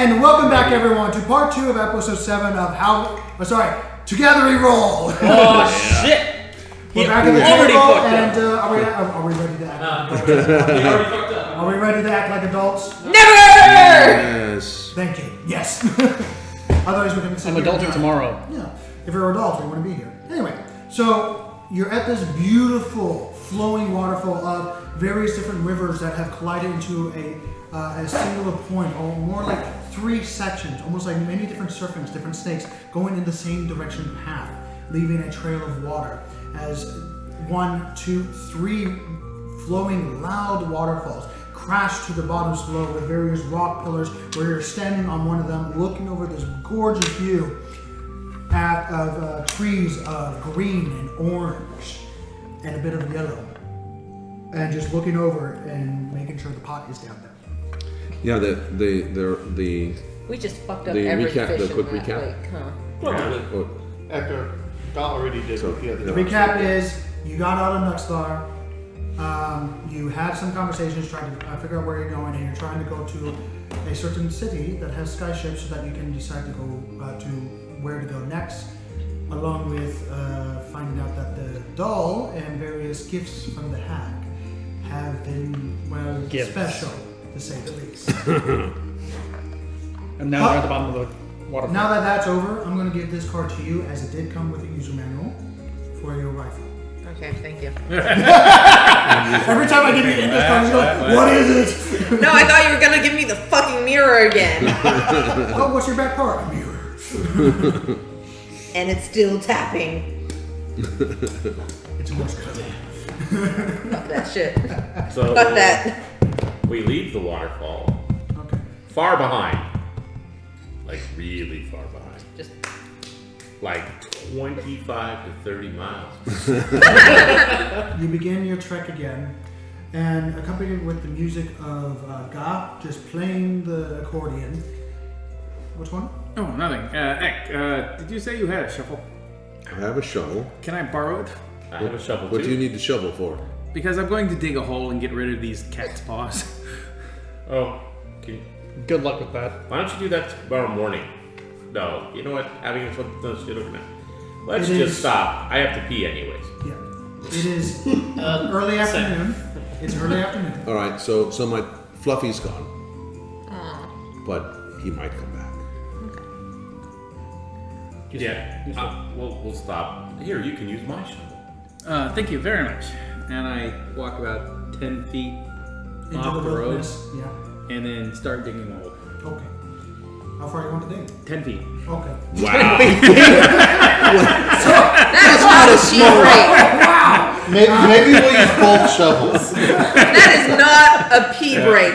And welcome back, everyone, to part 2 of episode 7 of Together We Roll. Oh, shit. We're back at the table, and are we ready to act like adults? Are we ready to act like adults? Never! Yes. Thank you. Yes. Otherwise, we're going to sit I'm here adulting and- tomorrow. Yeah. If you're adults, we want to be here. Anyway, so you're at this beautiful flowing waterfall of various different rivers that have collided into a singular point, or more like 3 sections, almost like many different serpents, different snakes, going in the same direction path, leaving a trail of water as 1, 2, 3 flowing loud waterfalls crash to the bottoms below with various rock pillars, where you're standing on one of them looking over this gorgeous view of trees of green and orange and a bit of yellow, and just looking over and making sure the pot is down there. Yeah, the We just fucked up the every recap, fish the in quick that recap? lake, huh? Probably. After Dot already did So, the other The recap is you got out of Nuxthar, you had some conversations trying to figure out where you're going, and you're trying to go to a certain city that has skyships so that you can decide to go to where to go next, along with finding out that the doll and various gifts from the hag have been, well, Gifts. special, to say the least. And now we're at the bottom of the waterfall. Now that that's over, I'm going to give this card to you, as it did come with a user manual for your rifle. Okay, thank you. Every time I give you this card, you go, what is it? No, I thought you were gonna give me the fucking mirror again. Oh, what's your back part? A mirror. And it's still tapping. It's a Morse code. Fuck that shit. So Fuck that. we leave the waterfall Okay. far behind. Like really far behind. Just Like 25 to 30 miles. You begin your trek again, and accompanied with the music of Ga just playing the accordion. Which one? Oh, nothing. Eck, did you say you had a shovel? I have a shovel. Can I borrow it? I have a shovel What too. do you need the shovel for? Because I'm going to dig a hole and get rid of these cat's paws. Oh, can you, Good luck with that. why don't you do that tomorrow morning? No, you know what? Having those shit over now. Let's It just is- stop. I have to pee anyways. Yeah. It is early afternoon. It's early afternoon. All right, so my Fluffy's gone, but he might come back. We'll stop. Here, you can use my shovel. Thank you very much. And I walk about 10 feet Into off the the road wilderness. Yeah. and then start digging a hole. Okay. How far do you want to dig? 10 feet. Okay. Wow. that is not a cheap rate. Maybe we'll use both shovels. That is not a pee break.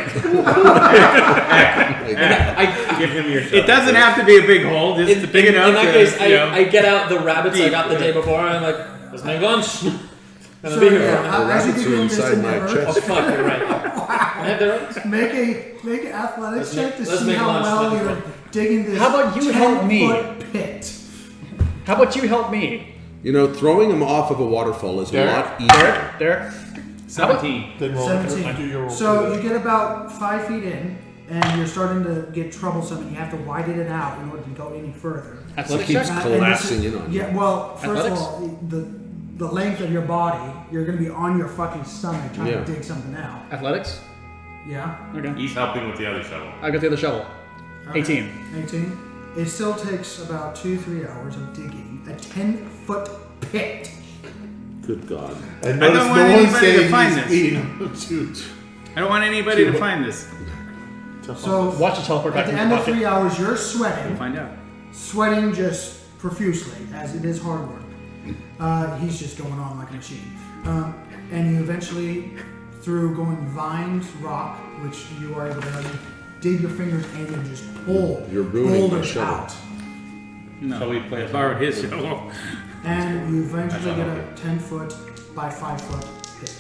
I give him your shovel. It doesn't have to be a big hole, just big enough In that to, case, you know. I get out the rabbits I got the day before, and I'm like, "Let's make lunch." And I'll So, be here. yeah, The as you rabbits begin are this inside my endeavor, Oh chest. fuck, you're right. I have the rabbits. make an athletics check to let's see make how lunch, well that'd be you're digging this. How about you help me? 10-foot pit. How about you help me? You know, throwing him off of a waterfall is a Derek? lot easier. Derek? 17. Then roll. 17. Do your roll. So you get about 5 feet in, and you're starting to get troublesome, and you have to widen it out in order to go any further. Athletics keeps check? And this collapsing is- in on you. Yeah, well, first Athletics? of all, the length of your body, you're going to be on your fucking stomach trying Yeah. to dig something out. Athletics? Yeah? Okay. He's helping with the other shovel. I got the other shovel. Okay. 18. 18. It still takes about 2-3 hours of digging a 10-foot pit. Good God. And I don't notice want no one's anybody to saying find he's this. being too. I don't want anybody to find this. So Watch the teleport back at in the your end of pocket. 3 hours, you're We'll sweating. find out. Sweating just profusely, as it is hard work. He's just going on like a machine. And you eventually, through going vines, rock, which you are able to dig your fingers in and just pull You're ruining my boulders shovel. out. No. Shall we play I borrowed his shovel. And you eventually I get shall a 10-foot by 5-foot pit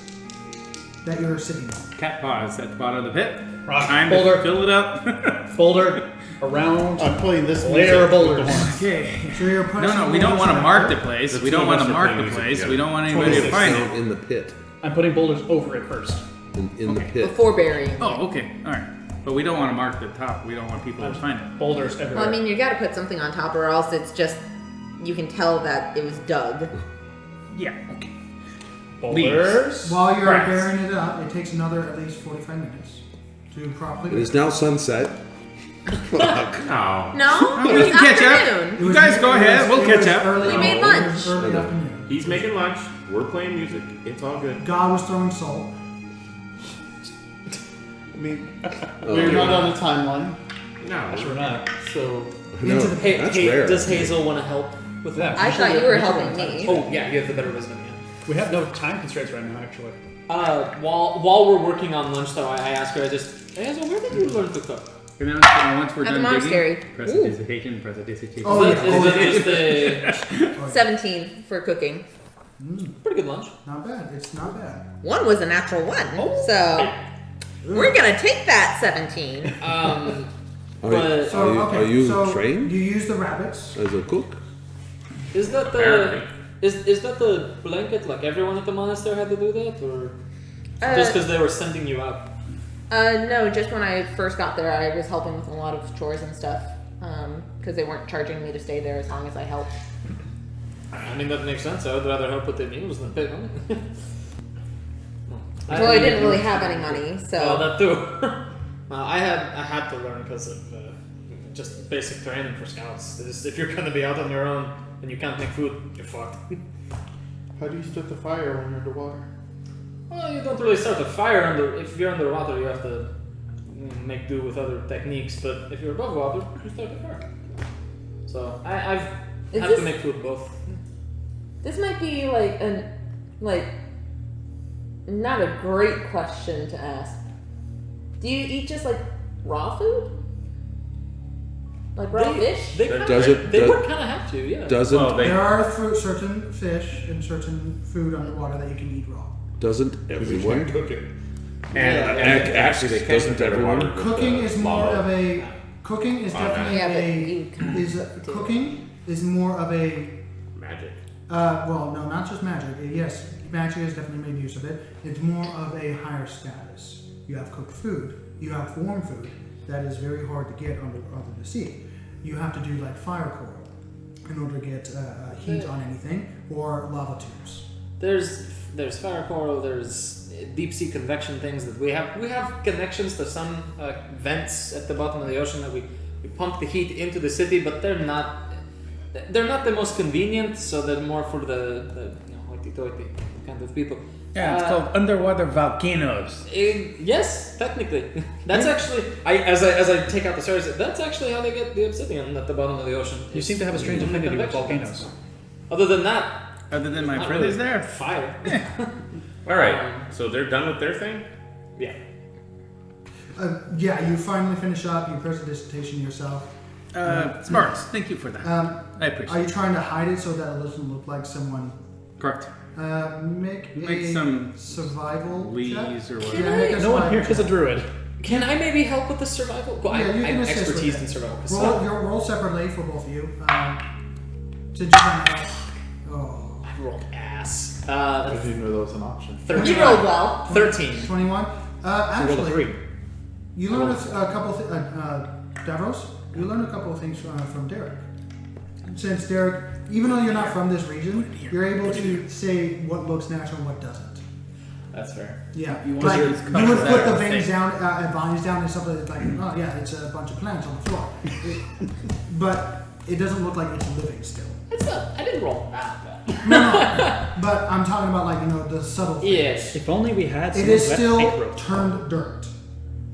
that you're sitting on. Cat paws at the bottom of the pit. Rock, Time boulder. to fill it up. Boulder around. I'm playing this Layer music of boulders. with the horn. Okay. So you're pressing No, we don't boulders want to out mark the there. place. The We two don't of want us to are mark playing the music place. together. We don't want anybody to 26 find Down it. in the pit. I'm putting boulders over it first. In the pit. Before burying. Oh, okay. All right. But we don't want to mark the top. We don't want people to find it. Boulders everywhere. Well, I mean, you got to put something on top, or else it's just you can tell that it was dug. Yeah. Okay. Boulders. While you're Grass. burying it up, it takes another at least 45 minutes to properly. It is now sunset. Fuck. No. No, Oh, it we was can catch up. afternoon. It You was- guys go it ahead. was- We'll it catch was up. early- We made it lunch. was early afternoon. He's making lunch. We're playing music. It's all good. God was throwing salt. I mean, Oh, we're yeah. not on the timeline, No. Sure not. so No, Into the- Hey, that's hey, rare. does Hazel want to help with that? I thought you were helping me. Oh yeah, you have the better wisdom. Yeah. We have no time constraints right now, actually. While we're working on lunch, though, I asked her. Hey Hazel, where did you learn to cook? And then once we're At the done monastery. digging, press Ooh. a dissertation, press a dissertation. Oh, Is yeah. that just the 17 for cooking. pretty good lunch? Not bad. It's not bad. One was a natural one, Oh. so we're gonna take that 17. Are, But- So, okay, are you so trained You use the rabbits. as a cook? Is that the Apparently. is that the blanket? Like everyone at the monastery had to do that, or just because they were sending you out? No, just when I first got there, I was helping with a lot of chores and stuff, because they weren't charging me to stay there as long as I helped. I mean that makes sense. I would rather help with the meals than pay money. Well, I didn't really have any money, so. Oh, that too. I had to learn because of just basic training for scouts. If you're gonna be out on your own and you can't make food, you're fucked. how do you start the fire when you're underwater? Well, you don't really start a fire if you're underwater. You have to make do with other techniques. But if you're above water, you start a fire. So I've Is had to this- make food both. This might be not a great question to ask. Do you eat just like raw food? Like raw fish? They Does it- They does- would kind of have to, yeah. Doesn't Well, they, There are certain fish and certain food underwater that you can eat raw. doesn't everyone? cook it. and actually, they can't doesn't cook everyone- underwater with Cooking the is more lava. of a. Cooking is definitely Yeah, but a. you kind of Is cooking is more of a. magic. Well, no, not just magic. Yes, magic has definitely made use of it. It's more of a higher status. You have cooked food. You have warm food that is very hard to get under the sea. You have to do like fire coral in order to get heat on anything, or lava tubes. There's fire coral. There's deep sea convection things that we have. We have connections to some vents at the bottom of the ocean that we pump the heat into the city, but they're not the most convenient. So they're more for the hoity-toity kind of people. Yeah, it's called underwater volcanoes. Yes, technically. That's actually as I take out the stories. That's actually how they get the obsidian at the bottom of the ocean. You seem to have a strange From the affinity with convection volcanoes. vents. Other than that, Other than my not friend really is there. fire. All right, so they're done with their thing. Yeah. Yeah, you finally finish up. You press a dissertation yourself. Sparks, thank you for that. I appreciate Are it. you trying to hide it so that it doesn't look like someone? Correct. Make Make a some survival check. Leaves or Can whatever. Yeah, make a No one here survival is a check. druid. Can I maybe help with the survival? Well, Yeah, you can I'm assist with expertise it. in survival. 'cause Roll separately for both of you. Since you're trying to help. Oh. I rolled ass. I didn't know that was an option. 13. You rolled well. 13. 21. So roll a Actually, 3. you learn a couple of Davros, you learn a couple of things from Derek. Since Derek, even though you're not from this region, you're able to say what looks natural and what doesn't. That's fair. Yeah, You want like your you colors would that put are the veins fake. down, vines down, and stuff like that. Like, oh yeah, it's a bunch of plants on the floor, but it doesn't look like it's living still. I didn't roll that bad. No, but I'm talking about the subtle things. Yes. If only we had some It is wet still paint rope. turned dirt.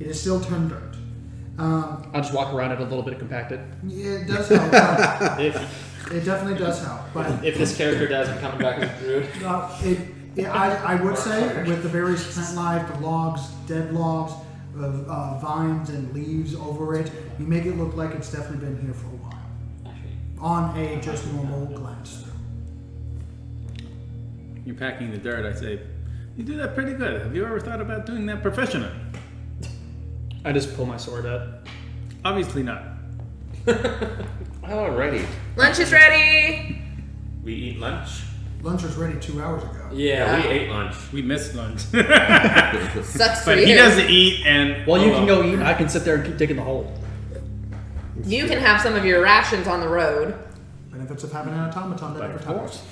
It is still turned dirt. I'll just walk around it a little bit compacted. It does help. But If it definitely does help. But this character dies, I'm coming back as a druid. I would say with the various plant life, the logs, dead logs, vines and leaves over it, you make it look like it's definitely been here for a while. On a just normal glance through. You're packing the dirt. I say, you do that pretty good. Have you ever thought about doing that professionally? I just pull my sword out. Obviously not. Alrighty, Lunch is ready. we eat lunch. Lunch was ready 2 hours ago. ago. Yeah. We ate lunch. We missed lunch. Sucks for But you. he doesn't eat, and Well, you can go eat. I can sit there and keep digging the hole. You can have some of your rations on the road. Benefits of having an automaton that never tires.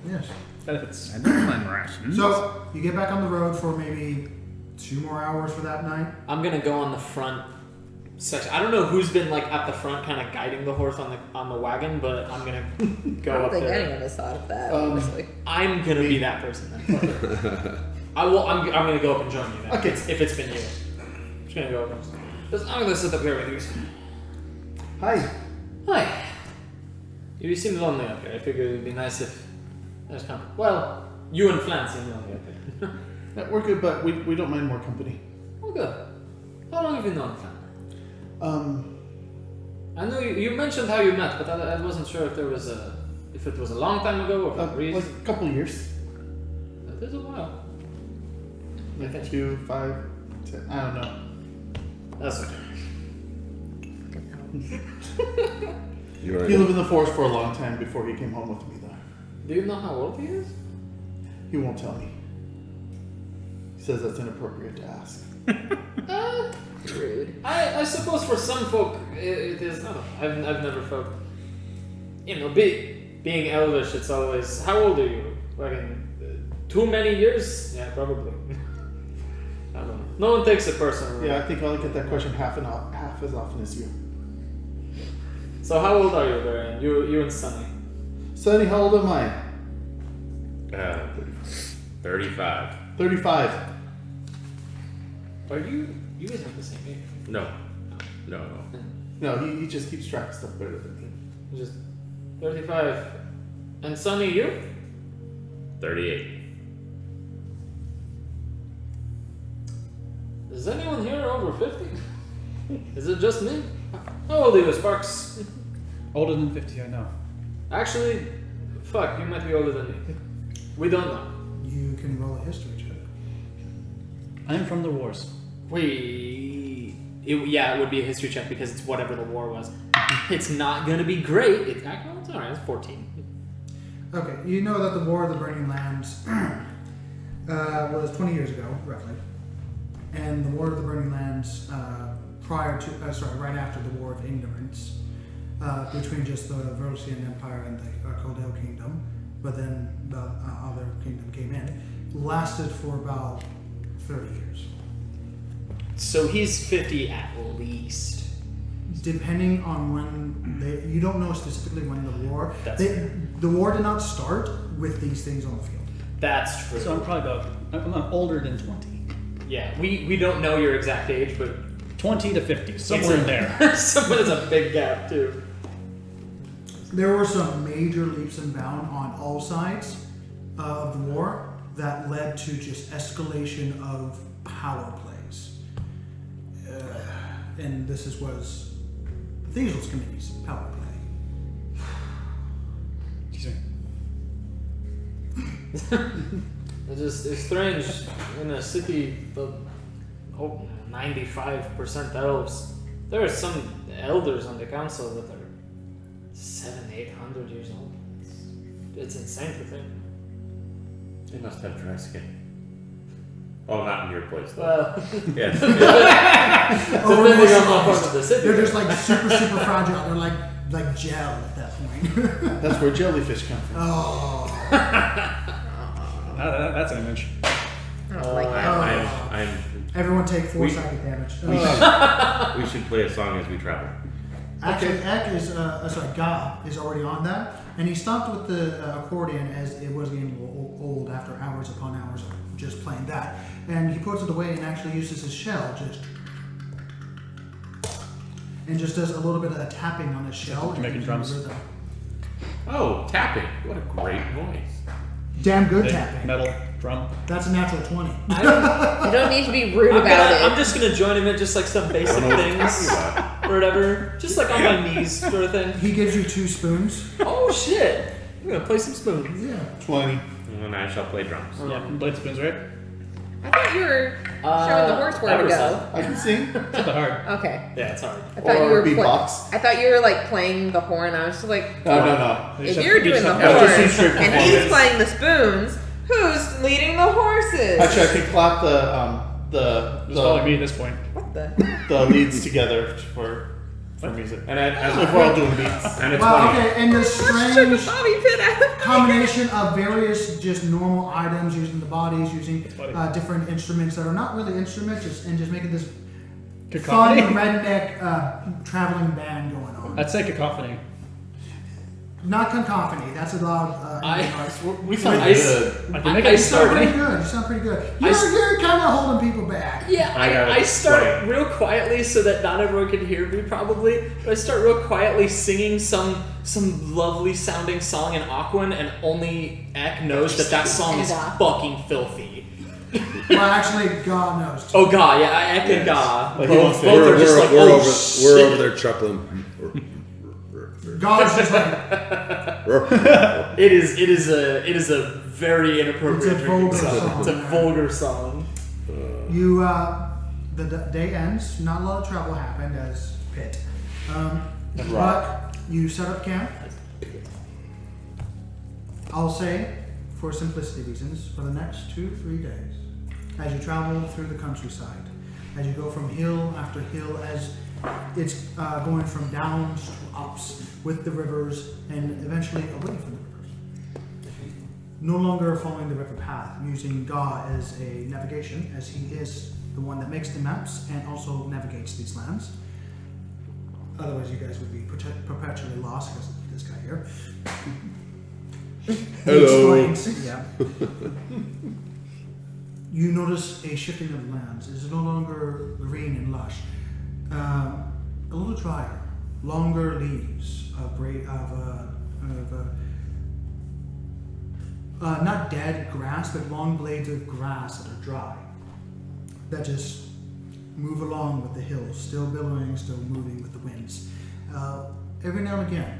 Yes. Benefits. I don't mind rations. So you get back on the road for maybe 2 more hours for that night. I'm gonna go on the front section. I don't know who's been like at the front, kind of guiding the horse on the wagon, but I'm gonna go I don't up think there. any of us thought of that, honestly. I'm gonna be that person then. I will. I'm gonna go up and join you then. Okay. If it's been you, I'm just gonna go up. I'm gonna sit up here with you. Hi. Hi. You seem lonely up here. I figured it'd be nice if there's company. Well, you and Flan seem lonely up here. Yeah, we're good, but we don't mind more company. Oh, good. How long have you known Flan? I know you mentioned how you met, but I wasn't sure if it was a long time ago or for a Like reason. a couple years. That is a while. Like 2, 5, 10. I don't know. That's okay. You're He right. lived in the forest for a long time before he came home with me, though. Do you know how old he is? He won't tell me. He says that's inappropriate to ask. Rude. I suppose for some folk it is. I don't know. I've never felt. Being elvish, it's always. How old are you? Like in too many years? Yeah, probably. I don't know. No one takes it personally. Yeah, I think I only get that question half as often as you. So how old are you, Varian? You and Sunny. Sonny, how old am I? 35. 35. Are you guys have the same age? No. No, he just keeps track of stuff better than me. Just 35. And Sunny, you? 38. Is anyone here over 50? Is it just me? How old are you, Sparks? Older than 50, I know. Actually, fuck, you might be older than me. We don't know. You can roll a history check. I am from the wars. It would be a history check because it's whatever the war was. It's not gonna be great. It's alright, it's 14. Okay, you know that the War of the Burning Lands was 20 years ago, roughly. And the War of the Burning Lands right after the War of Ignorance, between just the Verosian Empire and the Kodel Kingdom, but then the other kingdom came in, lasted for about 30 years. So he's 50 at least. Depending on when you don't know specifically when the war. That's fair. The war did not start with these things on the field. That's true. So I'm probably I'm older than 20. Yeah, we don't know your exact age, but 20 to 50, somewhere in there. There's a big gap too. There were some major leaps and bounds on all sides of the war that led to just escalation of power plays. And this was the Thieves' Committee's power play. Excuse me. It's strange in a city of 95% elves. There are some elders on the council that are 700-800 years old. It's insane to think. They must have dry skin. Oh, not in your place though. Well, Yes. depending on what part of the city. They're just like super fragile. They're like gel at that point. That's where jellyfish come from. Oh. That's an image. I don't like that. I'm Everyone take 4 We- psychic damage. we should play a song as we travel. Actually, Ek is, Ga is already on that, and he stopped with the accordion as it was getting old after hours upon hours of just playing that. And he puts it away and actually uses his shell just does a little bit of tapping on his shell. and Making gives drums. you rhythm. Oh, tapping. What a great noise. Damn good Big tapping. metal drum. That's a natural 20. You don't need to be rude about it. I'm just gonna join him in just like some basic I don't know what you're things talking about. or whatever. Just like on my knees sort of thing. He gives you 2 spoons. Oh shit! I'm gonna play some spoons. Yeah. 20. And I shall play drums. Yeah, blade spoons, right? I thought you were showing the horse where to go. Emerson. I can sing. It's not that hard. Okay. Yeah, it's hard. I thought you Or were beatbox. I thought you were like playing the horn. I was just like, No. if you're doing the Yeah, just horn straight and he's performance. playing the spoons, Who's leading the horses? Actually, I can clap Just calling me at this point. What the? the leads together for music. And as If we're all doing beats. and it's Wow, funny. okay, and the Sugar strange Bobby pit out of combination of various just normal items using the bodies, using funny. different instruments that are not really instruments, and just making this Cacophony? fun redneck traveling band going on. I'd say cacophony. Not cacophony. That's allowed. We sound I- good. I can make I it You sound pretty started. good. You sound pretty good. You're kind of holding people back. Yeah, I got I it. start Right. real quietly so that not everyone can hear me probably. But I start real quietly singing some lovely sounding song in Aquan, and only Ek knows that song is fucking filthy. Well, actually, God knows. Too. Oh god, yeah, Ek and Ga. Like, he wants Both, to- both are just like, we're oh over, shit. we're over there chuckling. God's just like It is a very inappropriate It's a drinking vulgar song. song. It's a vulgar song. you. The day ends. Not a lot of trouble happened as pit. But you set up camp. I'll say, for simplicity reasons, for the next 2-3 days, as you travel through the countryside, as you go from hill after hill, as it's going from downs to ups with the rivers and eventually away from the rivers. No longer following the river path, using Ga as a navigation, as he is the one that makes the maps and also navigates these lands. Otherwise, you guys would be perpetually lost because of this guy here. Hello. He explains, yeah. You notice a shifting of lands. It is no longer green and lush. A little drier, longer leaves not dead grass, but long blades of grass that are dry, that just move along with the hills, still billowing, still moving with the winds. Every now and again,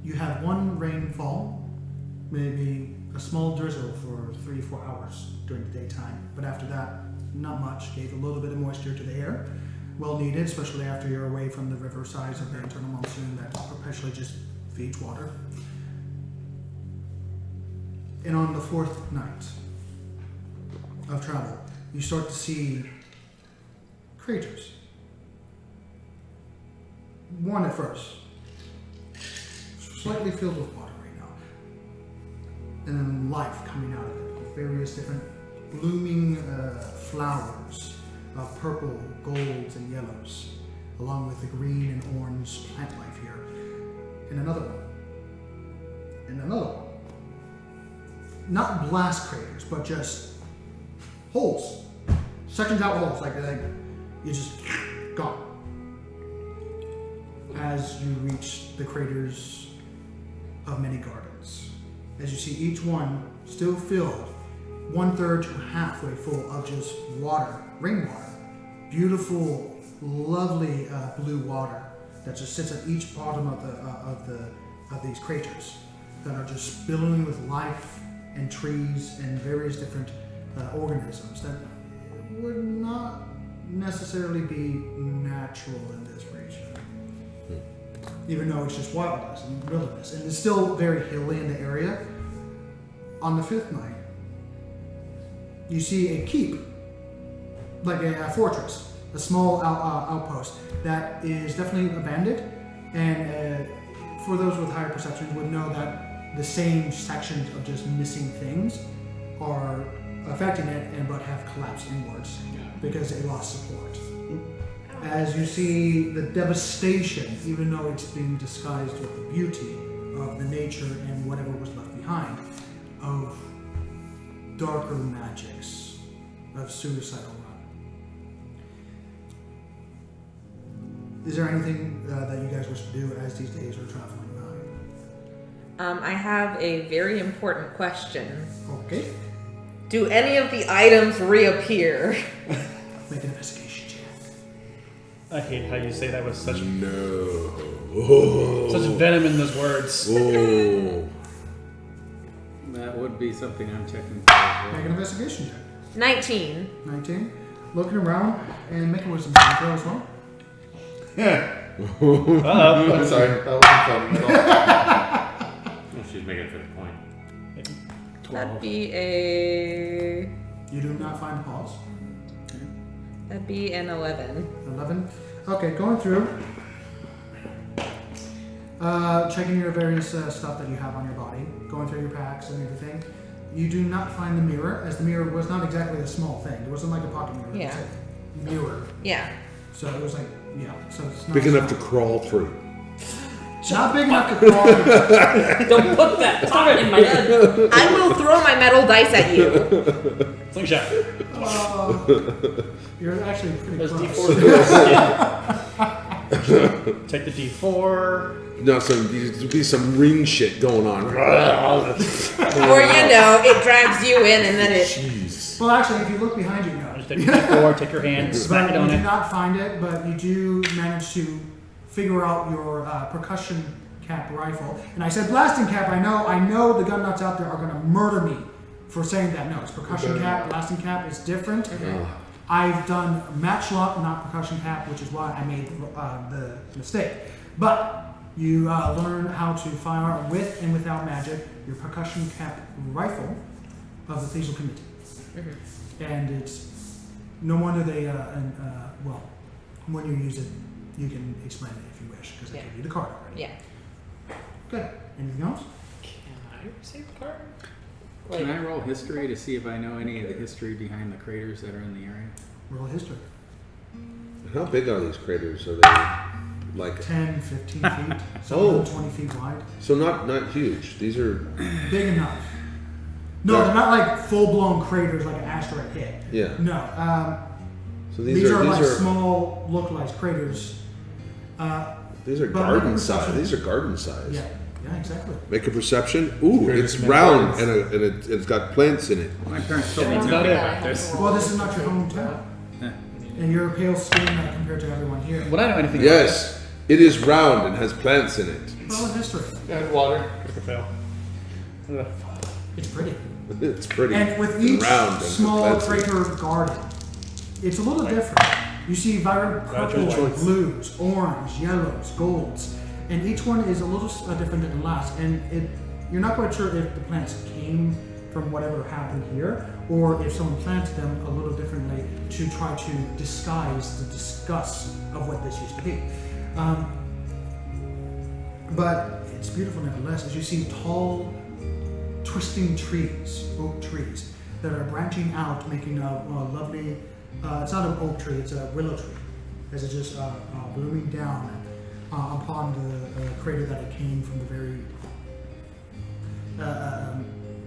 you have one rainfall, maybe a small drizzle for 3-4 hours during the daytime, but after that, not much. Gave a little bit of moisture to the air, well needed, especially after you're away from the river sides of the internal monsoon that perpetually just feeds water. And on the 4th night of travel, you start to see craters. One at first, slightly filled with water right now, and then life coming out of it with various different blooming flowers of purple, golds, and yellows, along with the green and orange plant life here. And another one. And another one. Not blast craters, but just holes. Sections out holes, like you just gone. As you reach the craters of many gardens. As you see each one still filled 1/3 to halfway full of just water, rainwater. Beautiful, lovely blue water that just sits at each bottom of these craters that are just billowing with life and trees and various different organisms that would not necessarily be natural in this region, even though it's just wilderness and wilderness, and it's still very hilly in the area. On the 5th night, you see a keep, like a fortress, a small outpost that is definitely abandoned, and for those with higher perceptions would know that the same sections of just missing things are affecting it, but have collapsed inwards because they lost support. As you see the devastation, even though it's being disguised with the beauty of the nature and whatever was left behind, of darker magics, of suicidal run. Is there anything that you guys wish to do as these days are traveling by? I have a very important question. Okay. Do any of the items reappear? Make an investigation check. I hate how you say that with such No. such venom in those words. Oh. That would be something I'm checking for as Make an well. investigation check. 19. 19. Looking around and make a wisdom saving throw as well. I'm sorry, that wasn't funny at all. Well, she's making it for the point. That'd be a. You do not find Paul's. That'd be an 11. 11. Okay, going through. Checking your various stuff that you have on your body, going through your packs and everything. You do not find the mirror, as the mirror was not exactly a small thing. It wasn't like a pocket mirror. Yeah. It was a mirror. Yeah. So it was like, yeah. So it's not Big enough to crawl through. Not big enough to crawl through. Don't put that thought in my head. I will throw my metal dice at you. Slingshot. You're actually pretty There's close. D4. Take the D4. No, there'd be some ring shit going on. Or, it drags you in and then it. Jeez. Well, actually, if you look behind you, no. Just take the D4, take your hand, smack But it on you do it. not find it, but you do manage to figure out your percussion cap rifle. And I said blasting cap. I know the gun nuts out there are going to murder me for saying that. No, it's percussion cap. Blasting cap is different. I've done matchlock, not percussion cap, which is why I made the mistake. But you learn how to fire with and without magic your percussion cap rifle of the Thiesel Committee. And it's no wonder they, well, when you use it, you can explain it if you wish, because I gave you the card already. Yeah. Good. Anything else? Can I receive a card? Can I roll history to see if I know any of the history behind the craters that are in the area? Roll history. How big are these craters? Are they like 10, 15 feet, some of them 20 feet wide. so not huge? These are Big enough. No, they're not like full-blown craters like an asteroid hit. yeah. No. So These are like small, localized craters. these are but garden make a size. perception. These are garden size. Yeah, exactly. Make a perception. Ooh, Craters it's make round gardens. and it's got plants in it. My parents told me That's to about get it. back there. Well, this is not your hometown. And you're pale skin compared to everyone here. Would I know anything Yes, it is round and has plants in it. Roll history. And water. about this? Fail. It's pretty. It's pretty. And with each round and small plants in it. crater garden, it's a little different. You see vibrant purple, blues, orange, yellows, golds, and each one is a little different than the last. And you're not quite sure if the plants came from whatever happened here, or if someone planted them a little differently to try to disguise the disgust of what this used to be. But it's beautiful nevertheless, as you see tall, twisting trees, oak trees, that are branching out, making a lovely, it's not an oak tree, it's a willow tree, as it's just blooming down upon the crater that it came from the very,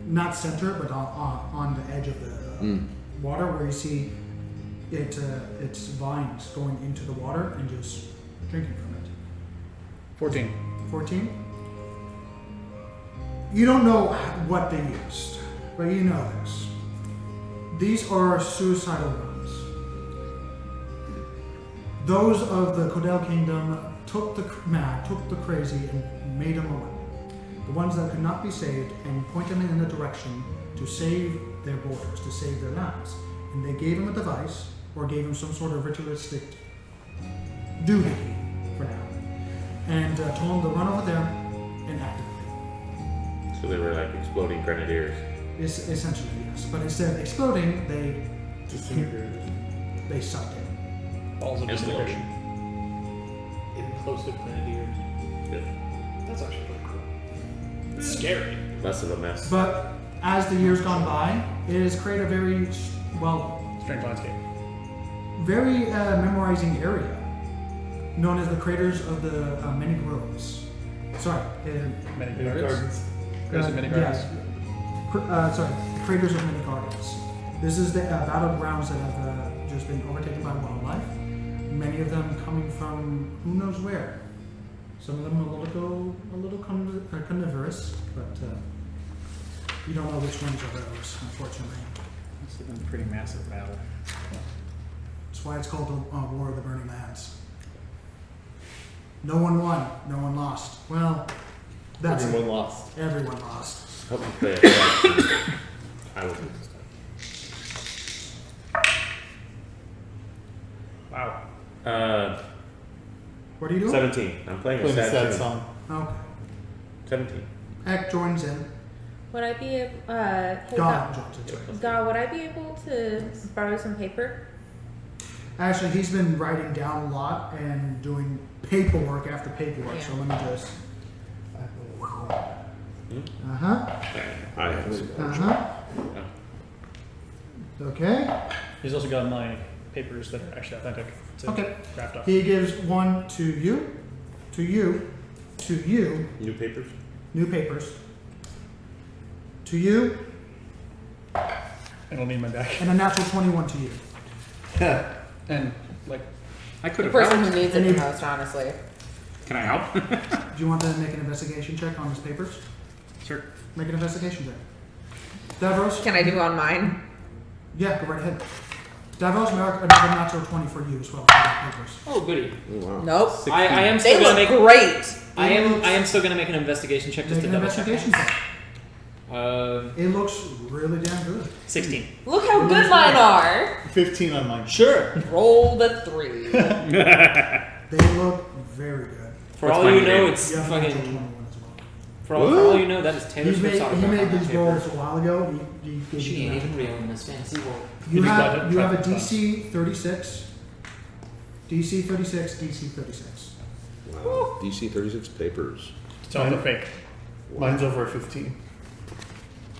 not center, but on the edge of the water, where you see its vines going into the water and just drinking from it. 14. 14? You don't know what they used, but you know this. These are suicidal runs. Those of the Codell Kingdom took the mad, took the crazy, and made them away. The ones that could not be saved, and point them in a direction to save their borders, to save their lives. And they gave him a device, or gave him some sort of ritualistic duty for now. And told him to run over there and activate. So they were like exploding grenadiers. It's essentially, yes. But instead of exploding, they sucked in. Balls of disintegration. Implosive grenadiers. Good. That's actually pretty cool. It's scary. Less of a mess. But as the years gone by, it has created a very, well, Strange landscape. very memorizing area known as the Craters of the Many Groves. Sorry. Many Many gardens. gardens. There's many gardens. Sorry, the Craters of Many Gardens. This is the battlegrounds that have just been overtaken by wildlife. Many of them coming from who knows where. Some of them a little carnivorous, but you don't know which ones are those, unfortunately. This has been a pretty massive battle. That's why it's called the War of the Burning Lands. No one won, no one lost. Well, that's Everyone lost. Everyone lost. Help me play it. I will do this Wow. time. What are you doing? 17. I'm playing a Playing a sad sad tune. song. Okay. 17. Eck joins in. Would I be able, hey, God drops it. Sorry. God, would I be able to borrow some paper? Actually, he's been writing down a lot and doing paperwork after paperwork. So let me just. I have some. Okay. He's also got my papers that are actually authentic to Okay. draft off. He gives one to you, to you, to you, New papers? new papers, to you, And I'll need my back. and a natural 21 to you. And like, I could The have person helped. who needs it the most, honestly. Can I help? Do you want to make an investigation check on his papers? Sure. Make an investigation check. Davros? Can I do on mine? Yeah, go right ahead. Davros, mark another natural 20 for you as well for the papers. Oh, goody. Oh, wow. Nope. I am They still gonna look make. great. I am still gonna make an investigation check just Make to an double check. investigation check. It. It looks really damn good. 16. Look how good mine are. 15 on mine. Sure. Roll the 3. They look very good. For What's all my you name? know, it's You have a natural fucking. 21 as well. For all you know, that is Taylor He Swift's made autograph. these rolls a while ago. He gave She you ain't the even real in this fantasy world. You Maybe have budget you have a traffic DC 36, DC 36, DC 36. Wow. DC 36 papers. it's all the fake. Mine's over a 15.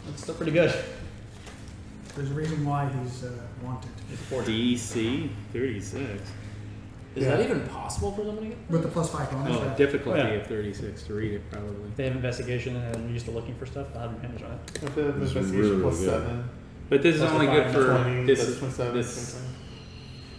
That's still pretty good. There's a reason why he's wanted. DC 36. Is that even possible for somebody to get? With the +5 bonus. Oh, that- difficulty Yeah. of 36 to read it, probably. If they have investigation and they're used to looking for stuff, they'll have advantage on it. If they have This is investigation really plus good. 7, But this is Plus only the good five, for 20, this. that's 27, This 27.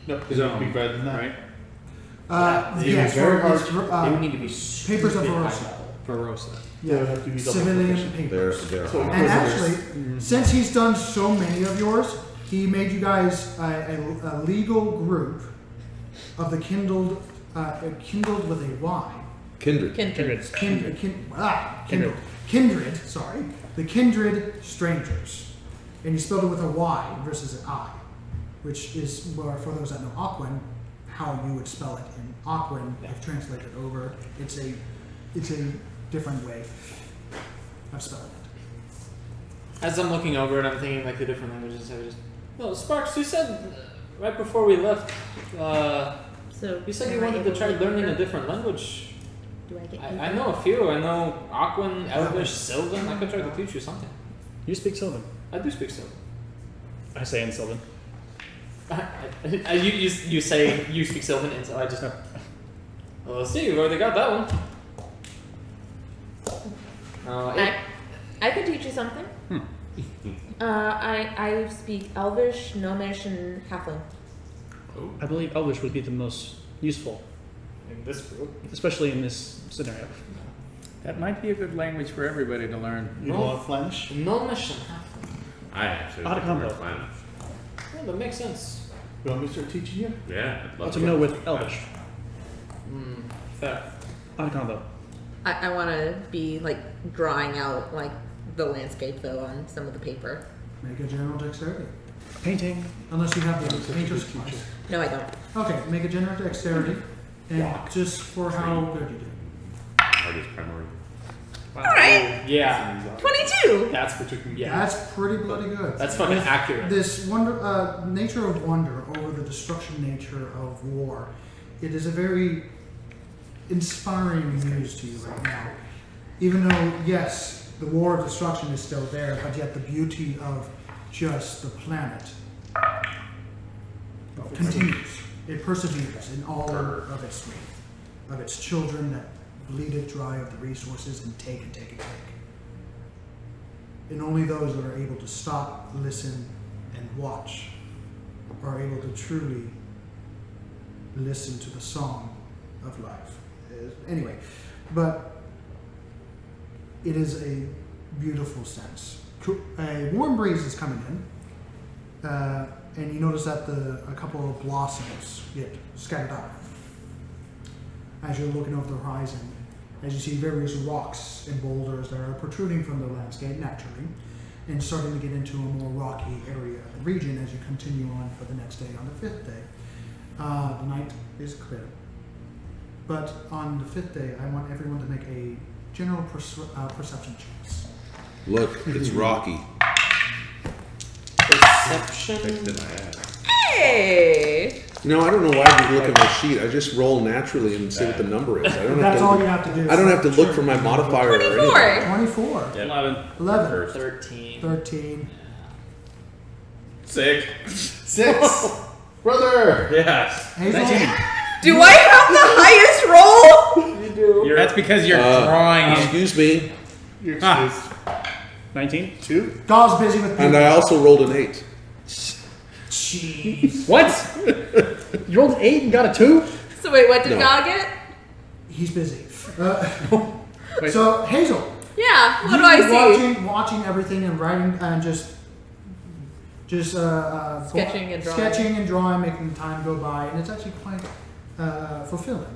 No, is it would be on, better than that. right? yes, very for hard. his, They would need to be papers of stupid high Verosa. level. Verosa. They would have to be double Civilian proficient. papers. They're So- hard. And Prisoners. actually, since he's done so many of yours, he made you guys a legal group of the kindled with a Y. Kindred. Kindred. Kindred, sorry. The Kyndred Strangers. And he spelled it with a Y versus an I, which is, well, for those that know Aquan, how you would spell it in Aquan, if translated over. It's a different way of spelling it. As I'm looking over it, I'm thinking like the different languages. I just. Well, Sparks, you said right before we left. So You said you am I wanted to able try get learning a paper? different language. Do I get I know a few. I know Aquan, Elvish, Sylvan. I could try to teach you something. You speak Sylvan. I do speak Sylvan. I say in Sylvan. You say you speak Sylvan, and so I just. Well, let's see. We've already got that one. I could teach you something. I speak Elvish, Gnomish, and Halfling. I believe Elvish would be the most useful, In this group. especially in this scenario. That might be a good language for everybody to learn. You don't want Flemish? Gnomish and Halfling. I actually Odd like the word combo. Flemish. Well, that makes sense. You want me to start teaching you? Yeah, I'd love To know with Elvish. Fair. Odd combo. I want to be like drawing out like the landscape though on some of the paper. Make a general dexterity. Painting. Unless you have the painter's supplies. No, I don't. Okay, make a general dexterity. And just for how good you do. Hardest primary. All right, Yeah. 22. That's what you can. Yeah. That's pretty bloody good. That's fucking accurate. This wonder, nature of wonder over the destruction nature of war, it is a very inspiring news to you right now. Even though, yes, the war of destruction is still there, but yet the beauty of just the planet continues. It perseveres in all of its strength, of its children that bleed it dry of the resources and take and take and take. And only those that are able to stop, listen, and watch are able to truly listen to the song of life. Anyway, but it is a beautiful sense. A warm breeze is coming in, and you notice that a couple of blossoms get scattered out as you're looking over the horizon. As you see various rocks and boulders that are protruding from the landscape naturally, and starting to get into a more rocky area of the region as you continue on for the next day on the 5th day. The night is clear. But on the 5th day, I want everyone to make a general perception checks. Look, it's Rocky. Perception. Fixed it my ass. Hey. No, I don't know why I look at my sheet. I just roll naturally and see what the number is. I don't have That's to, all you have to do. I don't have to look for my modifier or anything. 24. 24. Yep. 11. 11. First. 13. 13. 6. 6. Brother. Yes. Hazel? 19. Do I have the highest roll? You do. That's because you're drawing it. Excuse me. You're Ah. excused. 19. 2. God's busy with And people. I also rolled an 8. Jeez. What? You rolled an 8 and got a 2? So wait, what did No. God get? He's busy. Wait. So, Hazel. Yeah, what You've do I been see? watching everything and writing and just Sketching and drawing. sketching and drawing, making time go by, and it's actually quite fulfilling.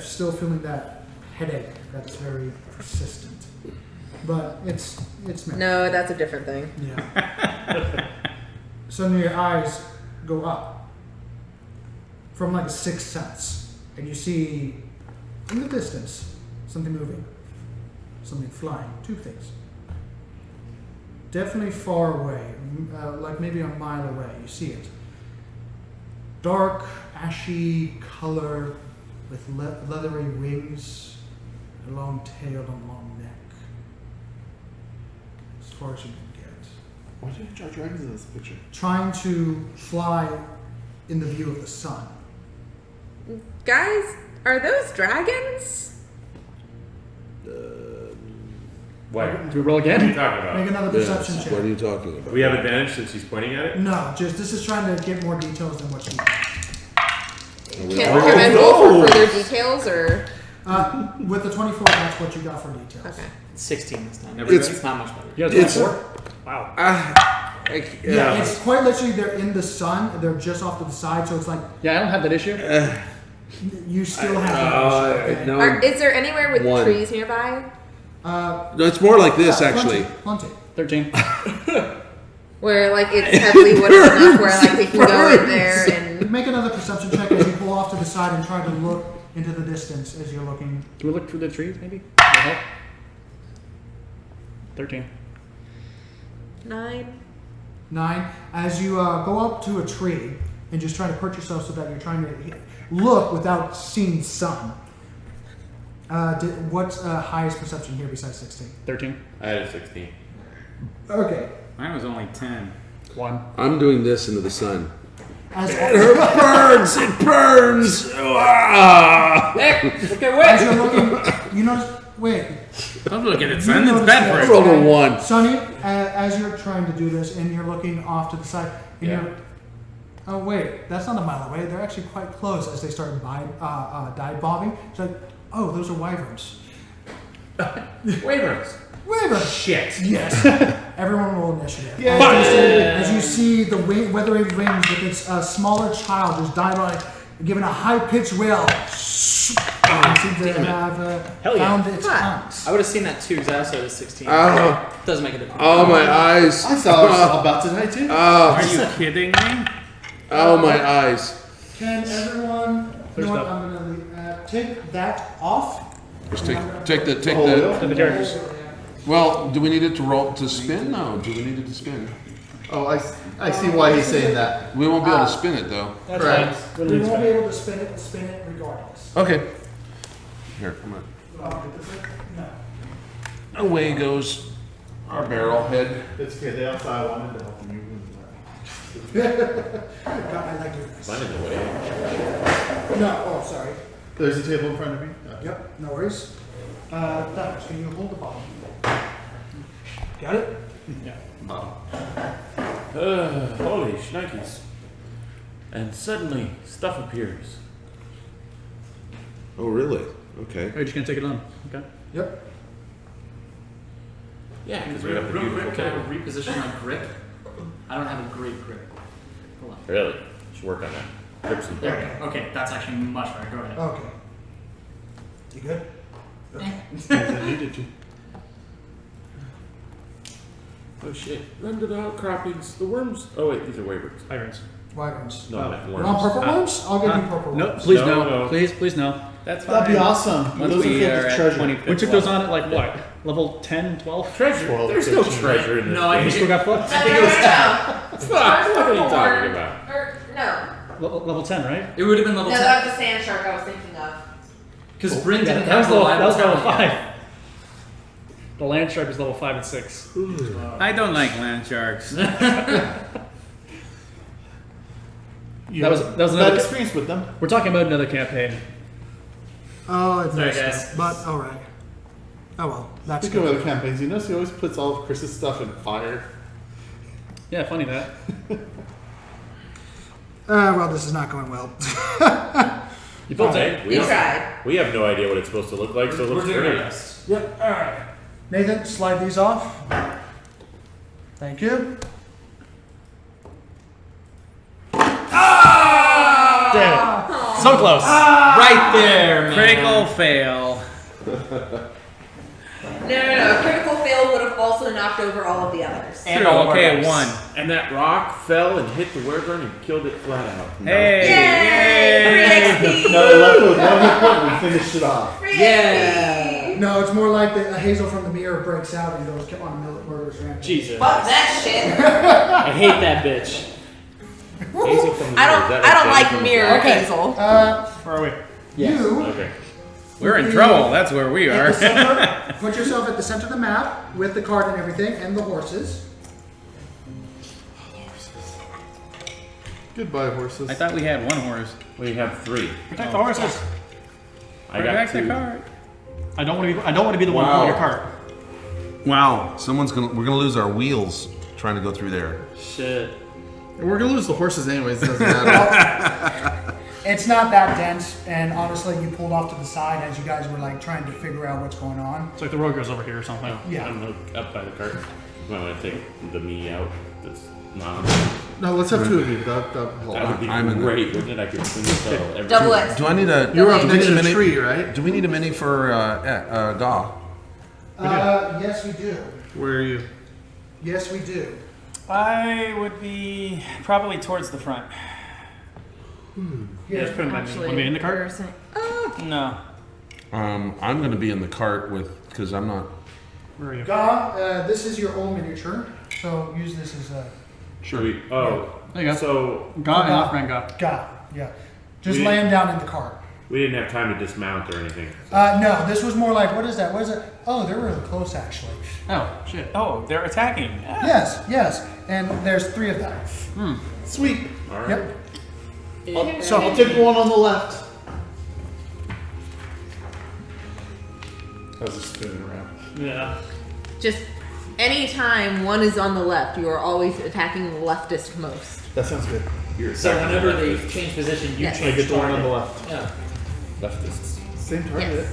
Still feeling that headache that's very persistent, but it's No, that's a different thing. Yeah. Suddenly your eyes go up from like a sixth sense, and you see in the distance something moving, something flying. Two things. Definitely far away, like maybe a mile away. You see it. Dark, ashy color with leathery wings, a long tail and a long neck. As far as you can get. Why did you draw dragons in this picture? Trying to fly in the view of the sun. Guys, are those dragons? What? Do we roll What are you again? talking about? Make another perception Yes. check. What are you talking about? We have advantage since he's pointing at it? No, just this is trying to get more details than what you Are we Can all- I roll for further details or? with the 24, that's what you got for details. Okay. 16 this time. It's- It's not much better. You got It's- 24? Wow. Yeah, it's quite literally they're in the sun. They're just off to the side, so it's like Yeah, I don't have that issue. you still have that. issue, okay? no, Is there anywhere with One. trees nearby? no, it's more like this Yeah, actually. Plenty. 13. Where like it's heavily wooded enough where like they can go in there and Make another perception check as you pull off to the side and try to look into the distance as you're looking. Do we look through the trees, maybe? Does that help? 13. 9. 9. As you go up to a tree and just try to perch yourself so that you're trying to look without seeing sun. What's highest perception here besides 16? 13. I had a 16. Okay. Mine was only 10. 1. I'm doing this into the sun. As Burns! It burns! Ah! Okay, As wait. you're looking, you notice. Wait, Don't look at it, son. It's notice bad that- I for rolled a 1. Sonny, as you're trying to do this and you're looking off to the side, and Yeah. you're. Oh wait, that's not a mile away. They're actually quite close as they start dive bobbing. It's like, oh, those are wyverns. Wyverns. Wyverns. Shit. Yes. Everyone roll initiative. Yeah. As you see the weathery wings with its smaller child just dive on it, giving a high-pitched wail. It seems to have Hell yeah. found its hunt. I would have seen that too because I also had a 16. Oh, Doesn't make a difference. oh my eyes. I saw about tonight too. Are you kidding me? Oh my eyes. Can everyone? You know what? stuff. I'm gonna take that off. Just take the To the characters. Well, do we need it to roll to spin? No. Do we need it to spin? Oh, I see why he's saying that. We won't be able to spin it though. That's Right. fine. We won't be able to spin it regardless. Okay. Here, come on. No. Away goes our barrel head. It's okay. They also I wanted to help you. I like doing this. Mine in the way. No, oh, sorry. There's a table in front of me. Yep, no worries. Douglas, can you hold the bottle? Got it? Holy shnikes. And suddenly, stuff appears. Oh, really? Okay. Are you just going to take it on? Okay. Yep. Yeah, because we have the Real beautiful quick, can I table. reposition my grip? I don't have a great grip. Hold on. Really? Should work on that. Grips and There we go. Okay, that's actually much better. Go ahead. Okay. You good? I needed to. Oh shit. Run to the outcroppings. The worms. Oh wait, these are wyverns. Irons. Wyverns. No, not You worms. want purple ones? I'll give you purple No, ones. please No, no. no. Please no. That's fine. That'd be awesome. Once Those are we filled are with at treasure. 25th We took those level. on at like what? level 10, 12? Treasure. 12, There's no 13. treasure in this No, I game. You think still got foot? I think it was 10. Fuck, what are you talking about? No. Level 10, right? It would have been level No, 10. that was the sand shark I was thinking of. Because Bryn didn't That was have the level, that was level Bible 5. The land shark is level 5 and 6. I don't like land sharks. You That was- have that was bad another- experience with them. We're talking about another campaign. Oh, it's Sorry, messed guys. up. But all right. Oh well, that's Speaking good. of other campaigns, you notice he always puts all of Chris's stuff in fire. Yeah, funny that. Well, this is not going well. You built it. Hey, You tried. we have no idea what it's supposed to look like, so it We're looks doing our great. best. Yep. All right. Nathan, slide these off. Thank you. Damn. So close. Right there, man. Critical fail. No. A critical fail would have also knocked over all of the others. And True, all of our okay, dice. 1. And that rock fell and hit the wyvern and killed it flat out. Hey! Yay! Free XP! No, left with one hit point, we finished it off. Free Yeah. No, it's more like a Hazel from the mirror breaks out and goes on a murderous rampage. Jesus. Fuck that shit. I hate that bitch. Hazel from the I mirror, don't. is that I don't a like Jennifer? mirror Okay. Hazel. Where are we? You Okay. We're in trouble. That's where we at the are. center, put yourself at the center of the map with the cart and everything and the horses. Goodbye, horses. I thought we had 1 horse. We have 3. Protect the horses. I Bring got back 2. the cart. I don't want to be the one Wow. pulling your cart. Wow, we're gonna lose our wheels trying to go through there. Shit. We're gonna lose the horses anyways, it doesn't matter. It's not that dense, and honestly, you pulled off to the side as you guys were like trying to figure out what's going on. It's like the road goes over here or something. Yeah. I'm up by the cart. I'm gonna take the me out. That's not. No, let's have 2 of you. That help. That would be I'm in the- great, wouldn't it? I could swing the shuttle every Double X. Do I need a? You were up do we next need to a the mini? tree, right? Do we need a mini for Gaw? Yes, we do. Where are you? Yes, we do. I would be probably towards the front. Here. Just put him back in. Actually, Want me in the we were cart? saying- No. I'm gonna be in the cart because I'm not. Where are you? Ga, this is your own miniature, so use this as a Should we? Oh, There you go. so Ga and off-brand Ga. Ga. Yeah. Just We- lay him down in the cart. we didn't have time to dismount or anything. No, this was more like, what is that? What is it? Oh, they're really close, actually. Oh, shit. Oh, they're attacking. Yes. And there's 3 of them. Sweet. All right. Yep. So I'll take the one on the left. How's it spinning around? Yeah. Just anytime one is on the left, you are always attacking the leftist most. That sounds good. You're So attacking whenever the they leftists. change position, you Yes. I change get the one on the target. left. Yeah. Leftists. Same target. Yes.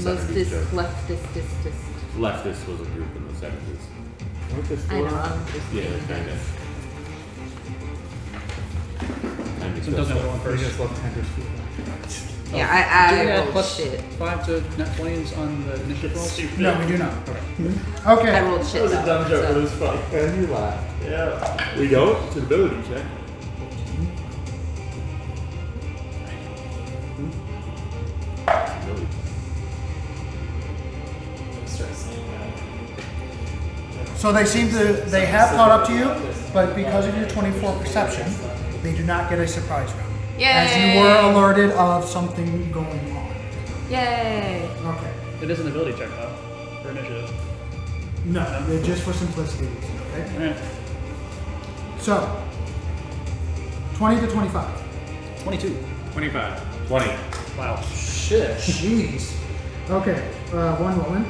Mostest, leftist. Leftist was a group in the 70s. Okay, I know. still I'm just Yeah, kidding. kind of. So it doesn't have the one I first. guess left-handers feel that. Yeah, Do we I add rolled plus shit. 5 to net 20s on the initiative rolls? No, we do not. I Okay. rolled shit. That was a dumb joke, but it was funny. And you laugh. Yeah. We go to the ability check. Ability. Start saying that. So they have caught up to you, but because of your 24 perception, they do not get a surprise round. Yay! As you were alerted of something going on. Yay! Okay. It is an ability check, though, for initiative. No, just for simplicity reasons, okay? Alright. So, 20 to 25. 22. 25. 20. Wow. Shit. Jeez. Okay, one Roland.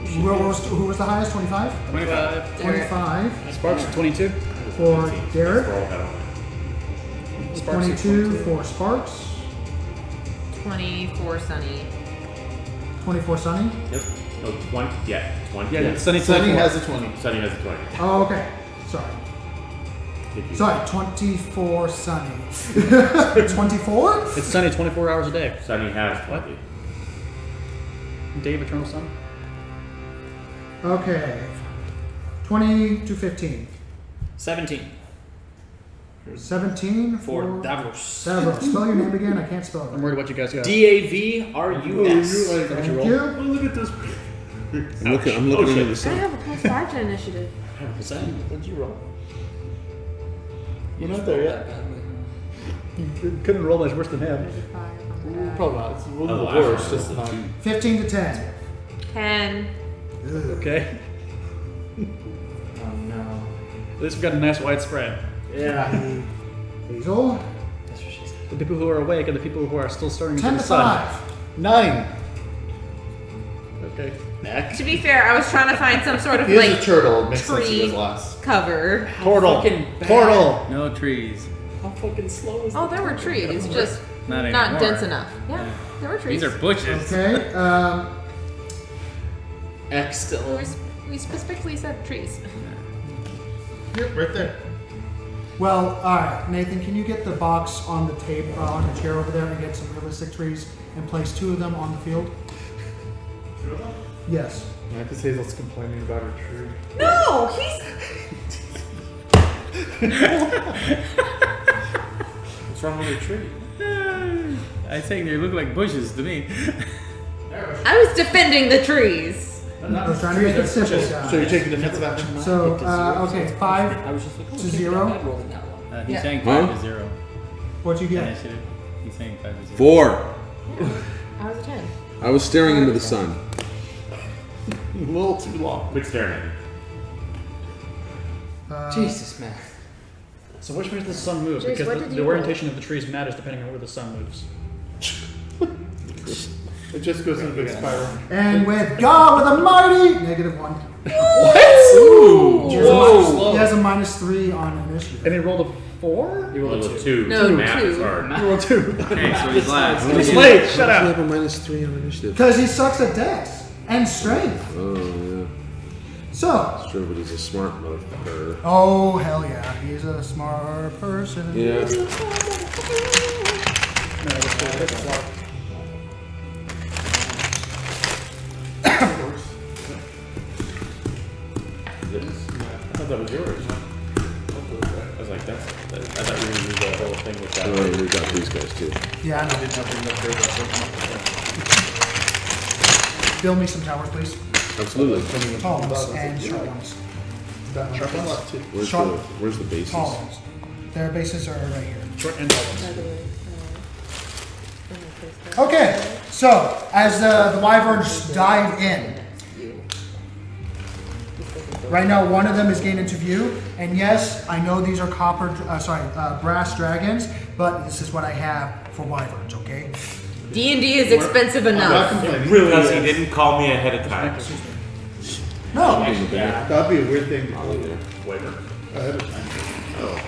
Who was the highest? 25? 25. 25 Sparks, 22. for Derek. Roll head on. Sparks, 22 for Sparks. 24 Sunny. 24 Sunny. Yep. No, 20. Yeah, 20. Yeah, Sunny Sunny 24. has a 20. Sunny has a 20. Oh, okay. Sorry. Thank you. Sorry, 24 Sunny. 24? It's sunny 24 hours a day. Sunny has 20. What? Day of Eternal Sun? Okay. 20 to 15. 17. 17 For for Davos. Davos. Spell your name again. I can't spell I'm it. worried what you guys got. DAVRUS. Thank you. Look at this. I'm looking under the I sun. have a +5 to initiative. What'd you roll? We're not there yet. Couldn't roll much worse than him. Probably not. It's a little Oh, bit worse. actually, Just not. 15 to 10. 10. Okay. Oh no. At least we got a nice wide spread. Yeah. Hazel. That's what she said. The people who are awake and the people who are still starting to 10 the to sun. 5. 9. Okay. Next. To be fair, I was trying to find some sort of He is a like turtle. It makes sense he tree was last. cover. Portal. fucking bad. Portal. No trees. How fucking slow is Oh, that? there were trees, just Not not anymore. dense enough. Yeah, there were trees. These are bushes. Okay. X still. We specifically said trees. Yep, right there. Well, all right, Nathan. Can you get the box on the table, on the chair over there, and get some realistic trees and place 2 of them on the field? Yes. Yeah, because Hazel's complaining about her tree. No, he's. What's wrong with your tree? I think they look like bushes to me. I was defending the trees. I was trying to make it simple, guys. So you're taking defensive action. So, okay, 5 I was just like, oh, to shit, 0. I rolled in that one. He's Yeah. saying Huh? 5 to 0. What'd you get? Initiative. He's saying 5 to 0. 4. I was a 10. I was staring into the sun. A little too long. Quit staring at me. Jesus, man. So which way does the sun move? Jace, Because what the, did the you orientation of the trees matters depending on where the sun moves. It just goes in a big spiral. And with God with a mighty -1. Ooh. He has a minus- he has a -3 on initiative. And he rolled a 4? You rolled a Level 2. 2. No, Math is 2. hard. He rolled 2. Okay, so he's last. It's late. Shut How up. do you have a -3 on initiative? Because he sucks at dex and strength. Oh, yeah. So, Sure, but he's a smart motherfucker. oh hell yeah, he's a smart person. Yeah. This? I thought that was yours. I was like, I thought you were going to do the whole thing with that. Oh, we got these guys too. Yeah, I know. Build me some towers, please. Absolutely. Tall ones and short ones. Sharp one? Where's the bases? Tall ones. Their bases are right here. Short and tall ones. By the way, Okay, so as the wyverns dive in, right now one of them is gained into view, and yes, I know these are brass dragons, but this is what I have for wyverns. Okay. D&D is expensive enough. Really? Because he didn't call me ahead of time. No. That'd be a weird thing to Oh, do. yeah. Whatever. Ahead of time.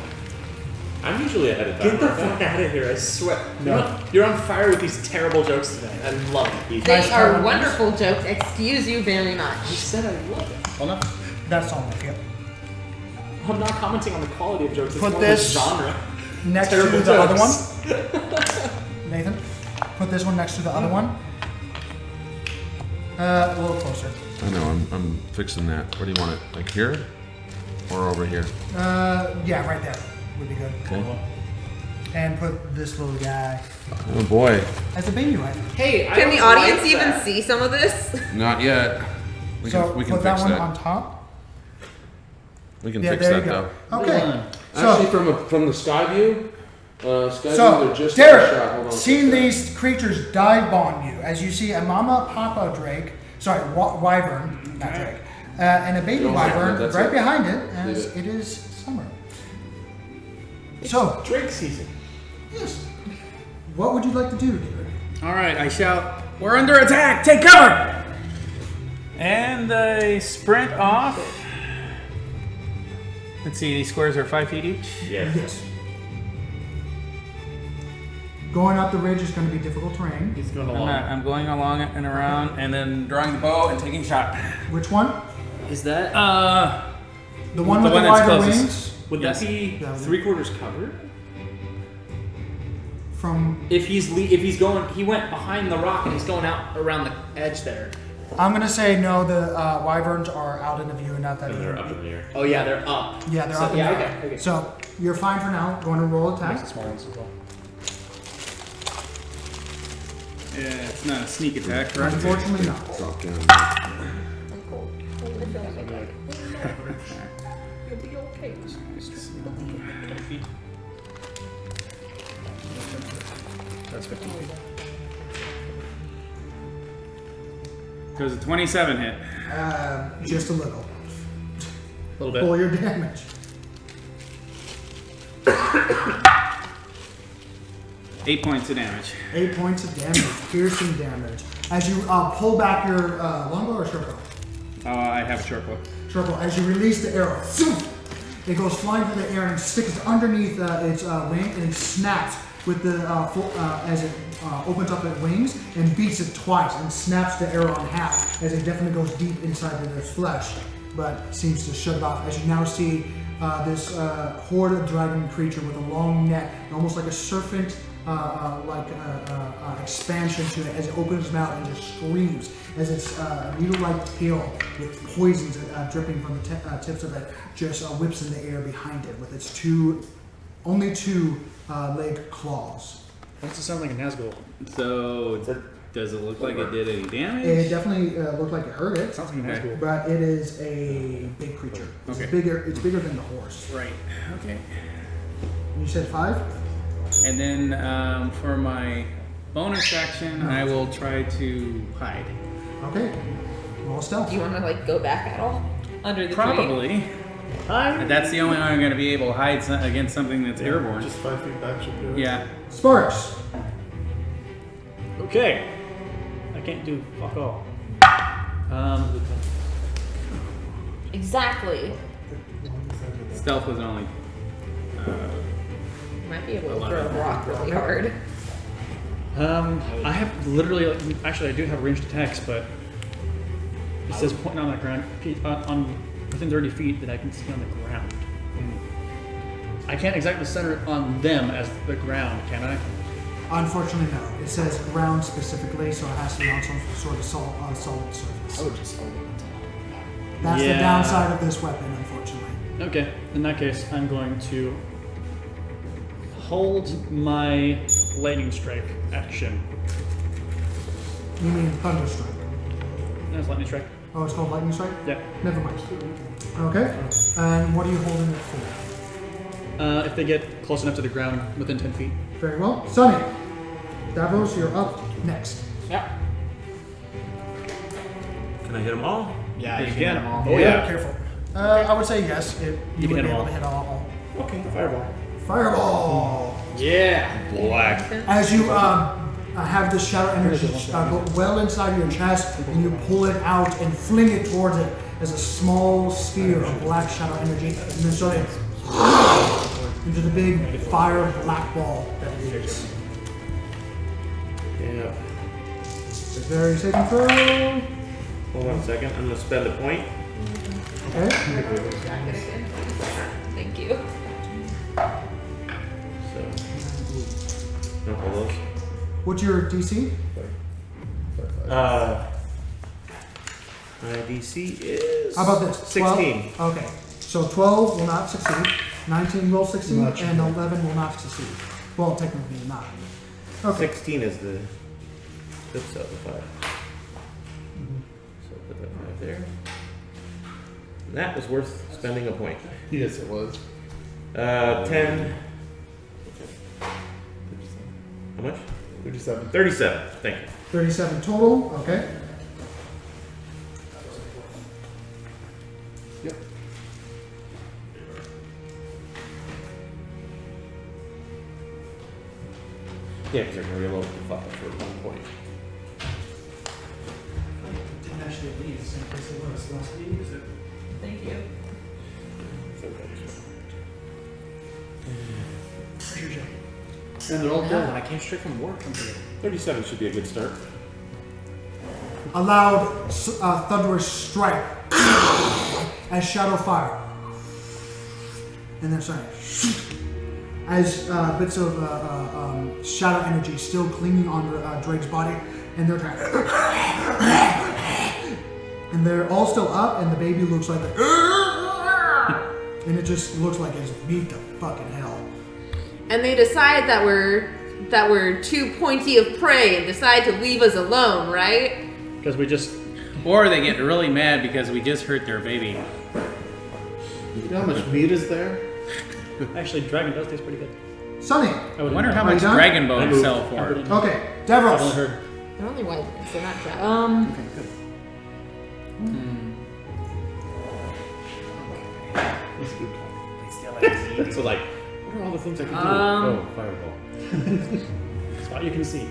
I'm usually ahead of time. Get the fuck out of here, I swear. No. You're on fire with these terrible jokes today. I love it. They Nice are try. wonderful jokes. Excuse you very much. You said I love it. Hold up. That's all. Yep. I'm not commenting on the quality of jokes. It's Put more this- the genre. Next Terrible to the other one, jokes. Nathan. Put this one next to the other one. A little closer. I know, I'm fixing that. Where do you want it? Like here? Or over here? Yeah, right there would be good. Okay. And put this little guy Oh boy. as a baby rifle. Hey, I Can the don't audience like even that. see some of this? Not yet. We So can put that fix one that. on top. We can Yeah, fix there that you go. though. Okay. Actually, So, from the sky view, they're so just a shot. Hold Derek, on. seeing these creatures dive bomb you, as you see a mama papa drake, sorry, wyvern, not drake, and a baby Don't like wyvern that, that's right it. behind it, as Leave it is summer. So, Drake season. yes. What would you like to do, Derek? All right, I shout, "We're under attack! Take cover!" And I sprint off. Let's see, these squares are 5 feet each. Yes. Yes. Going up the ridge is going to be difficult terrain. He's going I'm, along. I'm going along it and around, and then drawing the bow and taking a shot. Which one? Is that The one The with one the that's wider closest. wings? would Yes. that be Yeah. 3/4 covered? From If he's going, he went behind the rock and he's going out around the edge there. I'm gonna say no. The wyverns are out in the view, not that. And they're up in the air. Oh yeah, they're up. Yeah, they're So- up in yeah, the air. okay, okay. So you're fine for now. Going to roll attack. Makes the small ones as well. Yeah, it's not a sneak attack, correct? Unfortunately, not. Drop down. I'm cold. I feel like you'll be okay. 20 feet. That's 15 feet. Does a 27 hit? Just a little. A little bit. Roll your damage. 8 points of damage. 8 points of damage, piercing damage. As you pull back your longbow or short bow? I have a short bow. Short bow. As you release the arrow, it goes flying through the air and sticks underneath its wing, and it snaps with the as it opens up its wings and beats it twice and snaps the arrow in half as it definitely goes deep inside of its flesh, but seems to shut it off. As you now see this horde of dragon creature with a long neck, almost like a serpent. Expansion to it as it opens its mouth and just screams as its needle-like tail with poisons dripping from the tips of it just whips in the air behind it with its only two leg claws. That doesn't sound like a Nazgul. So, does it look like it did any damage? It definitely looked like it hurt it, Sounds like a Nazgul. but it is a big creature. It's Okay. bigger. It's bigger than the horse. Right. Okay. You said 5? And then for my bonus action, I will try to hide. Okay. Roll stealth. Do you want to like go back at all under the tree? Probably. That's the only way I'm going to be able to hide against something that's airborne. Just 5 feet back should do it. Yeah. Sparks. Okay. I can't do fuck all. Exactly. Stealth was only. You might be able to throw a rock really hard. I have literally, actually, I do have ranged attacks, but it says pointing on the ground, on within 30 feet that I can see on the ground. I can't exactly center it on them as the ground, can I? Unfortunately, no. It says ground specifically, so it has to be on some sort of solid surface. I would just hold it. That's the Yeah. downside of this weapon, unfortunately. Okay, in that case, I'm going to hold my lightning strike action. You mean thunder strike? That's lightning strike. Oh, it's called lightning strike? Yeah. Never mind. Okay. And what are you holding it for? If they get close enough to the ground within 10 feet. Very well. Sunny. Davos, you're up next. Yeah. Can I hit them all? Yeah, You you can. can hit them all. Oh, yeah. Careful. I would say yes. You can would hit be them able all. to hit all. Okay, fireball. Fireball. Yeah. Black. As you have this shadow energy go well inside your chest, and you pull it out and fling it towards it as a small sphere of black shadow energy, and then sort of into the big fire black ball that it is. Yeah. Very saving throw. Hold on a second. I'm gonna spend a point. Okay. Thank you. So. No pull those. What's your DC? My DC is. How about this? 16. 12? Okay. So 12 will not succeed. 19 will succeed, Not and sure. 11 will not succeed. Well, technically not. Okay. 16 is the flip side of the 5. So put that 5 there. And that was worth spending a point. Yes, it was. 10. How much? 37. 37. Thank you. 37 total. Okay. Yep. Yeah, because they're going to reload the 5 for 1 point. Didn't actually leave the same place it was last time you used it. Thank you. And they're all dead. I came straight from work. 37 should be a good start. A loud thunderous strike as shadow fire, and then sorry, as bits of shadow energy still clinging on Drake's body, and they're trying, and they're all still up, and the baby looks like and it just looks like it's beat to fucking hell. And they decide that we're too pointy of prey and decide to leave us alone, right? Because we just. Or they get really mad because we just hurt their baby. You know how much meat is there? Actually, dragon does taste pretty good. Sonny. I I would wonder how Are you much done? dragon bones sell for. Okay, I've only Davros. heard. They're only white, so not dry. Okay, good. So like, what are all the things I can do? Oh, fireball. Spot you can see.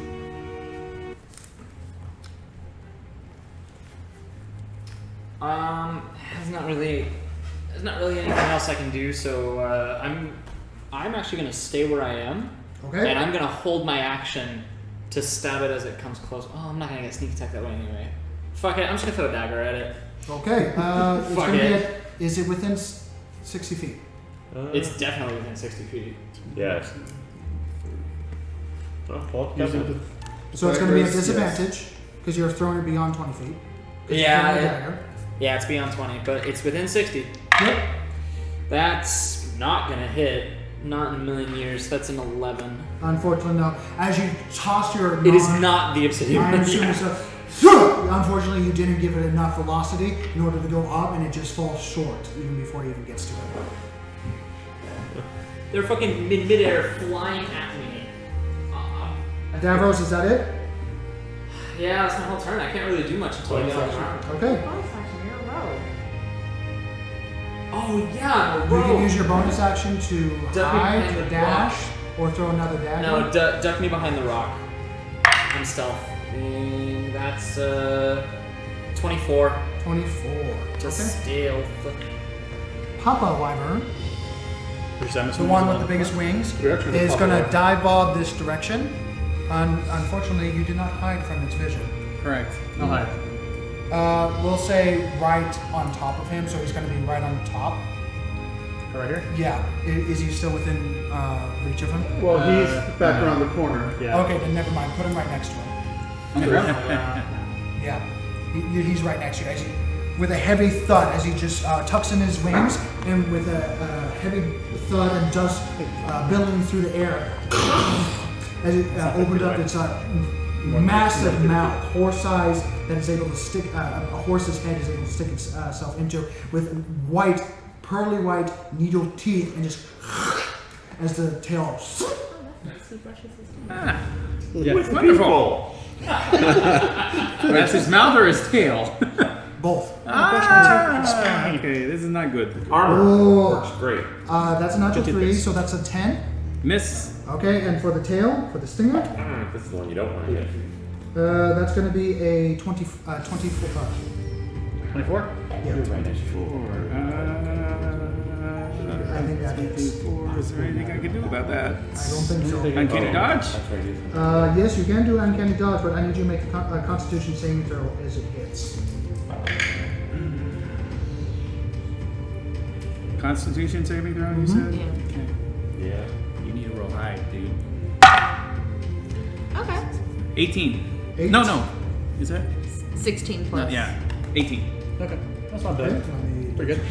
There's not really anything else I can do. So I'm actually gonna stay where I am, Okay. and I'm gonna hold my action to stab it as it comes close. Oh, I'm not gonna get sneak attack that way anyway. Fuck it, I'm just gonna throw a dagger at it. Okay. It's Fuck gonna be it. is it within 60 feet? It's definitely within 60 feet. Yes. Oh, well, Using So it's going to be a daggers, disadvantage because you're throwing it beyond 20 feet. 'Cause you're Yeah, throwing a it- dagger. Yeah, it's beyond 20, but it's within 60. Yep. That's not gonna hit. Not in a million years. That's an 11. Unfortunately, no. As you toss your It is non- not the obsidian. I'm assuming so. Unfortunately, you didn't give it enough velocity in order to go up, and it just falls short even before it even gets to it. They're fucking midair flying at me. Davros, is that it? Yeah, that's my whole turn. I can't really do much until I get on the ground. Okay. Bonus action, you're a rogue. Oh yeah, You bro. can use your bonus action to Duck hide, behind the dash, or throw another dagger. No, duck me behind the rock. I'm stealth. That's 24 24. to Okay. stealth. Papa Wyvern, Which I'm the assuming one is with the biggest wings, You're actually the is Papa going to Wyvern. dive bob this direction. Unfortunately, you did not hide from its vision. Correct. I'll hide. We'll say right on top of him, so he's going to be right on top. Right here? Yeah. Is he still within reach of him? Well, he's back around the corner. Yeah. Okay, then never mind. Put him right next to him. Yeah. He's right next to you. As he, with a heavy thud, as he just tucks in his wings, and with a heavy thud and dust billowing through the air, as it opened up its massive mouth, horse size, that is able to stick, a horse's head is able to stick itself into, with white, pearly white needle teeth, and just as the tail. He brushes his teeth. Wonderful. That's his mouth or his tail? Both. Okay, this is not good. Armor Oh. works great. That's a natural 3, so that's a 10. Miss. Okay, and for the tail, for the stinger, This is the one you don't want to get. that's going to be a 24. 24? Yeah, I think that hits. Is there anything I can do about that? I don't think so. Uncanny dodge? Yes, you can do uncanny dodge, but I need you to make a Constitution saving throw as it hits. Constitution saving throw, you said? Yeah. Okay. Yeah. You need to roll high, dude. Okay. 18. Eight. No. Is that? 16 plus. Yeah. 18. Okay. That's not Okay, bad. let me Pretty good.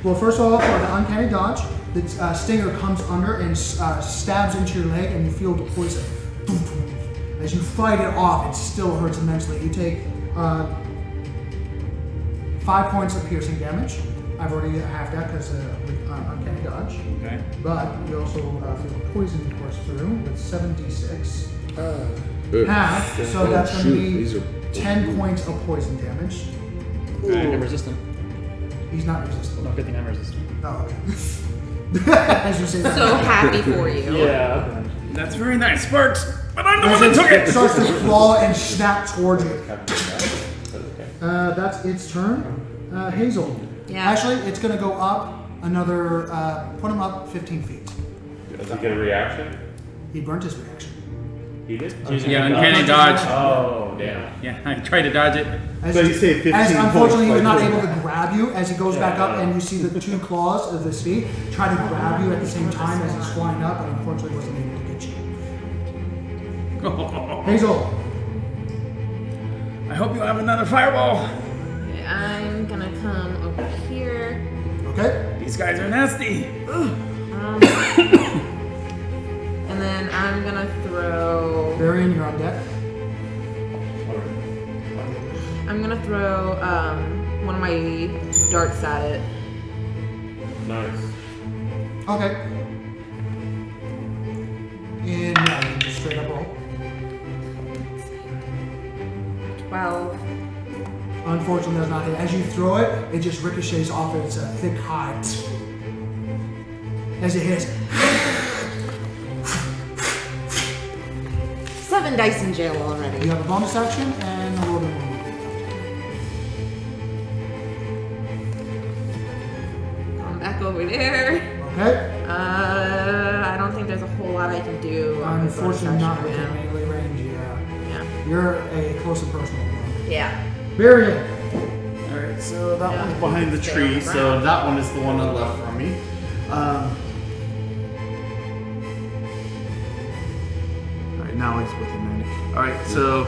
Well, first of all, for the uncanny dodge, the stinger comes under and stabs into your leg, and you feel the poison. As you fight it off, it still hurts immensely. You take 5 points of piercing damage. I've already halved that because uncanny dodge. Okay. But you also feel poison course through with 7d6. Good. Half, so Oh, that's going shoot, to be these are 10 points of poison damage. I'm resistant. He's not resistible. No, good thing I'm resistant. Oh, okay. As you say that. So happy for you. Yeah. That's very nice, Sparks. But I'm the one As that took it it. starts to claw and snap towards you. Okay. That's its turn. Hazel. Yeah. Actually, it's going to go up another, put him up 15 feet. Does he get a reaction? He burnt his reaction. He did? Yeah, uncanny dodge. Oh, damn. Yeah, I tried to dodge it. As So you say 15 As unfortunately, he was points not by able to grab you as he goes back up, and you see the 2 claws of his feet try to grab you at the same time as he's flying up, but unfortunately wasn't able to get you. Hazel. I hope you have another fireball. I'm gonna come over here. Okay. These guys are nasty. And then I'm gonna throw. Varian, you're on deck. I'm gonna throw one of my darts at it. Nice. Okay. And yeah, you can just straight up roll. 12. Unfortunately, does not hit. As you throw it, it just ricochets off its thick hide. As it hits, 7 dice in jail already. you have a bonus action and a little bit more. I'm back over there. Okay. I don't think there's a whole lot I can do. On this bonus Unfortunately, not action, within yeah. melee range. Yeah. Yeah. You're a close and personal one. Yeah. Varian. Alright, so that Yeah. one's behind the Stay tree, on the so ground. that one is the one on the left from me. Alright, now he's within 90. Alright, so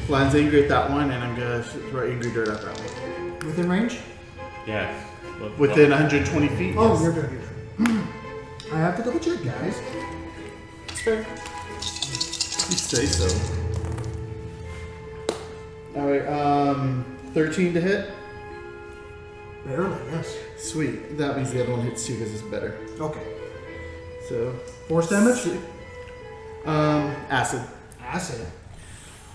Flan's angry at that one, and I'm gonna throw angry dirt at that one. Within range? Yes. Within 120 feet? Oh, yes. you're good. You're good. I have to double check, guys. It's fair. You say so. Alright, 13 to hit. Barely, yes. Sweet. That means the other one hits too because it's better. Okay. So, Force damage? acid. Acid.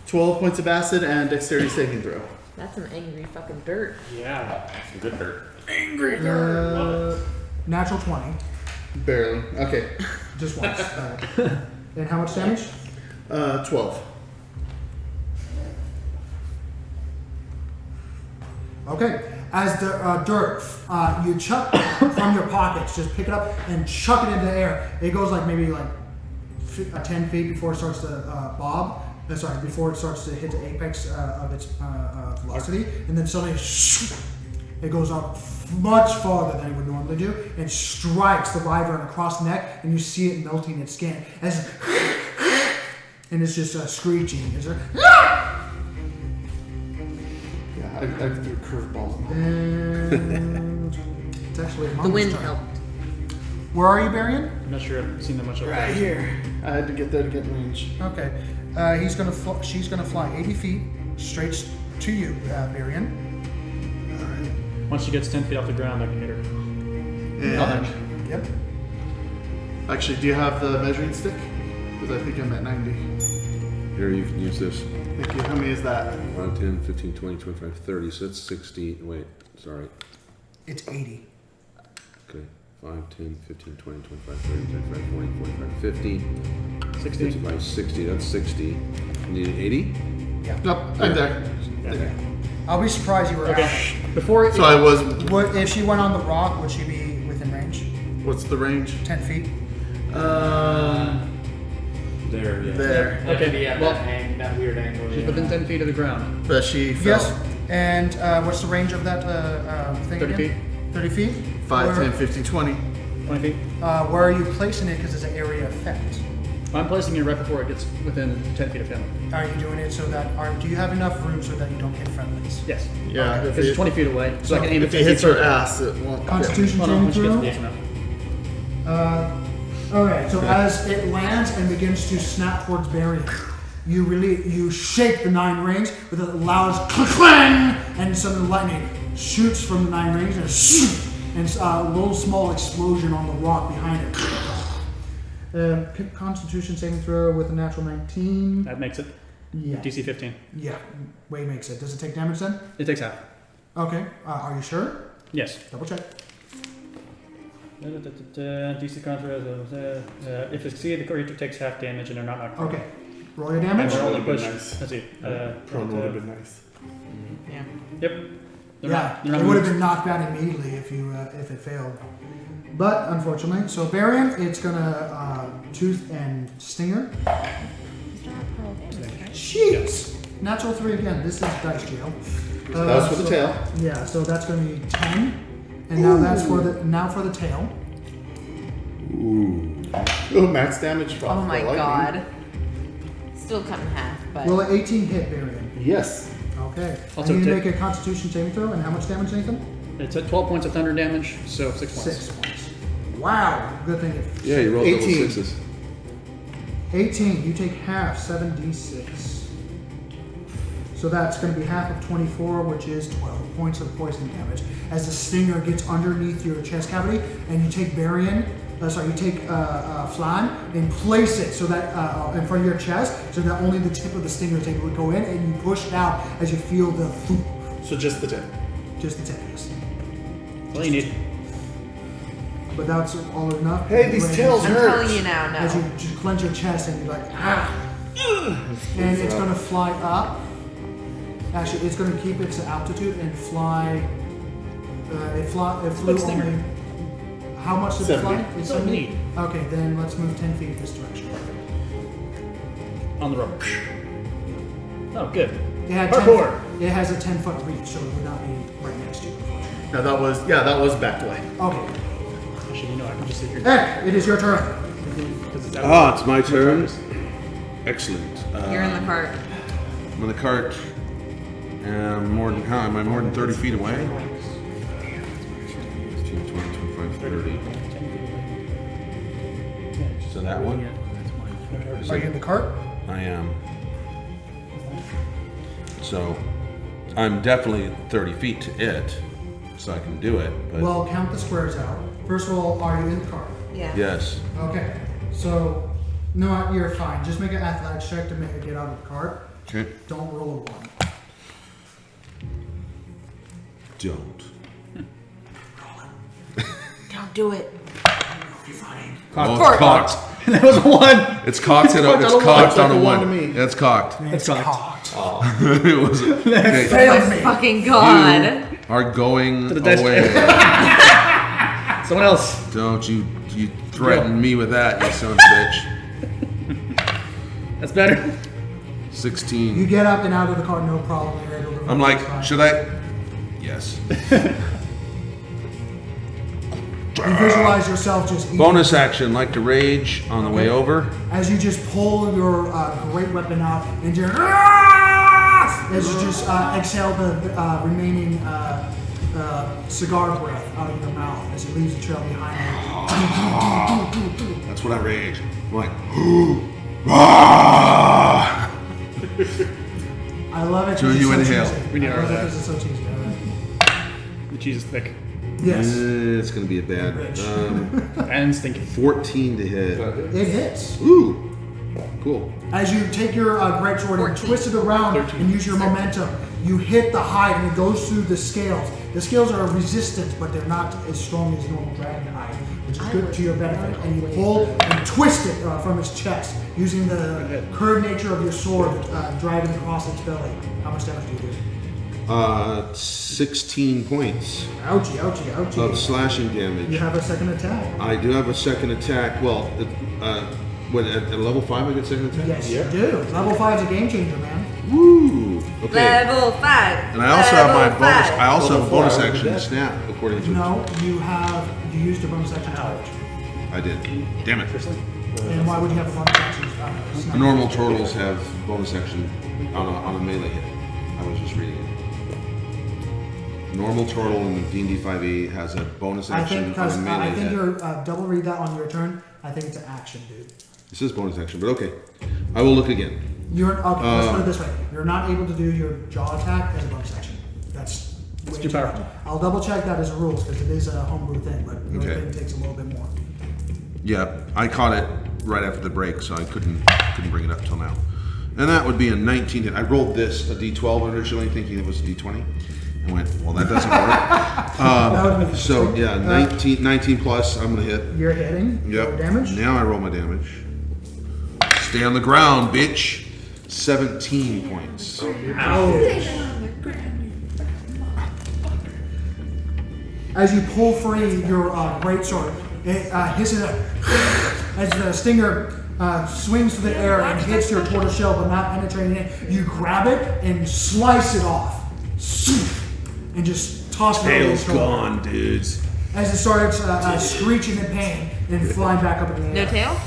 12 points of acid and dexterity saving throw. That's some angry fucking dirt. Yeah. Some good dirt. Natural 20. Barely. Okay. Just once. And how much damage? 12. Okay. As the dirt, you chuck from your pockets, just pick it up and chuck it into the air. It goes like maybe like 10 feet before it starts to bob. Before it starts to hit the apex of its velocity, and then suddenly it goes up much farther than it would normally do, and strikes the wyvern across the neck, and you see it melting its skin. And it's just screeching. Is there? Yeah, I threw curveballs. And it's actually The wind helped. Where are you, Varian? I'm not sure I've seen that much of Right it. here. I had to get there to get range. Okay. She's gonna fly 80 feet straight to you, Varian. Once she gets 10 feet off the ground, I can hit her. And Yep. actually, do you have the measuring stick? Because I think I'm at 90. Here, you can use this. Thank you. How many is that? 5, 10, 15, 20, 25, 30. So that's 60. Wait, sorry. It's 80. Okay. 5, 10, 15, 20, 25, 30, 35, 40, 45, 50. 60. 55, 60. That's 60. You need an 80? Nope, I'm there. I'll be surprised you were out. Before So I was. What if she went on the rock? Would she be within range? What's the range? 10 feet. There, yeah. There. Okay, Okay, yeah, well, that weird angle. she's yeah. within 10 feet of the ground. But she fell. Yes. And what's the range of that thing 30 again? 30 feet. 5, Where- 10, 15, 20. 20 feet. Where are you placing it? Because it's an area effect. I'm placing it right before it gets within 10 feet of him. Are you doing it so that? Do you have enough room so that you don't hit friendlies? Yes. Yeah. If Because it's 20 feet away, so I can aim if it it hits her further. ass, it won't. Constitution Oh no, saving when she gets throw. close enough. Alright, so as it lands and begins to snap towards Varian, you shake the 9 rings with a loud clang, and some lightning shoots from the 9 rings and a little small explosion on the rock behind it. Constitution saving throw with a natural 19. That makes it. Yeah. DC 15. Yeah, way makes it. Does it take damage then? It takes half. Okay, are you sure? Yes. Double check. DC contra. If they succeed, the creature takes half damage and they're not knocked. Okay, roll your And damage. they're only That would've pushed. been nice. Let's see. Prone would have been nice. Yeah. Yep. They're Yeah, not, they're not it would have moved. been knocked down immediately if it failed. But unfortunately, so Varian, it's gonna tooth and stinger. Jeez, natural 3 again. This is dice jail. That was for the tail. Yeah, so that's gonna be 10, and now that's for the tail. Oh, max damage from Oh my the lightning. god. Still cut in half, but. Will an 18 hit Varian? Yes. Okay. Also I need to take- make a Constitution saving throw, and how much damage, Nathan? It's at 12 points of thunder damage, so 6 points. 6 points. Wow. Good thing. Yeah, you rolled double 18. sixes. 18. You take half, 7d6. So that's going to be half of 24, which is 12 points of poison damage. As the stinger gets underneath your chest cavity, and you take flan and place it so that in front of your chest, so that only the tip of the stinger is able to go in, and you push it out as you feel the foop. So just the tip. Just the tip, yes. That's all you need. But that's all enough. Hey, these tails I'm hurt. telling you now, As no. you just clench your chest and you're like, ah! And it's going to fly up. Actually, it's going to keep its altitude and fly. It flew Stinger. only. How much did it fly? 70. It's So 70? neat. Okay, then let's move 10 feet this direction. On the rubber. Oh, good. It had Parkour. It has a 10-foot reach, so it would not be right next to you. Unfortunately. No, that was backed away. Okay, Actually, you know, I can just sit here. Heck, it is your turn. Because it's out. Ah, it's my turn. Excellent. You're in the cart. I'm in the cart. Am I more than 30 feet away? 15, 20, 25, 30. So that one? Are you in the cart? I am. So I'm definitely 30 feet to it, so I can do it. But Well, count the squares out. First of all, are you in the cart? Yeah. yes. Okay, so no, you're fine. Just make an athletics check to make it get out of the cart. Okay. Don't roll a 1. Don't. Don't do it. Oh, it's cocked. That was a 1. It's cocked. It's cocked on a one to 1. me. It's cocked. It's cocked. It was. Okay. Failed me. Fucking God. You are going the desk. away. Someone else. Don't you threaten me with that, you son of a bitch. That's better. 16. You get up and out of the cart, no problem. You're able to I'm like, should I? Yes. You visualize yourself just eating. Bonus action, like to rage on the way over. As you just pull your great weapon out and just as you just exhale the remaining cigar breath out of your mouth as it leaves a trail behind you. That's when I rage. I'm like, I love it. So 'cause you it's so inhale. cheesy. We need I our love it that. 'cause it's so cheesy. The cheese is thick. Yes, it's gonna be a bad. And stinky. 14 to hit. it hits. Ooh, cool. As you take your great sword and 14. twist it around 13. and use your momentum, you hit the hide and it goes through the scales. The scales are resistant, but they're not as strong as normal dragon hide, which is good to your benefit. And you pull and twist it from its chest using the curved nature of your sword, driving across its belly. How much damage do you do? 16 points Ouchie, ouchie, ouchie. of slashing You damage. have a second attack. I do have a second attack. Well, when at level 5 I get second attack. Yes, you do. Level 5 is a game changer, man. Woo. Okay. Level 5. And I also have my Level bonus. 5. I also have a Level bonus four. action to snap, according to. No, you used your bonus action touch. I did. Damn it. And why would you have a bonus action? The normal turtles have bonus action on a melee hit. I was just reading it. Normal turtle in the D&D 5e has a bonus I action think on a because melee I think hit. you're double read that on your turn. I think it's an action, dude. This is bonus action, but okay. I will look again. You're okay. Let's put it this way: you're not able to do your jaw attack as a bonus action. That's way too powerful. much. I'll double check that as a rules because it is a homebrew thing, but your Okay. thing takes a little bit more. Yeah, I caught it right after the break, so I couldn't bring it up till now. And that would be a 19 hit. I rolled this, a D12 originally, thinking it was a D20. I went, well, that doesn't work. That would be So, interesting. yeah, 19 plus, I'm going to hit. You're hitting. Yep. Roll damage. Now I roll my damage. Stay on the ground, bitch. 17 points. As you pull free your greatsword, it hisses as the stinger swings through the air and hits your tortoiseshell, but not penetrating it. You grab it and slice it off, and just toss it over your shoulder. dudes. As it starts screeching in pain and flying back up in the air. No tail?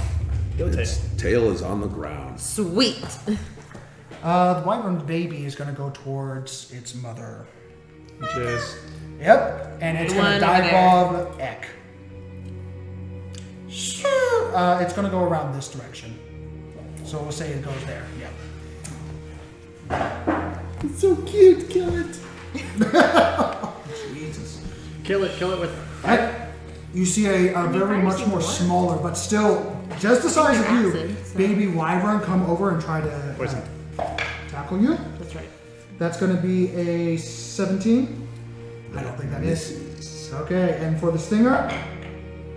Its tail is on the ground. Sweet. The wyvern baby is going to go towards its mother. Which is Yep, and it's The going to one over dive there. bomb Ek. It's going to go around this direction. So we'll say it goes there. Yep. It's so cute. Kill it. Jesus. Kill it with. Ek, you see a very much more smaller, but still just the size of you, Acid, so- baby wyvern come over and try to Poison. tackle you. That's right. That's going to be a 17. I don't think that is. Okay, and for the stinger,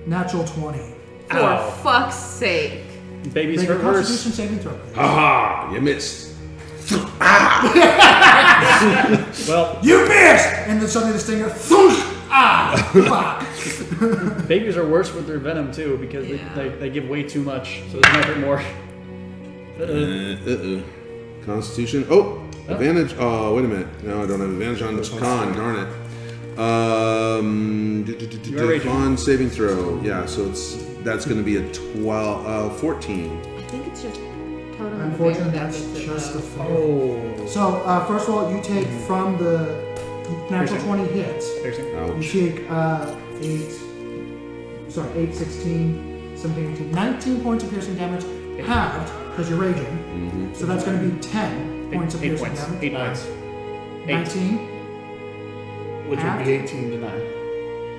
natural 20. For fuck's sake. Baby's Make a hurt worse. Constitution saving throw, please. Haha, you missed. Well, You missed! And then suddenly the stinger, thunk! Fuck! babies are worse with their venom too because they give way too much, so they might hurt more. Constitution. Oh, advantage. Oh, wait a minute. No, I don't have advantage on con. Darn it. Con saving throw. Yeah, so that's going to be a 14. I think it's just totem. Unfortunately, that's just the fail. Oh. So, first of all, you take from the natural 20 hits, Piercing. you Ouch. take 8, 16, 17, 18, 19 points of piercing damage, halved, because you're raging. So that's going to be 10 points of 8 piercing points. damage. 8 points. 19. Which would be 18 to 9.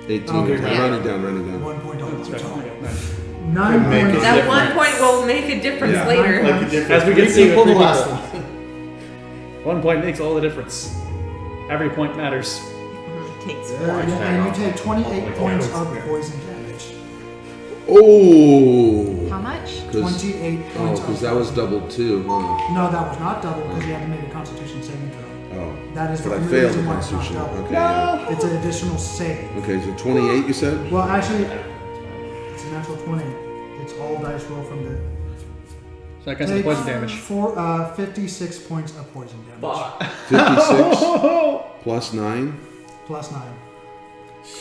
18. Okay. Run it down. 1 point off. That's right. Nice. 9 Make points. it That difference. 1 point will make a difference Yeah. later. Like a difference. As we can Three see with people, the three last people. one. 1 point makes all the difference. Every point matters. Takes And you take 28 points of poison damage. Oh. How much? 28 Oh, points because of that was doubled too, huh? No, that was not double because you had to make a Constitution saving throw. Oh. That is But the I only failed the reason why it's not Constitution. double. Okay, yeah. It's an additional save. Okay, so 28 you said? Well, actually, it's a natural 20. It's all dice roll from the. So I guess the poison damage. 56 points of poison damage. 56 plus 9. Plus 9.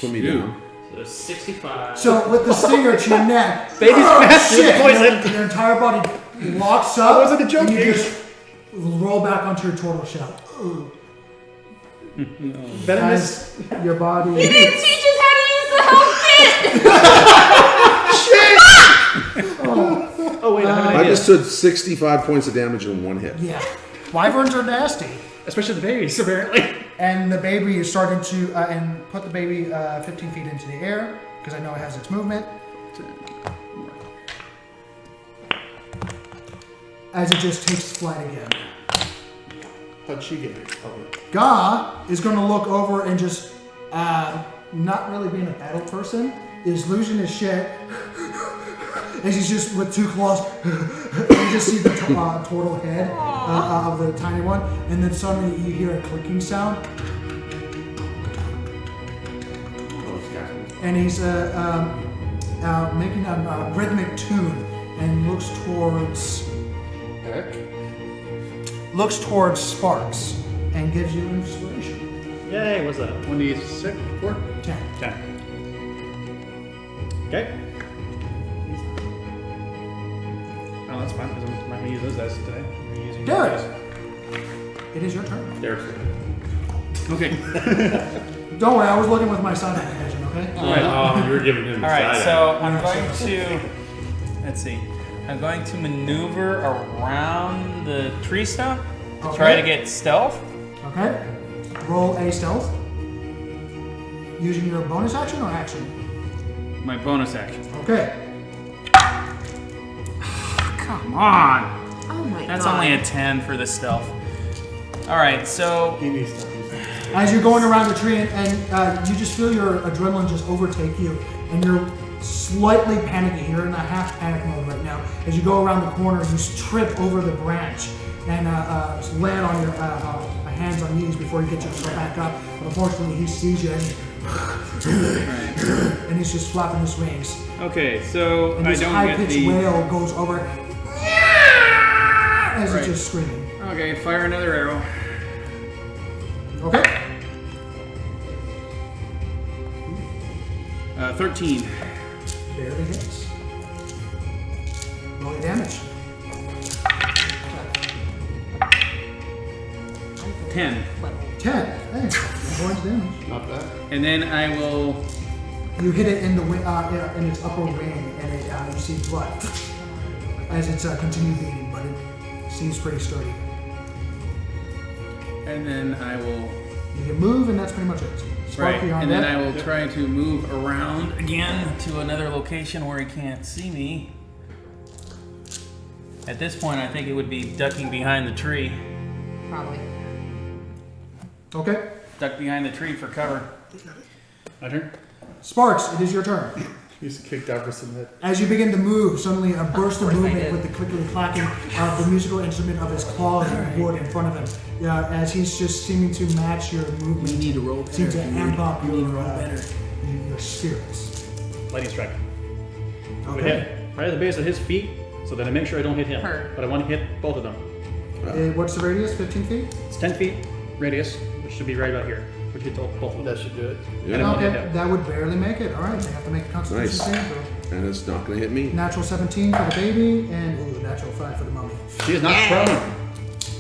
Put me down. So 65. So with the stinger to your neck, Baby's oh, shit! poison. Your entire body locks up. wasn't a joke, and you dude. just roll back onto your turtle shell. Venomous. As your body. You didn't teach us how to use the health kit! Oh wait, I have an I idea. just took 65 points of damage in one hit. Yeah. Wyverns are nasty. Especially the babies, apparently. And the baby is starting to, and put the baby 15 feet into the air, because I know it has its movement. As it just takes flight again. How'd she get it? Ga is going to look over and just, not really being a battle person, is losing his shit. As he's just with two claws, you just see the turtle head of the tiny one, and then suddenly you hear a clicking sound. And he's making a rhythmic tune and looks towards Sparks and gives you inspiration. Yay, what's that? 1d6? 4? 10. 10. Okay. Oh, that's fine, because I'm not going to use those dice today. I'm gonna be using Derek! these. It is your turn. There's Okay. Don't worry, I was looking with my side vision, okay? you were giving him the All right, side so eye. I'm going to. Let's see. I'm going to maneuver around the tree stump to try to get stealth. Okay. Roll a stealth. Using your bonus action or action? My bonus action. Okay. Come on. Oh my god. That's only a 10 for the stealth. All right, so He needs to. As you're going around the tree and you just feel your adrenaline just overtake you and you're slightly panicky. You're in a half panic mode right now. As you go around the corner, you trip over the branch and land on your hands on knees before you get yourself back up. But unfortunately, he sees you and he's just flapping his wings. okay, so And I this don't get high-pitched the. wail goes over as it's just screaming. Okay, fire another arrow. Okay. 13. Barely hits. Roll your damage. 10. 10. Hey, 10 points damage. Not bad. And then I will. You hit it in the in its upper wing, and it, you see blood as it's continued bleeding, but it seems pretty sturdy. And then I will. You can move, and that's pretty much it. Spark Right. beyond And then that. I will try to move around again to another location where he can't see me. At this point, I think it would be ducking behind the tree. Probably. Okay. Duck behind the tree for cover. My turn. Sparks, it is your turn. He's kicked Davros in the head. As you begin to move, suddenly a burst of course I movement did. with the clickety clacking of the musical instrument of his claws and wood in front of him. As he's just seeming to match your movement. You need to roll better. Seem to amp up You your, need to roll better. your spirits. Lightning strike. We Okay. hit right at the base of his feet, so that I make sure I don't hit him. Her. But I want to hit both of them. What's the radius? 15 feet? It's 10 feet radius, which should be right about here. Which hit both of them. That should do it. I don't want to hit Okay, him. that would barely make it. All right, they have to make a constitution Nice. save throw. And it's not going to hit me. Natural 17 for the baby, and natural 5 for the mummy. She is not prone.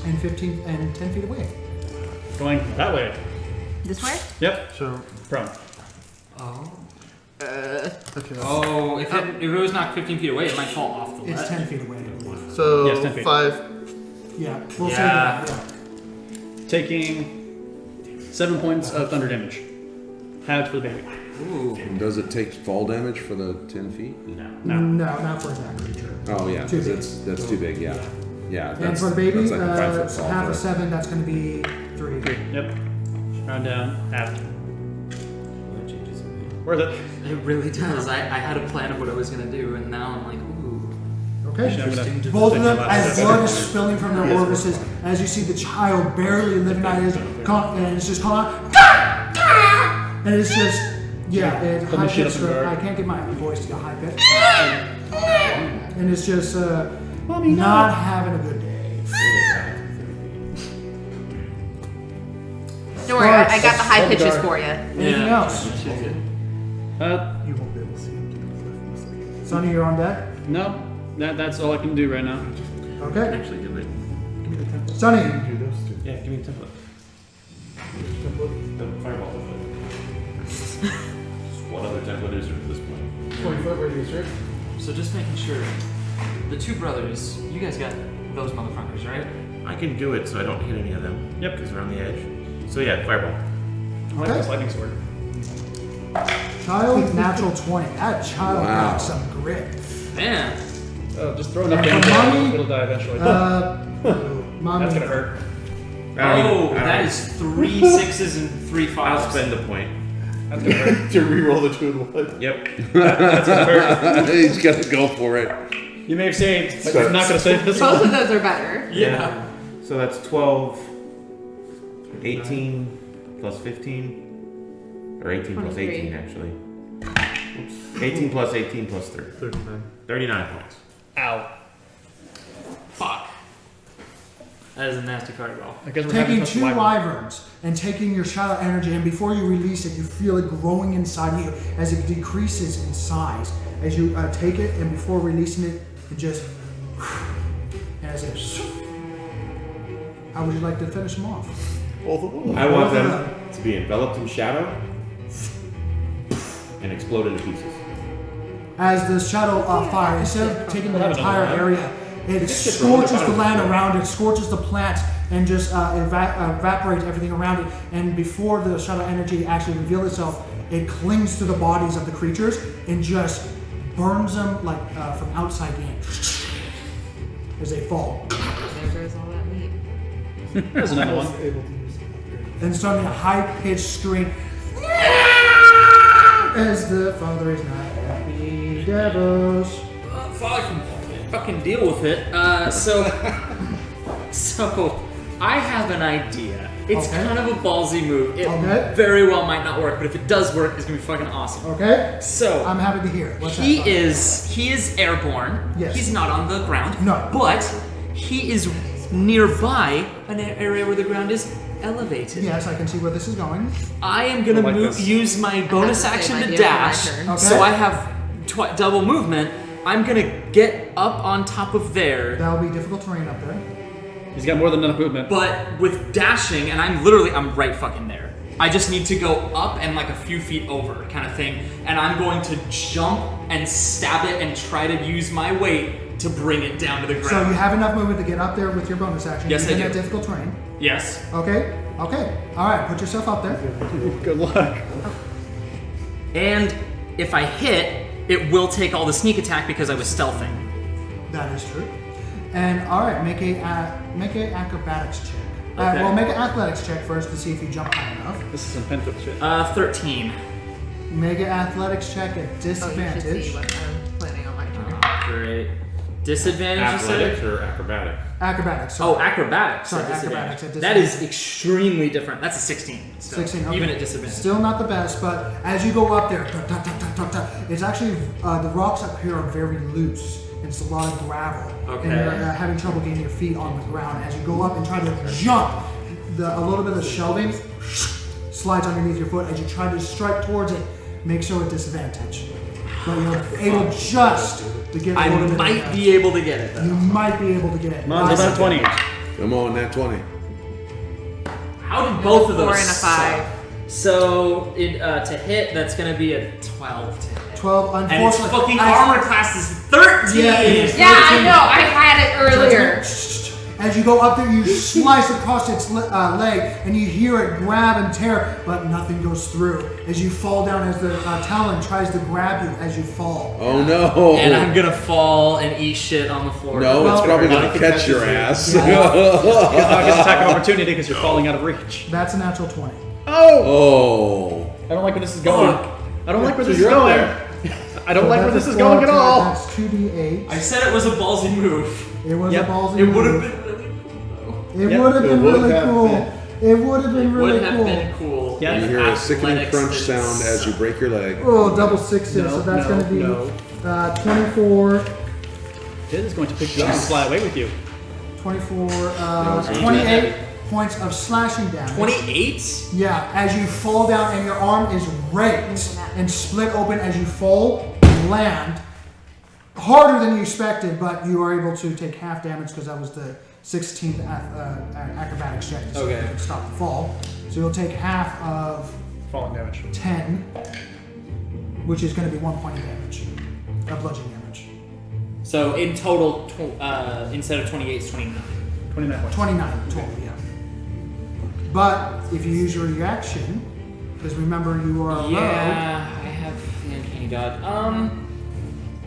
And 15 and 10 feet away. Going that way. This way? Yep. So, Prone. okay. Oh, if it was knocked 15 feet away, it might fall off the It's ledge. 10 feet away, I believe. So, Yes, 10 feet. 5. Yeah, we'll say Yeah. that. Yeah. Taking 7 points of thunder damage. Halved for the baby. Ooh. And does it take fall damage for the 10 feet? No. No, not for that creature. Oh, yeah. Too 'cause big. that's too big, yeah. Yeah, And that's, for the baby, that's like a 5-foot fall. half for a it. 7, that's going to be 3. Yep. Round down. Halved. Worth it. It really does. I had a plan of what I was gonna do, and now I'm like, ooh. Okay. I'm gonna Both of take them, them out. as blood is spilling from their orifices, as you see the child barely living out his, and it's just calling out, and it's just, yeah, it's Put high the shit pitched. up in guard. I can't get my voice to go high pitch. And it's just not having a good day. Don't worry, I got the high pitches for you. Anything else? You won't be able to see him. Sonny, you're on deck. No. That's all I can do right now. Okay. Actually, give me. Sonny, Do those two. Yeah, give me a template. The fireball template. Just one other template is at this point. 20-foot radius, right? So just making sure, the two brothers, you guys got those motherfuckers, right? I can do it so I don't hit any of them. Yep. Because they're on the edge. So yeah, fireball. I like this lightning sword. child, natural 20. That child Wow. got some grit. Man. Oh, just throw enough And damage. for mommy, It'll die eventually. Mommy. That's gonna hurt. Oh, that is 3 6s and 3 5s. I'll spend the point. That's gonna hurt. To reroll the 2 and 1. Yep. That's gonna hurt. He's got to go for it. You may have saved, but you're not gonna save this Both one. of those are better. Yeah. So that's 12, 18 plus 15. Or 18 plus 23. 18, actually. Oops. 18 plus 18 plus 3. 39. 39 points. Ow. Fuck. That is a nasty fireball. I guess we're having Taking such 2 wyvern. wyverns and taking your child energy, and before you release it, you feel it growing inside you as it decreases in size. As you take it, and before releasing it, it just as it. How would you like to finish them off? Both of them? I want them to be enveloped in shadow and explode into pieces. As the shadow fire, instead of taking the entire area, it scorches the land around it, scorches the plants, and just evaporates everything around it. And before the shadow energy actually reveals itself, it clings to the bodies of the creatures and just burns them like from outside in as they fall. There goes all that meat. There's another one. Able to use it. And suddenly a high-pitched scream as the father is not happy. Devils. Fuck, fucking deal with it. So I have an idea. It's Okay. kind of a ballsy move. It Okay. very well might not work, but if it does work, it's gonna be fucking awesome. Okay, So I'm happy to hear it. What's he that? is airborne. Yes. He's not on the ground. No. But he is nearby an area where the ground is elevated. Yes, I can see where this is going. I am gonna I like this. use my bonus have the action same to idea for my dash, turn. Okay. so I have double movement. I'm gonna get up on top of there. That'll be difficult terrain up there. He's got more than enough movement. But with dashing, and I'm right fucking there. I just need to go up and like a few feet over kind of thing, and I'm going to jump and stab it and try to use my weight to bring it down to the ground. So you have enough movement to get up there with your bonus action. Yes, I in do. that difficult terrain. Yes. Okay. All right. Put yourself up there. Good luck. And if I hit, it will take all the sneak attack because I was stealthing. That is true. And all right, make a acrobatics check. Okay. Well, make an athletics check first to see if you jump high enough. This is some pent-up shit. 13. Make an athletics check at Oh, you should disadvantage. see what I'm planning on my turn. Great. Disadvantage, you said? Athletics or acrobatics? Acrobatics. Oh, Sorry. acrobatics. Sorry, at disadvantage. acrobatics at That is disadvantage. extremely different. That's a 16. Still, 16. Okay. Even at disadvantage. Still not the best, but as you go up there, it's actually the rocks up here are very loose. It's a lot of gravel, Okay. and you're having trouble getting your feet on the ground. As you go up and try to jump, a little bit of shelving slides underneath your foot. As you try to strike towards it, make so at disadvantage. But you're able just to get a I little bit. might be able to get it though. You might be able to get it. Mine's about 20. Come on, that 20. How did both of those 4 and a 5. suck? So to hit, that's going to be a 12 to hit. 12. And its Unfortunately, fucking armor class is 13! Yeah, it is. Yeah, I know. I had it earlier. As you go up there, you slice across its leg, and you hear it grab and tear, but nothing goes through. As you fall down, as the talon tries to grab you as you fall. Oh no! And I'm gonna fall and eat shit on the floor. No, Well, it's probably gonna nothing catch touches your you. ass. Because now it gets attack of opportunity because you're falling out of reach. That's a natural 20. Oh! I don't like where this is going. I don't like where this is you're up going. I don't So like where that's this a is going at 12, all. That's 2d8. I said it was a ballsy move. It was Yep. a ballsy It would have move. been really cool though. It Yep. would have been It would really have cool. been. It would have been really Would have cool. been cool. Yeah. You if hear a sickening athletics crunch didn't sound as you suck. break your leg. Oh, double sixes. No, so that's no, going to be no. 24, Ted is going to pick you up and fly away with you. 24, No, 28 points of slashing damage. 28? Yeah, as you fall down and your arm is raked and split open as you fall, you land harder than you expected, but you are able to take half damage because that was the 16th acrobatics check to see if Okay. you can stop the fall. So you'll take half of Falling damage. 10, which is going to be 1 point of damage, of bludgeoning damage. So in total, instead of 28, it's 29. 29 points. 29 total, yeah. But if you use your reaction, because remember you are low. Yeah, I have the uncanny dodge.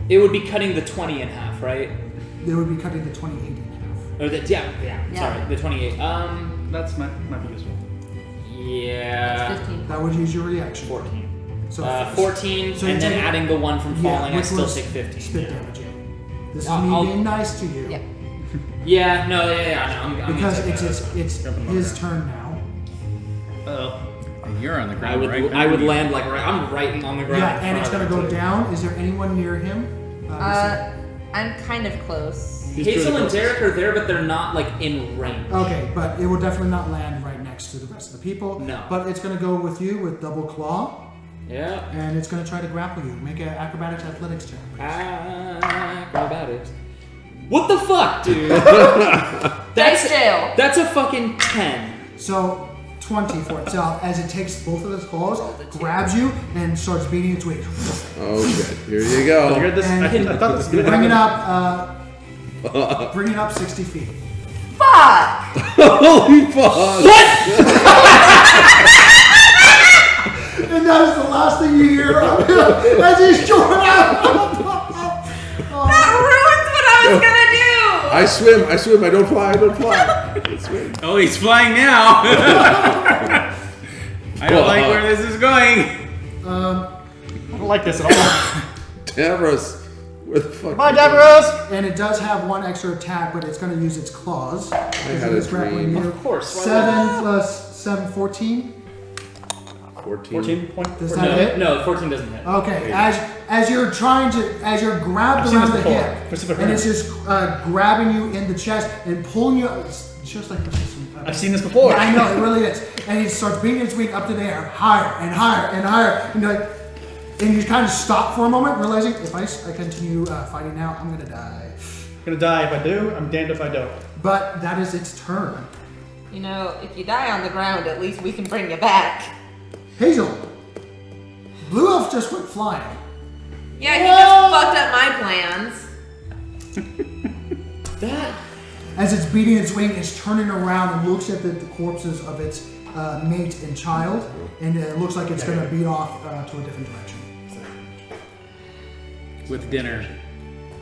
It would be cutting the 20 in half, right? They would be cutting the 28 in half. Or the yeah. Sorry, the 28. That's might be useful. Yeah. 15. That would use your reaction. 14. So 14, So you and then take- adding the one from falling, I which still was take 15. Spit yeah. damage. Yeah. This is I'll- me I'll- being nice to you. Yeah. Yeah, no, yeah, no, I'm Because gonna take it's that. it's his turn now. Oh. You're on the ground, I would land like I'm right on the ground. Yeah, in and it's front gonna of go it. down. Is there anyone near him? I'm kind of close. Hazel and Derek are there, but they're not like in range. Okay, but it will definitely not land right next to the rest of the people. No. But it's gonna go with you with double claw, Yeah. and it's gonna try to grapple you. Make an acrobatics athletics check. Acrobatics. What the fuck, dude? Dice jail. That's a fucking 10. So 20 for itself as it takes both of its claws, grabs you, and starts beating its way. Oh shit! Here you I go. heard this. I thought this was Bring it gonna up. Bring it up 60 feet. Fuck! Holy fuck! And that is the last thing you hear of him as he's showing up. That ruins what I was gonna do! I swim. I don't fly. I swim. Oh, he's flying now. I don't like where this is going. I don't like this at all. Davros, where the fuck? Bye, Davros! And it does have one extra attack, but it's going to use its claws. I had a dream. Of course. 7 plus 7, 14. 14 point. Does that hit? No, 14 doesn't hit. Okay, as you're grabbed I've seen around this the before. hip, Pacific and Rim. it's just grabbing you in the chest and pulling you. It's just like I've seen this before. I know it really is, and it starts beating its wing up to the air, higher and higher and higher, and you're like, and you kind of stop for a moment, realizing if I continue fighting now, I'm gonna die. Gonna die if I do. I'm damned if I don't. But that is its turn. You know, if you die on the ground, at least we can bring you back. Hazel. Blue Elf just went flying. Yeah, he just fucked up my plans. As it's beating its wing, it's turning around and looks at the corpses of its mate and child, and it looks like it's going to beat off to a different direction. With dinner.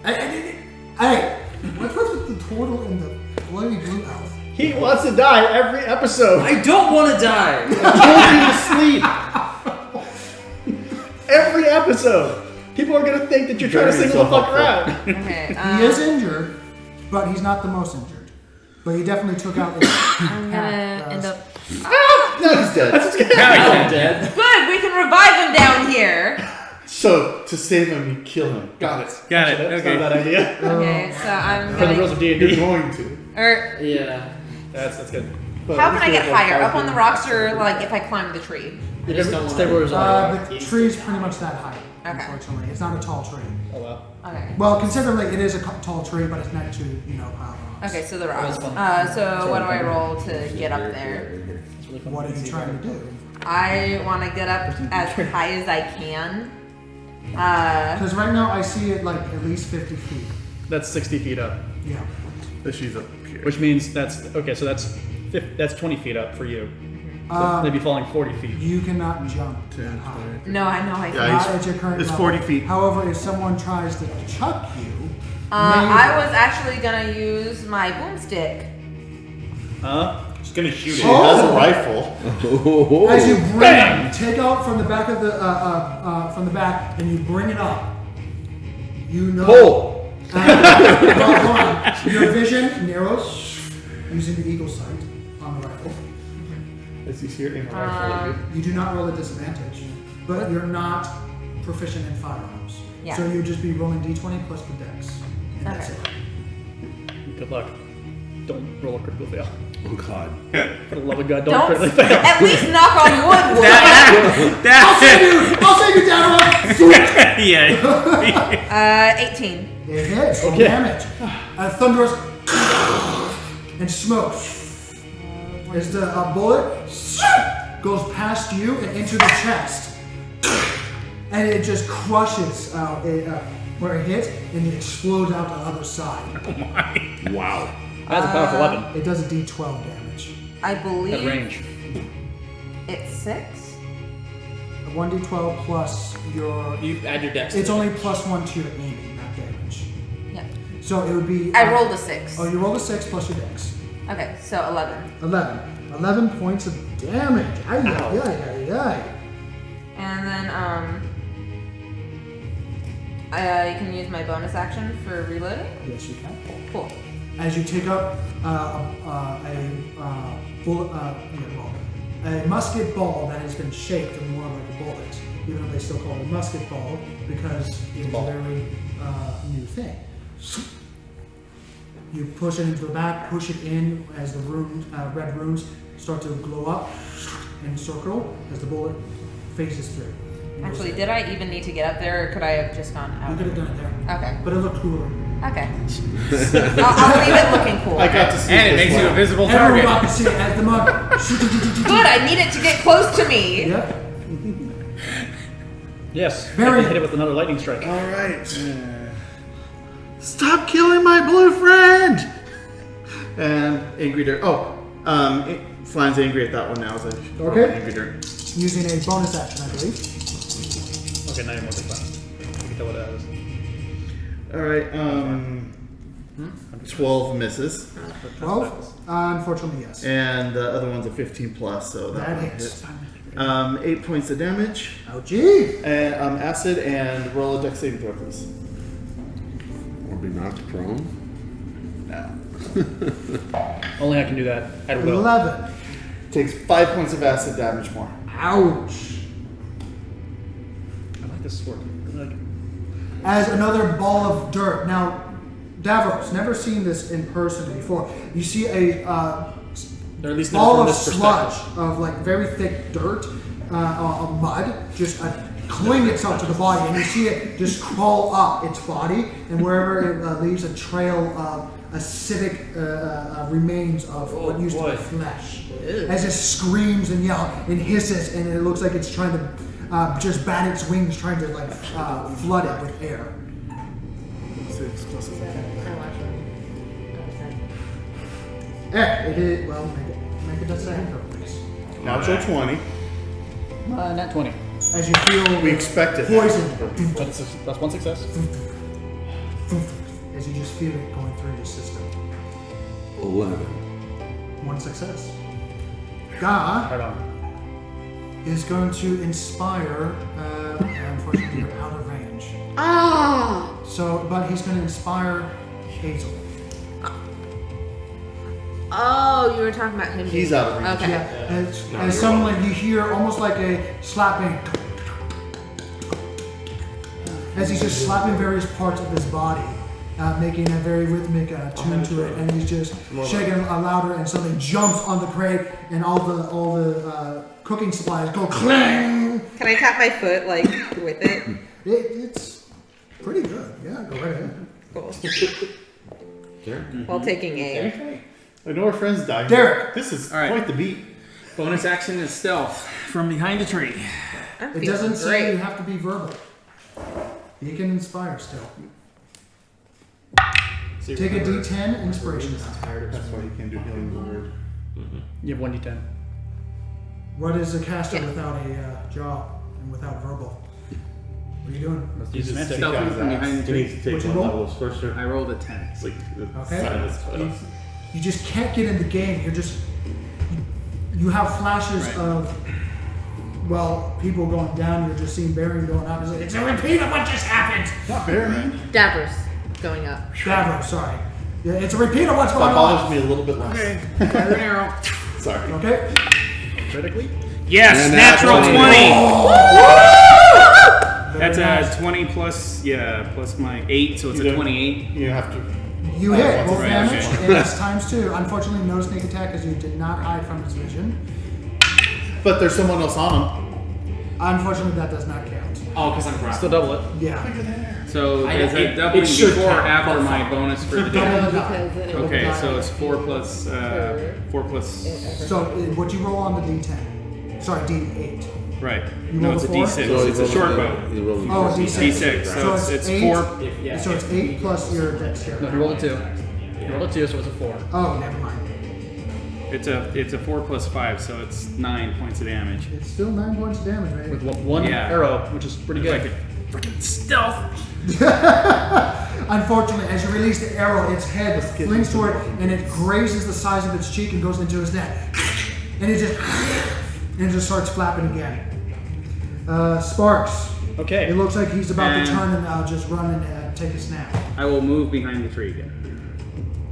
Hey, what's with the turtle and the bloody Blue Elf? He wants to die every episode. I don't want to die. Every episode. People are gonna think that you're trying to single the fucker out. Okay. He is injured, but he's not the most injured. But he definitely took out his I'm gonna end up. No, he's dead. I'm dead. Good, we can revive him down here. So, to save him, you kill him. Got it. Got it. That's Okay. not a bad idea. Okay, so I'm For the rules gonna. of You're D&D. going to. Yeah. That's good. But How at can I least get we have, like, higher? Up 5 on the rocks or like if I climb the tree? You just can don't stay wanna- where it's are. the tree's pretty much that high. Okay. Unfortunately, it's not a tall tree. Oh well. Okay. Well, considering it is a tall tree, but it's next to a pile of rocks. Okay, so the rocks. fun. So what do I roll to get up there? It's really fun. What are you trying to do? I want to get up as high as I can. Because right now I see it like at least 50 feet. That's 60 feet up, Yeah. But she's up here. which means that's okay. So that's 20 feet up for you. So they'd be falling 40 feet. You cannot jump that high. No, I know I can. Yeah, Not at your current it's level. 40 feet. However, if someone tries to chuck you, I was actually gonna use my boomstick. Huh? Just gonna shoot She it. has a rifle. as you bring it, take out from the back of the from the back, and you bring it up. You know. Pull! Well, hold on. Your vision narrows using the eagle sight on the rifle. As you see her aim a rifle. You do not roll a disadvantage, but you're not proficient in firearms. Yeah. So you'll just be rolling d20 plus the dex. And that's Okay. it. Good luck. Don't roll a critical fail. Oh God. For the love of God, don't Don't critically fail. at least knock on wood. Will. I'll save you down. Yeah. 18. It hits. Roll Okay. damage. Thunderous and smoke. As the bullet goes past you and into the chest, and it just crushes where it hits, and it explodes out the other side. Wow. That's a powerful weapon. It does a d12 damage. I At believe range. it's 6. 1d12 plus your. You add your dex. It's only +1 to your aiming, not damage. Yeah. So it would be. I rolled a 6. Oh, you rolled a 6 plus your dex. Okay, so 11. 11. 11 points of damage. Ay, ay, ay, ay, ay. And then you can use my bonus action for reloading. Yes, you can. Cool. As you take up a musket ball that has been shaped more like a bullet, even though they still call it a musket ball because it's a very new thing. You push it into the back, push it in as the runes, red runes start to glow up and circle as the bullet phases through. Actually, did I even need to get up there, or could I have just gone You out? could have done it there, Okay. but it looked cooler. Okay. I'll leave it looking cool. I got to see And it this makes you a one. visible Everyone target. can see it as the mug. Good, I need it to get close to me. Yep. Yes. I Very- can hit it with another lightning strike. All right. Stop killing my blue friend! And angry dirt. Flan's angry at that one now. So Okay. Angry dirt. Using a bonus action, I believe. Okay, now you're more fast. You can tell what that is. All right. 12 misses, 12? Unfortunately, yes. and the other one's a 15 plus, so That one hits. hit. 8 points of damage, Oh, gee. and acid, and roll a dex saving throw, please. Or be knocked prone. Only I can do that at will. 11. Takes 5 points of acid damage more. Ouch. I like this sword. I like it. As another ball of dirt. Now, Davros, never seen this in person before. You see a Or at least ball not of from this sludge perspective. of like very thick dirt, mud, just cling itself to the body, and you see it just crawl up its body, and wherever it leaves a trail of acidic remains of what used to be flesh. As it screams and yells and hisses, and it looks like it's trying to just bat its wings, trying to like flood it with air. It is, well, make it a second throw, please. Natural 20. Nat 20. As you feel We expect it. poison, That's one success. as you just feel it going through your system. 11. One success. Ga Right on. is going to inspire, unfortunately you're out of range. Ah! So, but he's going to inspire Hazel. Oh, you were talking about him. He's being- out of range. Okay. Yeah, as suddenly you hear almost like a slapping. As he's just slapping various parts of his body, making a very rhythmic tune to it, and he's just shaking louder, and suddenly jumps on the crate, and all the cooking supplies go clang. Can I tap my foot like with it? It's pretty good. Yeah, go right ahead. Cool. While taking aim. I know our friends died. Derek. This is All right. quite the beat. Bonus action is stealth from behind a tree. I'm It feeling doesn't say great. you have to be verbal. You can inspire still. Take a D10 inspiration die. That's why you can't do healing word. You have 1d10. What is a caster Yeah. without a job and without verbal? What are you doing? You just semantic. take Stealth out from that. behind the You need tree. to take What'd you one roll? level of sorcerer. I rolled a 10. It's like the Okay. silence. You just can't get in the game. You're just you have flashes Right. of people going down. You're just seeing Baron going up. It's like, it's a repeat of what just happened. Not Baron. Davros going up. Davros, sorry. Yeah, it's a repeat of what's That going bothers on. me a little bit less. Fire an arrow. Sorry. Okay. Critically? Yes, And natural that's 20. That's a 20 plus, plus my 8, so it's You a don't- 28. You have to. You hit both right, damage, okay. and it's times 2. Unfortunately, no sneak attack because you did not hide from his vision. But there's someone else on him. Unfortunately, that does not count. Oh, because I'm grappled. Still double it. Yeah. So I- is it- it doubling it should before or count, after but my fine. bonus for the Double damage? the die. Because then it would Okay, die so it's 4 plus, per- 4 plus, So what you roll on the D10? Sorry, D8. right. You No, rolled it's a a 4? D6. So It's a short bow. Oh, D6. D6, so it's 8. 4. So it's 8 plus your dexterity. No, he rolled a 2. He rolled a 2, so it's a 4. Oh, never mind. It's a 4 plus 5, so it's 9 points of damage. It's still 9 points of damage, right? With one Yeah. arrow, which is pretty It's good. like a freaking stealth. Unfortunately, as you release the arrow, its head flings toward it, and it grazes the size of its cheek and goes into his neck. And it just starts flapping again. Sparks. Okay. It looks like he's about And- to turn and just run and take a snap. I will move behind the tree again.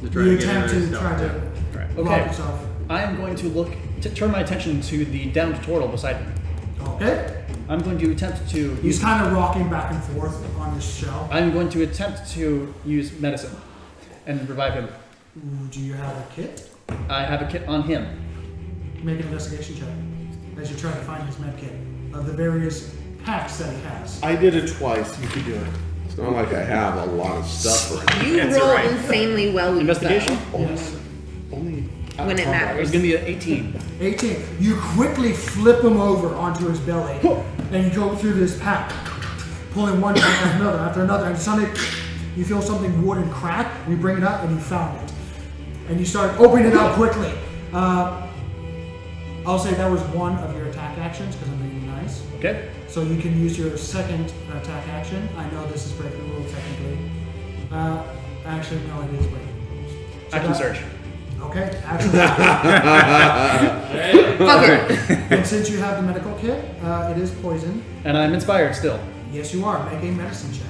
To try You to get attempt another to stealth. try to Right. lock Okay. yourself. I am going to turn my attention to the downed turtle beside me. Okay. I'm going to attempt to He's use. kind of rocking back and forth on his shell. I'm going to attempt to use medicine and revive him. Do you have a kit? I have a kit on him. Make an investigation check as you try to find his med kit of the various packs that he has. I did it twice. You could do it. It's not like I have a lot of stuff around. You That's roll alright. insanely well. Investigation? Yes. Only When it It's matters. going to be an 18. 18. You quickly flip him over onto his belly, and you go through this pack, pulling one after another, and suddenly you feel something wooden crack, and you bring it up, and you found it. And you start opening it up quickly. I'll say that was one of your attack actions, because I'm being nice. Okay. So you can use your second attack action. I know this is breaking the rules technically. Actually, no, it is breaking the rules. So Action that- surge. Okay, action. Fuck it. And since you have the medical kit, it is poison. And I'm inspired still. Yes, you are. Make a medicine check.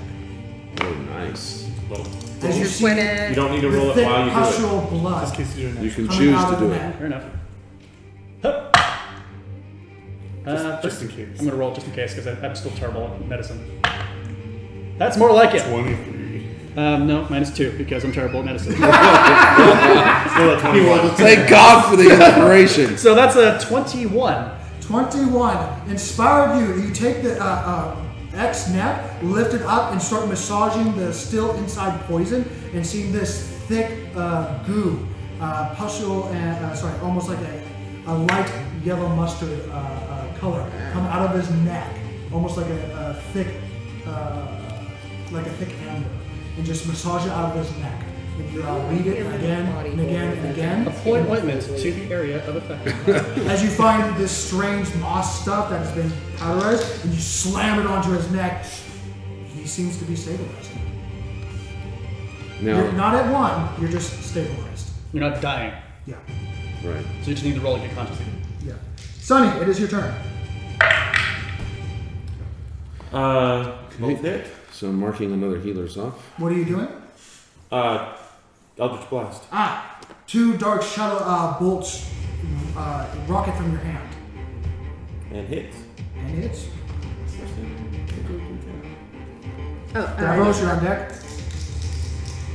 Oh, nice. As you You're see sweating. You don't need to the roll it thick while you do it. pustule blood in case you do it. You can coming choose out to of the do it. neck. Fair enough. Just in case. I'm going to roll just in case because I'm still terrible at medicine. That's more like it. 23. No, -2 because I'm terrible at medicine. Still at 21. Thank God for the inspiration. So that's a 21. 21. Inspired you. You take the X neck, lift it up, and start massaging the still inside poison, and seeing this thick goo, pustule, and almost like a light yellow mustard color come out of his neck, almost like a thick amber, and just massage it out of his neck. And you read it again and again and again. Apply ointment to the area of effect. As you find this strange moss stuff that has been powderized, and you slam it onto his neck, he seems to be stabilized. Now, You're not at 1, you're just stabilized. You're not dying. Yeah. right. So you just need to roll to get conscious again. Yeah. Sonny, it is your turn. Both hit. So I'm marking another healer's off. What are you doing? Eldritch Blast. 2 dark shadow bolts rocket from your hand. And hits. And hits. Oh, Davos, you're on deck.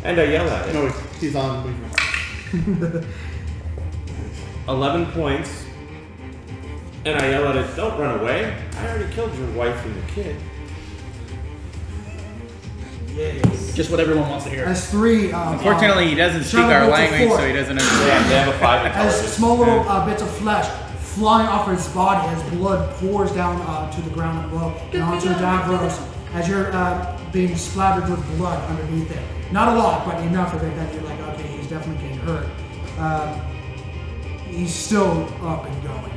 And I yell at it. No, he's on. 11 points. And I yell at it, don't run away. I already killed your wife and your kid. Just what everyone wants to hear. As 3. Unfortunately, he doesn't speak shadow our bolts of language, 4. so he doesn't They understand. have a 5 As intelligence. small little bits of flesh flying off his body as blood pours down to the ground below and onto Davros as you're being splattered with blood underneath it. Not a lot, but enough of it that you're like, okay, he's definitely getting hurt. He's still up and going.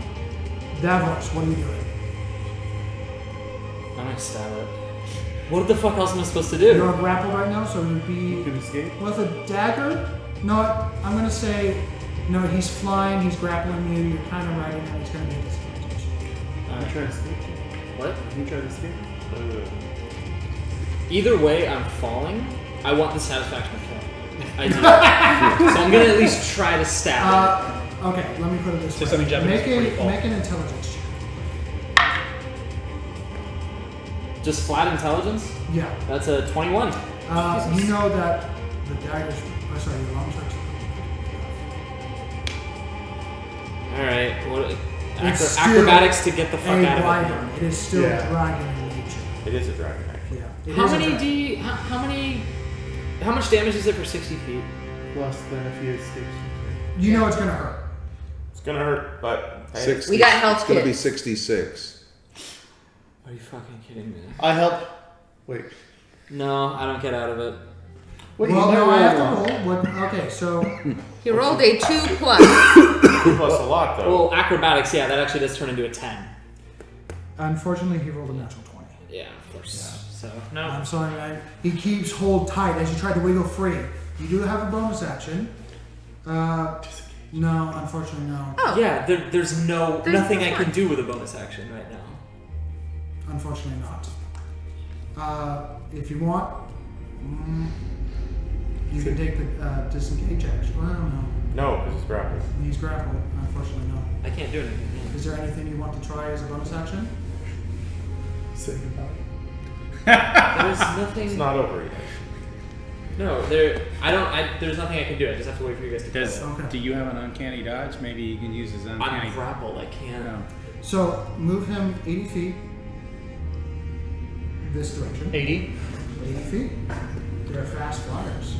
Davros, what are you doing? I'm gonna stab it. What the fuck else am I supposed to do? You're grappled right now, so it would be You can escape. with a dagger. No, I'm gonna say no. He's flying. He's grappling you. You're kind of riding him. He's gonna be a disadvantage. You try to escape. What? You try to escape. Either way, I'm falling. I want the satisfaction of killing. I do. So I'm gonna at least try to stab Okay, let me put it this Say way. something Japanese before you fall. Make an intelligence check. it. Just flat intelligence? Yeah. That's a 21. You know that the daggers. Your long strikes. Alright, what? It's still Acrobatics to get the fuck A out of wyvern. It is still Yeah. dragon in nature. It is a dragon, actually. Yeah. it. It How is a many dragon. how much damage is it for 60 feet? Plus, then if he escapes. You know it's gonna hurt. It's gonna hurt, but hey, 60. We got health It's gonna be kits. 66. Are you fucking kidding me? I help. Wait. No, I don't get out of it. Wait, Well, you no, might I have roll to one. roll. What, okay, so He rolled a 2+. plus a lot, though. Well, acrobatics, yeah, that actually does turn into a 10. unfortunately he rolled a natural 20. Yeah, of course. So, no. I'm sorry, man. He keeps hold tight as you try to wiggle free. You do have a bonus action. No, unfortunately, no. Oh. Yeah, there's There's nothing I no can fun. do with a bonus action right now. Unfortunately, not. If you want, you can take the disengage action. Well, no. No, because it's grappled. He's grappled. Unfortunately, no. I can't do anything. Is there anything you want to try as a bonus action? Say goodbye. There's nothing. It's not over yet. No, there's nothing I can do. I just have to wait for you guys to kill it. Okay. Do you have an uncanny dodge? Maybe you can use his uncanny. I'm grappled. I can't. No. So move him 80 feet. This direction. 80. 80 feet. They're fast flyers.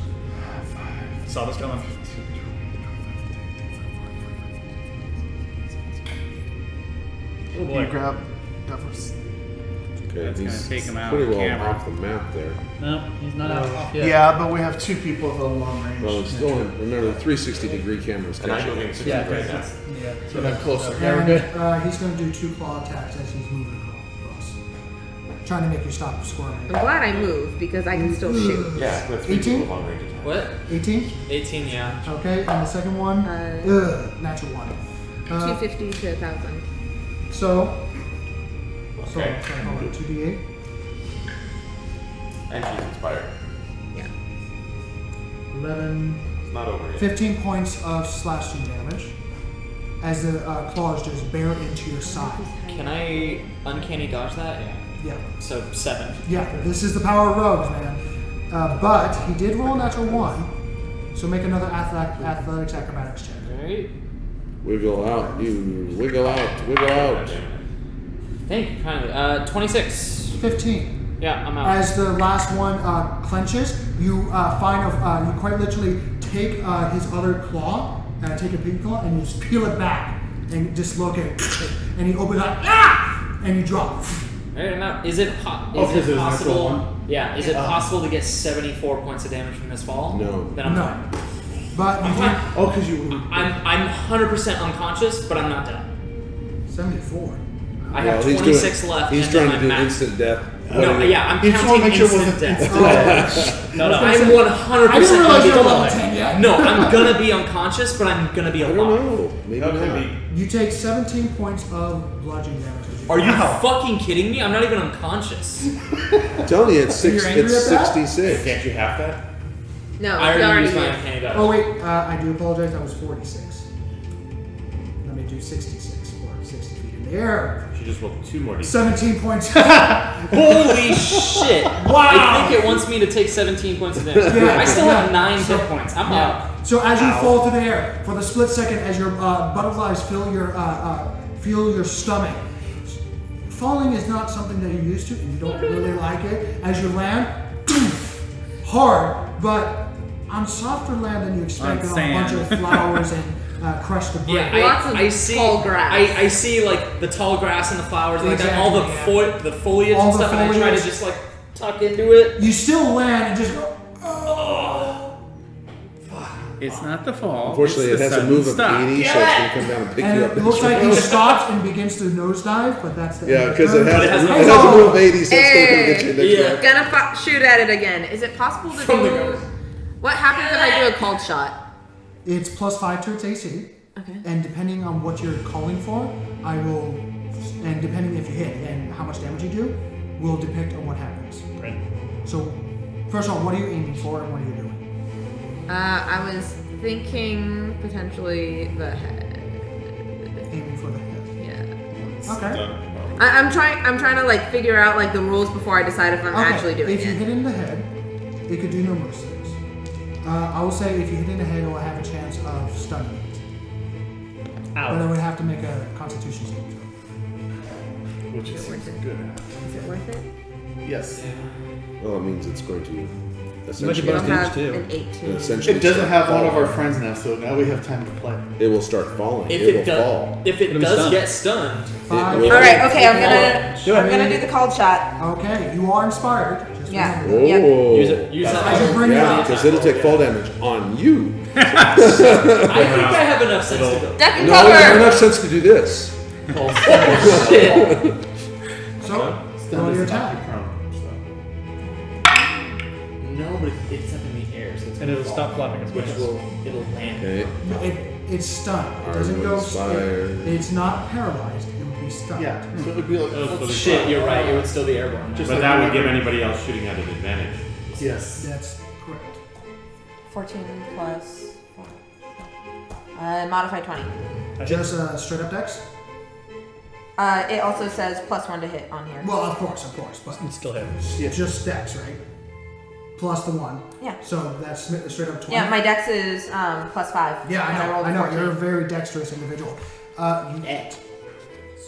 Saw this coming. Oh You boy. grab Davros. Okay, That's gonna he's take him out pretty of the well camera. off the map there. No, he's not out off yet. Yeah, but we have 2 people at a long range. Well, it's still in, remember, the 360-degree cameras And I'm catching. moving 60 Yeah, right now. yeah. So then closer. Yeah, we're And, good. he's going to do 2 claw attacks as he's moving across. Trying to make you stop squirming. I'm glad I moved because I can still shoot. Yeah, with 3 18? people long range attack. What? 18? 18, yeah. Okay, and the second one? Natural 1. 250 to 1,000. So, Okay. sorry, hold on, 2d8. And she's inspired. Yeah. 11, It's not over yet. 15 points of slashing damage as the claws just bear into your side. Can I uncanny dodge that? Yeah. Yeah. So 7. Yeah, this is the power of rogues, man. But he did roll a natural 1, so make another athletics acrobatics check. Alright. Wiggle out, you wiggle out, wiggle out. Thank you kindly. 26. 15. Yeah, I'm out. As the last one clenches, you find you quite literally take his other claw, take a pig claw, and you just peel it back and just look at it. And he opens up, and you drop. Alright, I'm out. Is it possible? Yeah, is it possible to get 74 points of damage from this fall? No. Then I'm No. fine. But you fine. take because you. I'm 100% unconscious, but I'm not dead. 74. I have 26 left. He's and trying then to do I'm max. instant death. No, yeah, I'm He just wanna counting make sure it instant death. No, I'm 100% I didn't realize you were gonna level be 10 yet. No, I'm gonna be unconscious, but I'm gonna be I alive. don't know. Maybe not. You take 17 points of bludgeoning damage. Are you fucking kidding me? I'm not even unconscious. I'm telling you, it's You're angry it's at that? 66. Can't you have that? No, I he already used my used. uncanny dodge. Oh wait, I do apologize. That was 46. Let me do 66 or 60 feet in the air. She just rolled 2 more d6. 17 points. Holy shit! Wow. I think it wants me to take 17 points of damage. Yeah, I still yeah. have 9 So- hit points. I'm Yeah. out. So as you fall through the air, for the split second, as your butterflies fill your stomach, falling is not something that you're used to, and you don't really like it. As you land, hard, but on softer land than you expect, On on a bunch sand. of flowers and crushed debris. Yeah, Lots of I see. tall grass. I see like the tall grass and the flowers, like that, all the Exactly, the foliage All and the stuff, and I try to foliage. just like tuck into it. You still land and just go. It's not the fall. Unfortunately, it's it the has a move of sudden 80, so it's going to come down and pick And you up. it looks like he stops and begins to nosedive, but that's the Yeah, end of because the it turn. has, has it no- has a move of 80, so it's going to come get you next Yeah. round. Gonna shoot at it again. Is it possible to From the do? guard. What happens if I do a cold shot? It's +5 to its AC. Okay. And depending on what you're calling for, I will, and depending if you hit and how much damage you do, will depict on what happens. Right. So, first of all, what are you aiming for and what are you doing? I was thinking potentially the head. Aiming for the head. Yeah. Okay. I'm trying to like figure out like the rules before I decide if I'm Okay, actually doing if you it. hit in the head, it could do numerous things. I will say if you hit in the head, it will have a chance of stunning it. But I Ow. would have to make a constitution saving throw. Which is Worth it? good. Is it worth it? Yes. Well, it means it's going to Much essentially, bonus I'll damage have too. an 18. essentially It doesn't start have one of our falling. friends now, so now we have time to play. It will start falling. If it will it does, fall. if it It'll be does stunned. get stunned, Five. It will- All right. Okay. I'm Do it. gonna do the cold shot. Okay, you are inspired. Just Yeah. remember that. Yep. Oh. use that. I should bring it Yeah, up. because it'll take fall damage on you. I think I have enough sense to go. Duck and No, you have cover. enough sense to do this. Oh, shit. So, roll your attack. No, but it's up in the air, so it's And gonna it'll fall, stop flapping its which wings. it'll land. Okay. It's stunned. It Are doesn't you go. inspired? It's not paralyzed. It would be stunned. Yeah. So it would be like. Oh, so Shit, you're right. It would still be airborne. Just But like that would whenever- give anybody else shooting at an advantage. Yes. That's correct. 14 plus modified 20. Just straight up dex. It also says +1 to hit on here. Well, of course, but It still hit. Yeah. just dex, right? Plus the 1. Yeah. So that's straight up 20. Yeah, my dex is +5. Yeah, and I rolled know. a 14. You're a very dexterous individual. You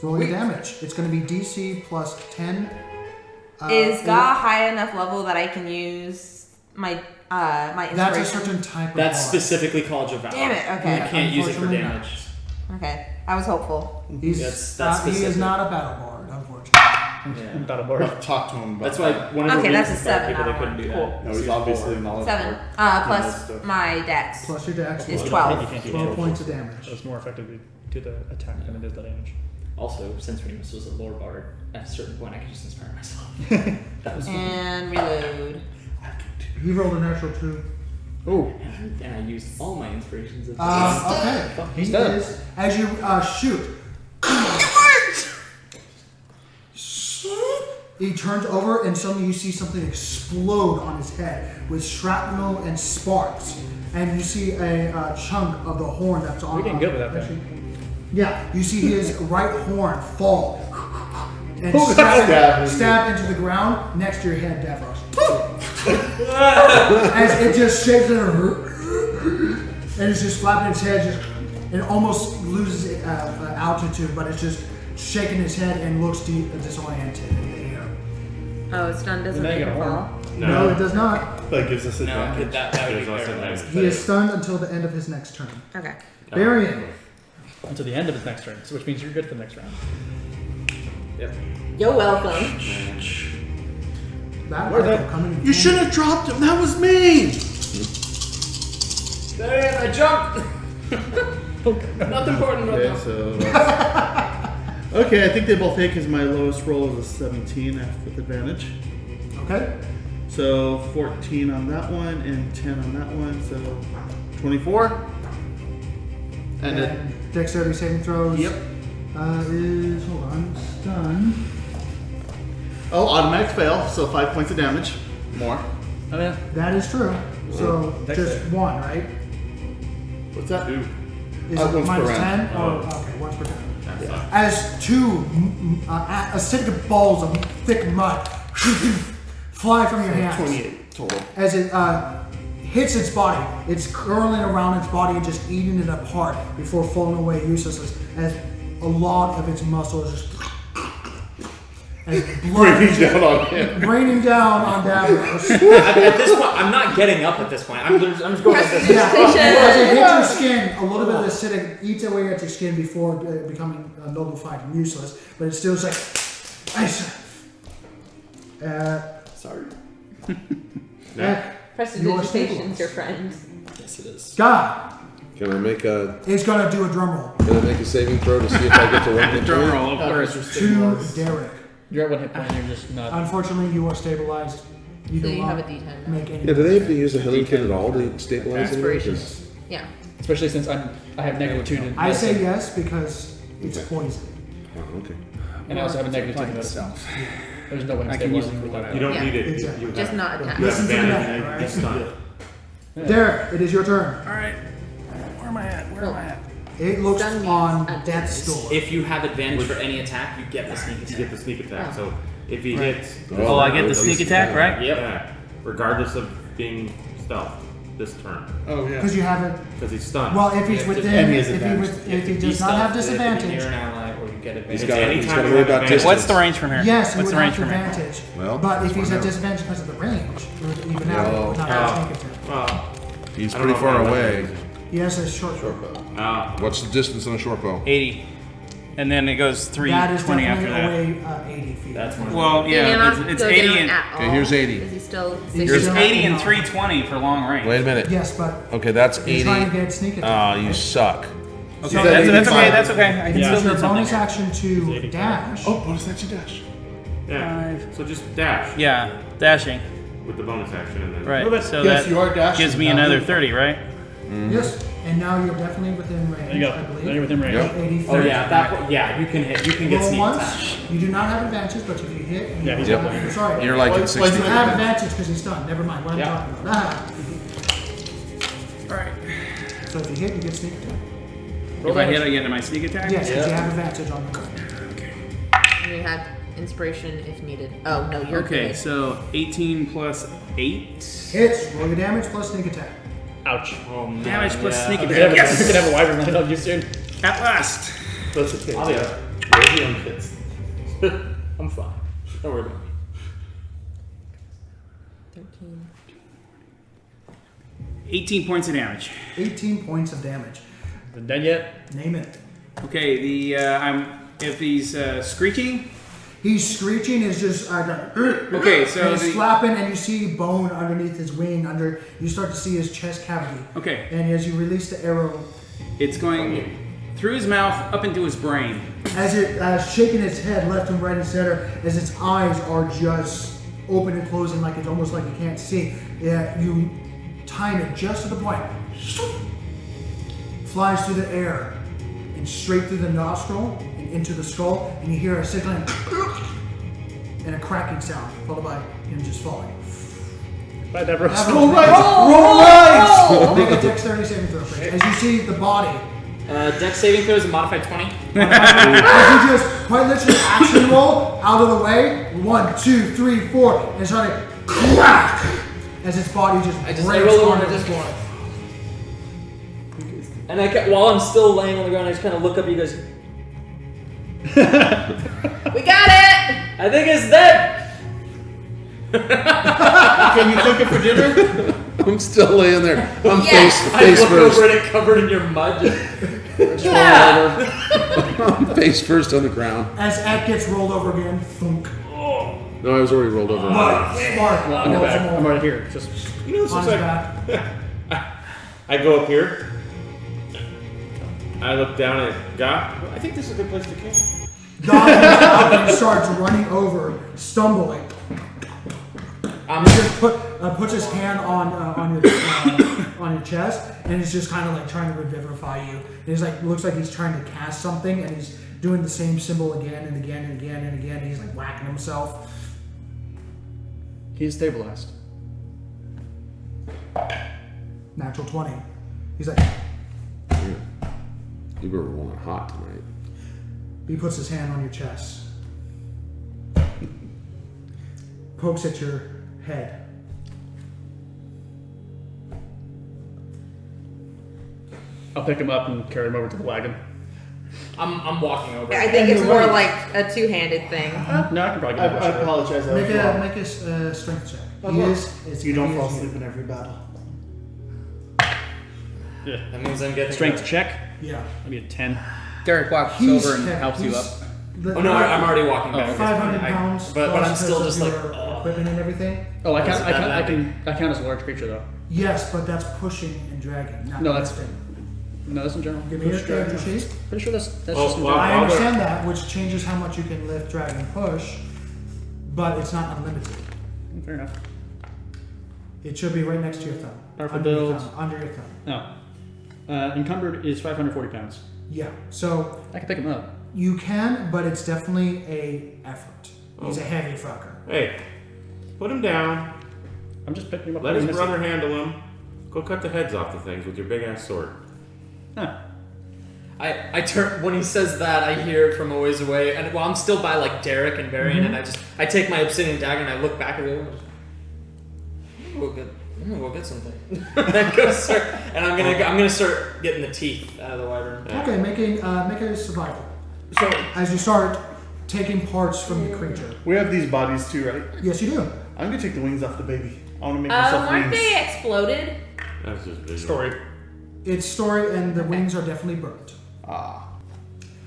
roll your damage. It's going to be DC plus 10. Is Ga high enough level that I can use my my inspiration? That's a certain type of That's bard. specifically called your valor. Damn it. Okay. You can't use it for Unfortunately damage. Okay. I was hopeful. He's That's he is specific. not a battle bard, unfortunately. Yeah. About a board. I've talked to him about That's why whenever Okay, we that's used a to fight 7 people, they out of couldn't do one. that. No, he's obviously knowledgeable. 7 knows plus stuff. my dex Plus your dex. is You 12. can't do 12 damage. points of damage. So it's more effective to do the attack than it is the damage. Also, since Remus was a lore bard, at a certain point I could just inspire myself. That was fun. And reload. He rolled a natural 2. Oh, And I used all my inspirations. Of Okay. He's He done. is, as you shoot, he turns over and suddenly you see something explode on his head with shrapnel and sparks. And you see a chunk of the horn that's on. We're getting good with that thing. Yeah, you see his right horn fall and Stab. stab into the ground next to your head, Davros. As it just shakes and it's just flapping its head, just It almost loses altitude, but it's just shaking its head and looks disoriented in the air. Oh, it's stunned doesn't Then make you him get a fall. horn. No, it does not. That gives us No, advantage. that would be There's also paralyzed. He is stunned until the end of his next turn. Okay. Varian. Until the end of his next turn, so which means you're good for the next round. Yep. You're welcome. That Where's rifle that? coming in You should have dropped him. That was me. There, I jumped. Not important right Okay, now. so that's, okay, I think they both hit because my lowest roll is a 17 with advantage. Okay. So 14 on that one and 10 on that one, so 24. And it, Dexterity saving throws. Yep. Is hold on, stun. oh, automatic fail, so 5 points of damage. More. Oh yeah. That is true. So Dex just save. 1, right? What's that? Is once it per minus round. 10? Okay, once per turn. That sucks. As two acidic balls of thick mud fly from your hands. 28 total. As it hits its body, it's curling around its body and just eating it apart before falling away useless as a lot of its muscles just as blood Raining down on him. raining down on Davros. At this point, I'm not getting up at this point. I'm just going like this. Yeah, as it hits your skin, a little bit of the acidic eats away at your skin before becoming nullified and useless, but it's still just like ice. Sorry. Prestidigitation's your friend. Yes, it is. God Can I make a is gonna do a drum roll saving throw to see if I get to one hit Drum point? roll, of course. to Derek. You're at 1 hit point. You're just not. Unfortunately, you are stabilized. You So do you have a not D10. make any. Yeah, do they have to use a healing kit at all to stabilize anyone? Aspirations. Yeah. Especially since I have negative 2 to. I say yes because it's poison. Oh, okay. And I also have a negative 2 to medicine. There's no way I'm I can use stabilizing it for without that. You don't Yeah. need it. You- Exactly. You Just have, not attack. you have Listen to the advantage. man, You right? stun. Derek, it is your turn. All right. Where am I at? Where am I at? It looks Stun means on at death's door. If you have advantage for any attack, you get the sneak You attack. get the sneak attack. Oh. So if he hits, Oh, I get the sneak attack, right? Yep. yeah, regardless of being stealth this turn, Oh, yeah. Because you haven't. because he's stunned. Well, if he's Yeah, within, and he has if he, advantage. if he does not have disadvantage, Near an ally, or you get advantage. He's got Anytime he's got to you worry have about advantage. distance. What's the range from here? yes, you What's would the range have from here? advantage. Well, But if he's find at out. disadvantage because of the range, it would even out. It would not have sneak attack. Well, He's I don't pretty know far if that away. matters. He has a short bow. What's the distance on a short bow? 80. And then it goes That is 320 after definitely that. away 80 feet. That's one. Well, You're yeah, not it's go 80 down and at Okay, all. here's 80. Is he still? He's there's still 80 and not- 320 for long range. Wait a minute. Yes, but Okay, that's he's 80. trying to get sneak attack. Oh, you suck. Okay, So that's it's okay. fine. That's okay. I can Use still your do something. bonus action to dash. Oh, bonus action dash. Yeah. So just dash Yeah, dashing. with the bonus action and then. Right. So Yes, that you are dashing. gives me Now another move. 30, right? Yes, and now you're definitely within range. There you go. I believe. Now you're within range. Yep. 80 feet. Oh yeah, that. Yeah, you can hit. You can get Roll sneak once. attack. You do not have advantage, but if you hit, and Yeah, you he's do up not- there. Sorry, You're like at Why- 60. you have advantage because he's stunned. Never mind. What I'm Yeah. talking about. Ah. All right. So if you hit, you get sneak attack. If I hit, I get my sneak attack? Yes, because you have advantage on the card. And you have inspiration if needed. Oh no, you're Okay, good. so 18 plus 8. Hits. Roll your damage plus sneak attack. Ouch. Oh man. Damage plus yeah. sneak You attack. could have, you could have a wyvern land on you soon. At last. That's okay. I'll be alright. Where's the young kids? I'm fine. Don't worry about me. 13. 18 points of damage. 18 points of damage. Is it dead yet? Name it. Okay, if he's screeching. He's screeching. Is just Okay, so and he's the- flapping, and you see bone underneath his wing. You start to see his chest cavity. Okay, And as you release the arrow, it's going through his mouth up into his brain. as it shaking its head left and right and center, as its eyes are just open and closing, like it's almost like you can't see. Yeah, you time it just to the point. Flies through the air and straight through the nostril and into the skull, and you hear a sizzling and a cracking sound, followed by him just falling. Bye, Deborah. Roll right! Make a dexterity saving throw, please. As you see the body, Dex saving throws a modified 20. as you just quite literally action roll out of the way, 1, 2, 3, 4, and start to crack as its body just I breaks roll over onto and the just floor. And while I'm still laying on the ground, I just kind of look up at you guys. We got it! I think it's dead! Can you cook it for dinner? I'm still laying there. I'm Yes. face I look first. over at it covered in your mud. I'm face first on the ground. As Ak gets rolled over again, thunk. No, I was already rolled over. Mark Well, I'm rolls back. him I'm over right here. Just You know, this on looks his like back. I go up here. I look down at Gah. I think this is a good place to camp. Doc comes out and starts running over, stumbling. He just puts his hand on your chest, and he's just kind of like trying to revivify you. And he's like, looks like he's trying to cast something, and he's doing the same symbol again and again and again and again. And he's like whacking himself. he's stabilized. Natural 20. He's like, You were rolling hot tonight. he puts his hand on your chest, pokes at your head. I'll pick him up and carry him over to the wagon. I'm walking over. I think it's more like a two-handed thing. No, I can probably I get him. apologize. I was Make wrong. a strength check. Oh, He well, is. It's You don't he fall is asleep in every battle. Yeah. That means I'm getting Strength check. Yeah. Maybe a 10. Derek walks He's over and heavy. helps you He's- up. the- Oh no, I'm already walking back. okay. 500 I- pounds. but plus I'm still because just of like, your equipment and everything. Oh, I Is count. it that I count as a large creature though. Yes, but that's pushing and dragging. Not No, that's- lifting. No, that's in general. Give me your character sheet. Pretty sure that's Oh, just in well, general. I While understand that, which changes how much you can lift, drag, and push, but it's not unlimited. Fair enough. It should be right next to your thumb. Powerful Under your builds. thumb, under your thumb. No. Encumbered is 540 pounds. Yeah. So I can pick him up. you can, but it's definitely a effort. He's Oh. a heavy fucker. Hey, put him down. I'm just picking him up. Let his I'm brother handle him. Go cut the heads off the things with your big ass sword. Huh. I turn when he says that. I hear it from a ways away, and well, I'm still by like Derek and Varian, and I take my obsidian dagger and I look back at the other. I'm gonna go get something. And I'm gonna start getting the teeth out of the wyvern. Okay, make a survival. So as you start taking parts from the creature. We have these bodies too, right? Yes, you do. I'm gonna take the wings off the baby. I want to make myself Aren't wings. they exploded? That's just visual. Story. It's story, and the wings are definitely burnt. Ah.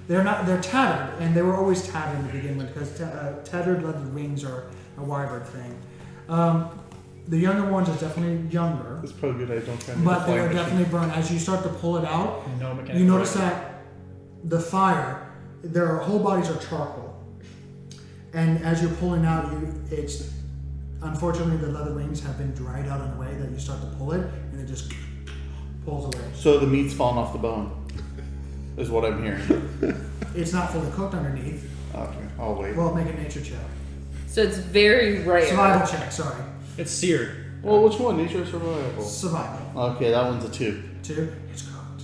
They're tattered, and they were always tattered to begin with because tattered leather wings are a wyvern thing. The younger ones are definitely younger, It's probably good I don't try and but they fly are machine. definitely burned. As you start to pull it out, No mechanical. you notice that the fire, their whole bodies are charcoal, and as you're pulling out, it's unfortunately the leather wings have been dried out in a way that you start to pull it, and it just pulls away. So the meat's falling off the bone, is what I'm hearing. It's not fully cooked underneath. Okay, I'll wait. Well, make a nature check. So it's very rare. Survival check. Sorry, It's seared. Well, which one? Nature or survival? survival. Okay, that one's a 2. 2. It's cooked.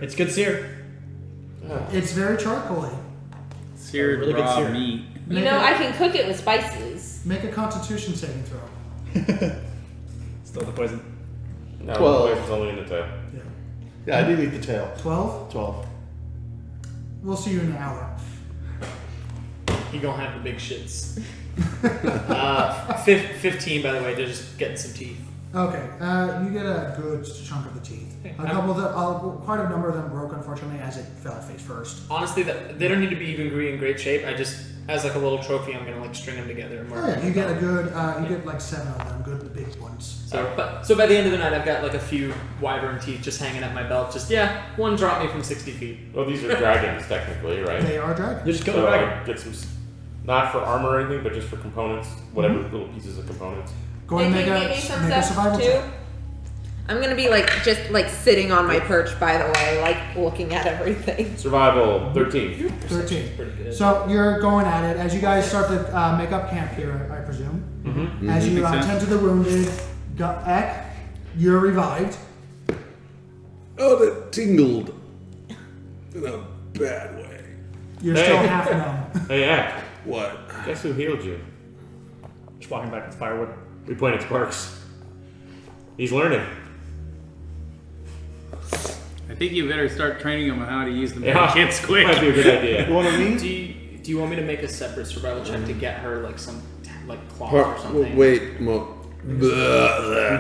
It's good sear. It's very charcoaly. Seared Really good raw sear. meat. You know, I can cook it with spices. Make a Constitution saving throw. Still the poison. No, 12. the poison's only in the tail. Yeah. Yeah, I did eat the tail. 12. 12. We'll see you in an hour. You gonna have the big shits. 15, by the way, they're just getting some teeth. Okay. You get a good chunk of the teeth. A couple of them, quite a number of them broke, unfortunately, as it fell face first. Honestly, they don't need to be even in great shape. I just, as like a little trophy, I'm gonna like string them together. And Oh yeah, you get a good. You get like 7 of them, good big ones. So by the end of the night, I've got like a few wyvern teeth just hanging at my belt. Just one dropped me from 60 feet. Well, these are dragons, technically, right? They are dragons. You just kill So the dragon. I get some, not for armor or anything, but just for components, whatever little pieces of components. Go ahead and Hey, make can you give me some make a stuff survival too? check. I'm gonna be just sitting on my perch, by the way, like looking at everything. Survival 13. 13. Pretty good. So you're going at it as you guys start to make up camp here, I presume. Mm-hmm. As you Makes sense. tend to the wounded, Ek, you're revived. Oh, that tingled in a bad way. You're Hey. still half numb. Hey, Ak, What? guess who healed you? Just walking back with firewood. We pointed Sparks. He's learning. think you better start training them on how to use the Yeah, kits quick. might be a good idea. You want to meet? Do you want me to make a separate survival check to get her like some like claws or something? Wait, and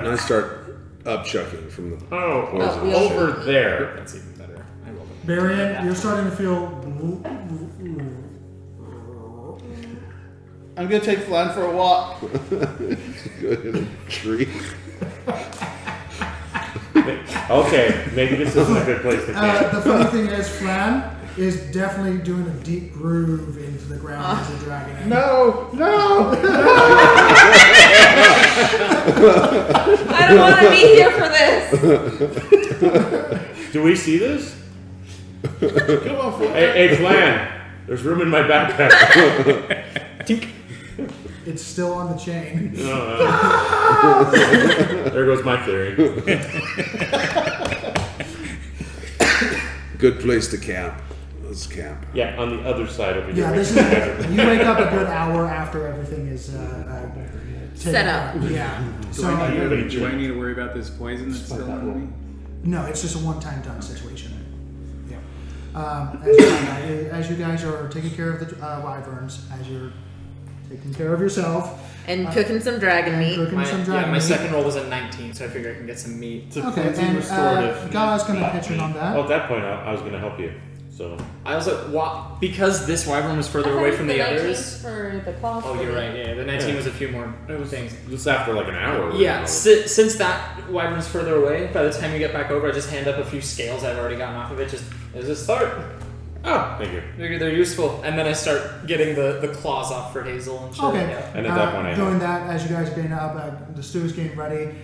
I start upchucking from the. Oh, over there. That's even better. I rolled it. Barian, you're starting to feel. I'm gonna take Flan for a walk. Good in a tree. Okay, maybe this isn't a good place to camp. The funny thing is, Flan is definitely doing a deep groove into the ground as a dragon. No. I don't want to be here for this. Do we see this? Come on, Flan. Hey, Flan, there's room in my backpack. It's still on the chain. There goes my theory. Good place to camp. Let's camp. Yeah, on the other side of here. Yeah, this is. You wake up a good hour after everything is Set up. Yeah. Do I need to worry about this poison that's still on me? No, it's just a one-time done situation. Yeah. As you guys are taking care of the wyverns, as you're taking care of yourself, And cooking some dragon meat. My second roll was a 19, so I figure I can get some meat. Okay, and Gala's going to pitch in on that. Oh, at that point, I was going to help you. So I was like, because this wyvern was further away from the others. For the claws. Oh, you're right. Yeah, the 19 was a few more things. just after like an hour. Yeah, since that wyvern's further away, by the time you get back over, I just hand up a few scales I've already gotten off of it. Just as a start. Oh, thank you. They're useful, and then I start getting the claws off for Hazel and shit. Okay. Yeah. And at that point, I doing that as you guys are getting up, the stew is getting ready.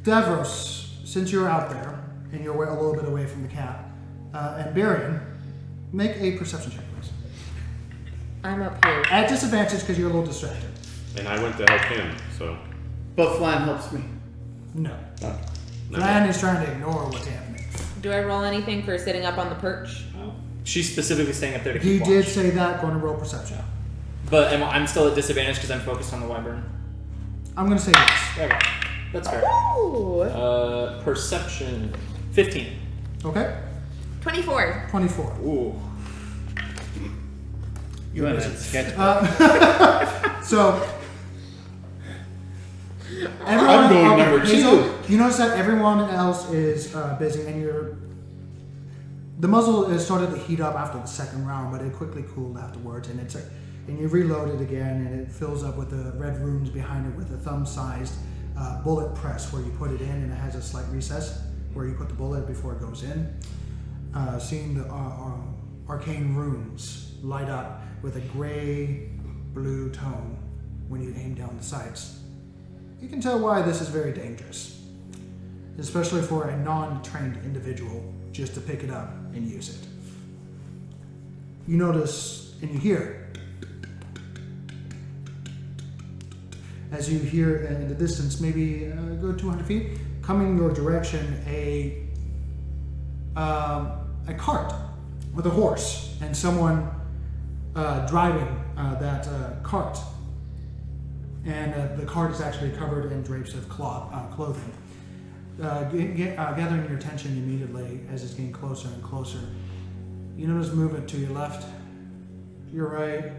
Davros, since you're out there and you're a little bit away from the camp, and Barian, make a perception check, please. I'm up here. At disadvantage because you're a little distracted. And I went to help him, so. But Flan helps me. No. No. Flan is trying to ignore what's happening. Do I roll anything for sitting up on the perch? She's specifically staying up there to He keep did watch. say that, going to roll perception. But I'm still at disadvantage because I'm focused on the wyvern. I'm going to say yes. Okay, that's fair. Ooh. Perception, 15. Okay? 24. 24. Ooh. You want to sketch? So, I'm going number Hazel, you notice that everyone else is busy, and the muzzle has started to heat up after the second round, but it quickly cooled afterwards, and and you reload it again, and it fills up with the red runes behind it with a thumb-sized bullet press where you put it in, and it has a slight recess where you put the bullet before it goes in. Seeing the arcane runes light up with a gray-blue tone when you aim down the sights. You can tell why this is very dangerous, especially for a non-trained individual just to pick it up and use it. You notice and you hear, as you hear in the distance, maybe a good 200 feet, coming your direction, a cart with a horse and someone driving that cart. And the cart is actually covered in drapes of clothing. Gathering your attention immediately as it's getting closer and closer. You notice movement to your left, your right,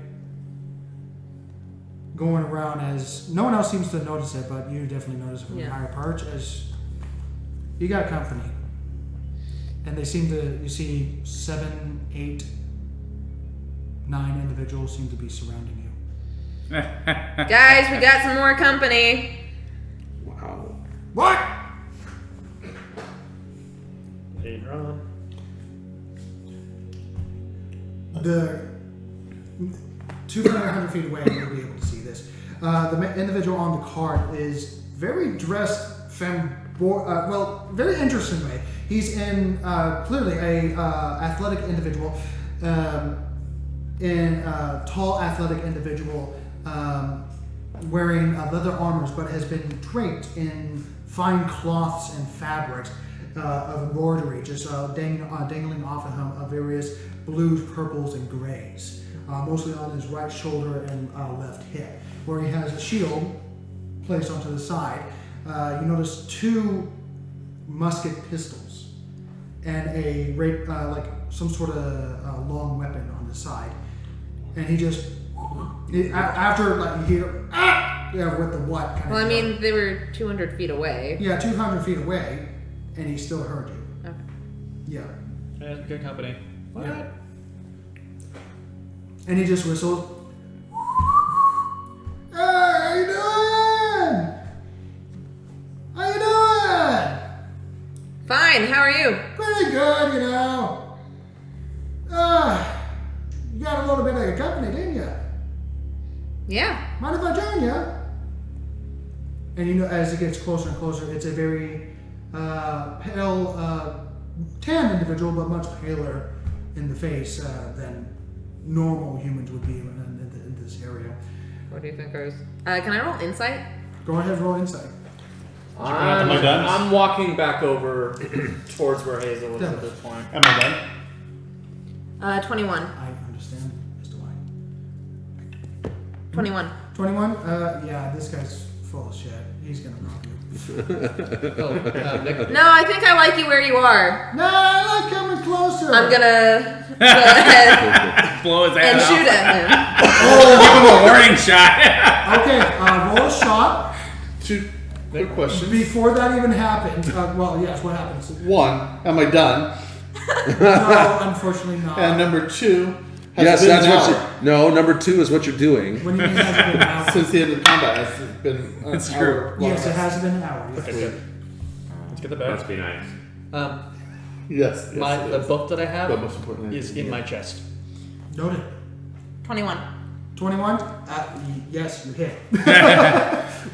going around as no one else seems to notice it, but you definitely notice it from your higher perch as you got company. And they seem to, you see 7, 8, 9 individuals seem to be surrounding you. Guys, we got some more company. Wow. What? The 200 feet away, you'll be able to see this. The individual on the cart is very dressed, very interesting way. He's in clearly a athletic individual, tall athletic individual. Wearing leather armors, but has been draped in fine cloths and fabrics of embroidery, just dangling off of him of various blues, purples, and grays, mostly on his right shoulder and left hip, where he has a shield placed onto the side. You notice 2 musket pistols and a like some sort of long weapon on the side, and he just after like you hear with the what kind of. Well, I mean, they were 200 feet away. Yeah, 200 feet away, and he still heard you. Okay. Yeah. Yeah, good company. What? And he just whistled. Hey, how you doing? How you doing? Fine. How are you? Pretty good, you know. You got a little bit of your company, didn't you? Yeah. Mind if I join you? And you know, as it gets closer and closer, it's a very pale, tanned individual, but much paler in the face than normal humans would be in this area. What do you think, Rose? Can I roll insight? Go ahead, roll insight. I'm walking back over towards where Hazel is at this point. Am I done? 21. I understand, Mr. White. 21. 21? Yeah, this guy's full of shit. He's gonna rob you. No, I think I like you where you are. No, I like coming closer. I'm gonna go ahead Blow his and ass shoot off. at him. Give him a warning shot. Okay, roll a shot. Two quick questions. Before that even happened, well, yes, what happens? One, am I done? No, unfortunately not. And number two, has Yes, it been that's an what hour? you. No, number 2 is what you're doing. When you mean has it been an hour? Since the end of the combat, has it been an That's hour true. long? Yes, it has been an hour. Yes. Okay, good. Let's get the Must bag. be nice. Yes. The book that I have But most importantly, is in my chest. Noted. 21. 21? Yes, you hit.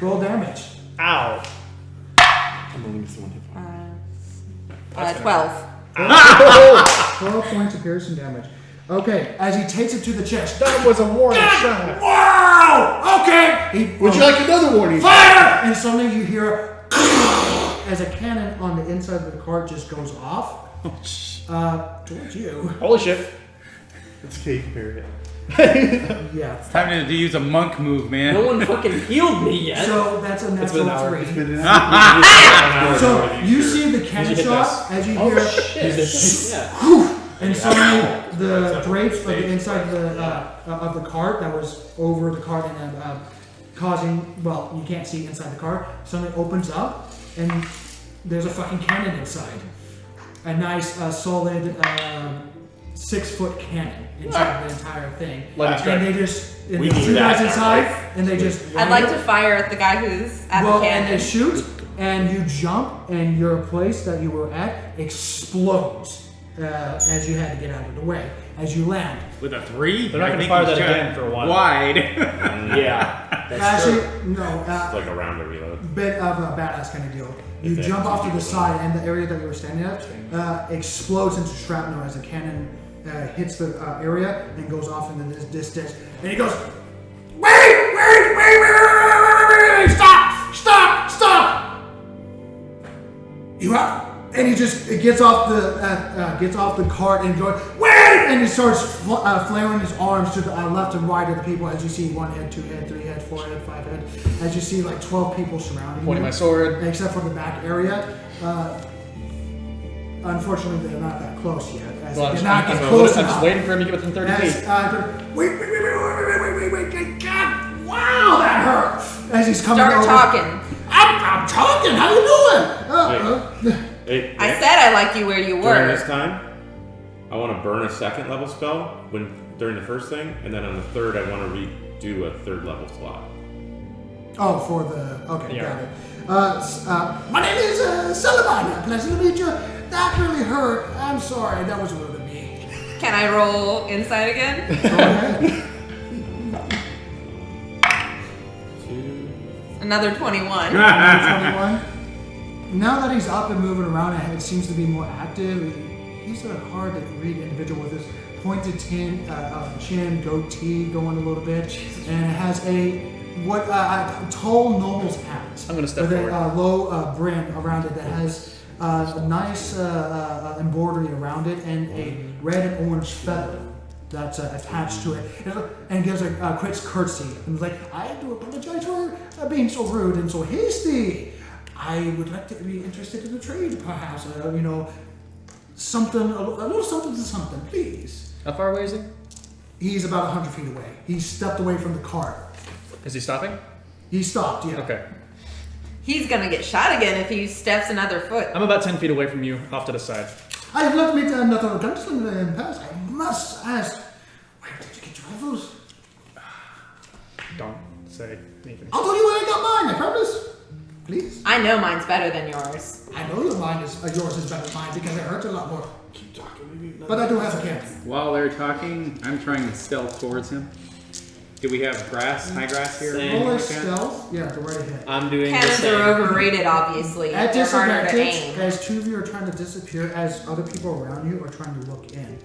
Roll damage. Ow. I'm only missing one hit point. 12. 12 points of piercing damage. Okay, as he takes it to the chest. That was a warning shot. Wow! Okay! Would you like another warning? Fire! And suddenly you hear as a cannon on the inside of the cart just goes off. Towards you. Holy shit. It's okay, you can bury it. Yeah. Time to use a monk move, man. No one fucking healed me yet. So that's a been an natural hour. 3. It's been an hour. So you see the cannon hit shot as you hear Yeah. and suddenly the drapes of the inside of the cart that was over the cart and causing, well, you can't see inside the cart, suddenly opens up and there's a fucking cannon inside. A nice solid 6-foot cannon inside the entire thing. And they just, and We the need 2 that guys in our inside, life. and they just I'd like to fire at the guy who's at well, the and they cannon. shoot, and you jump, and your place that you were at explodes as you had to get out of the way. As you land. With a 3? They're not going to fire that again for a while. Wide. Yeah. That's Actually, true. no. It's like a round to reload. Bit of a badass kind of deal. You It's jump off to the actually side, and the area that you were standing at explodes into shrapnel as the cannon hits the area and goes off into this distance. And he goes, wait! Stop! You up? And he just gets off the cart and goes, wait! And he starts flaring his arms to the left and right of the people as you see 1 head, 2 head, 3 head, 4 head, 5 head. As you see like 12 people surrounding Pointing you. my sword. Except for the back area. Unfortunately, they're not that close yet. As Well, they I'm did not just, get close I'm enough. just waiting for him to get within 30 As, feet. wait, God, wow, that hurt. As he's coming Start over. talking. I'm talking, how you doing? Hey, I Nick, said I liked you where you during were. this time, I want to burn a 2nd level spell during the first thing, and then on the 3rd, I want to redo a 3rd level slot. Oh, for the, okay, Yeah. got it. My name is Sullivan. Pleasant to meet you. That really hurt. I'm sorry, that was rude of me. Can I roll insight again? Go ahead. Another 21. 21. Now that he's up and moving around and it seems to be more active, he's a hard to read individual with his pointed chin, goatee going a little bit, and it has a tall noble's hat. I'm gonna step with forward. a low brim around it that has a nice embroidery around it and a red and orange feather that's attached to it, and gives a quick curtsy and is like, I do apologize for being so rude and so hasty. I would like to be interested in a trade, perhaps. You know, something, a little something to something, please. How far away is he? He's about 100 feet away. He stepped away from the cart. Is he stopping? He stopped, yeah. Okay. He's gonna get shot again if he steps another foot. I'm about 10 feet away from you, off to the side. I've left me to another gunslinger in the past. I must ask, where did you get your rifles? Don't say anything. I'll tell you where I got mine, I promise. Please. I know mine's better than yours. I know yours is better than mine because it hurts a lot more. Keep talking. Maybe But I do have a cannon. While they're talking, I'm trying to stealth towards him. Do we have grass, high grass here? Same. Roll a stealth. Yeah, go right ahead. I'm doing the Cannons same. are overrated, obviously. At They're harder to disadvantage, aim. as two of you are trying to disappear, as other people around you are trying to look in.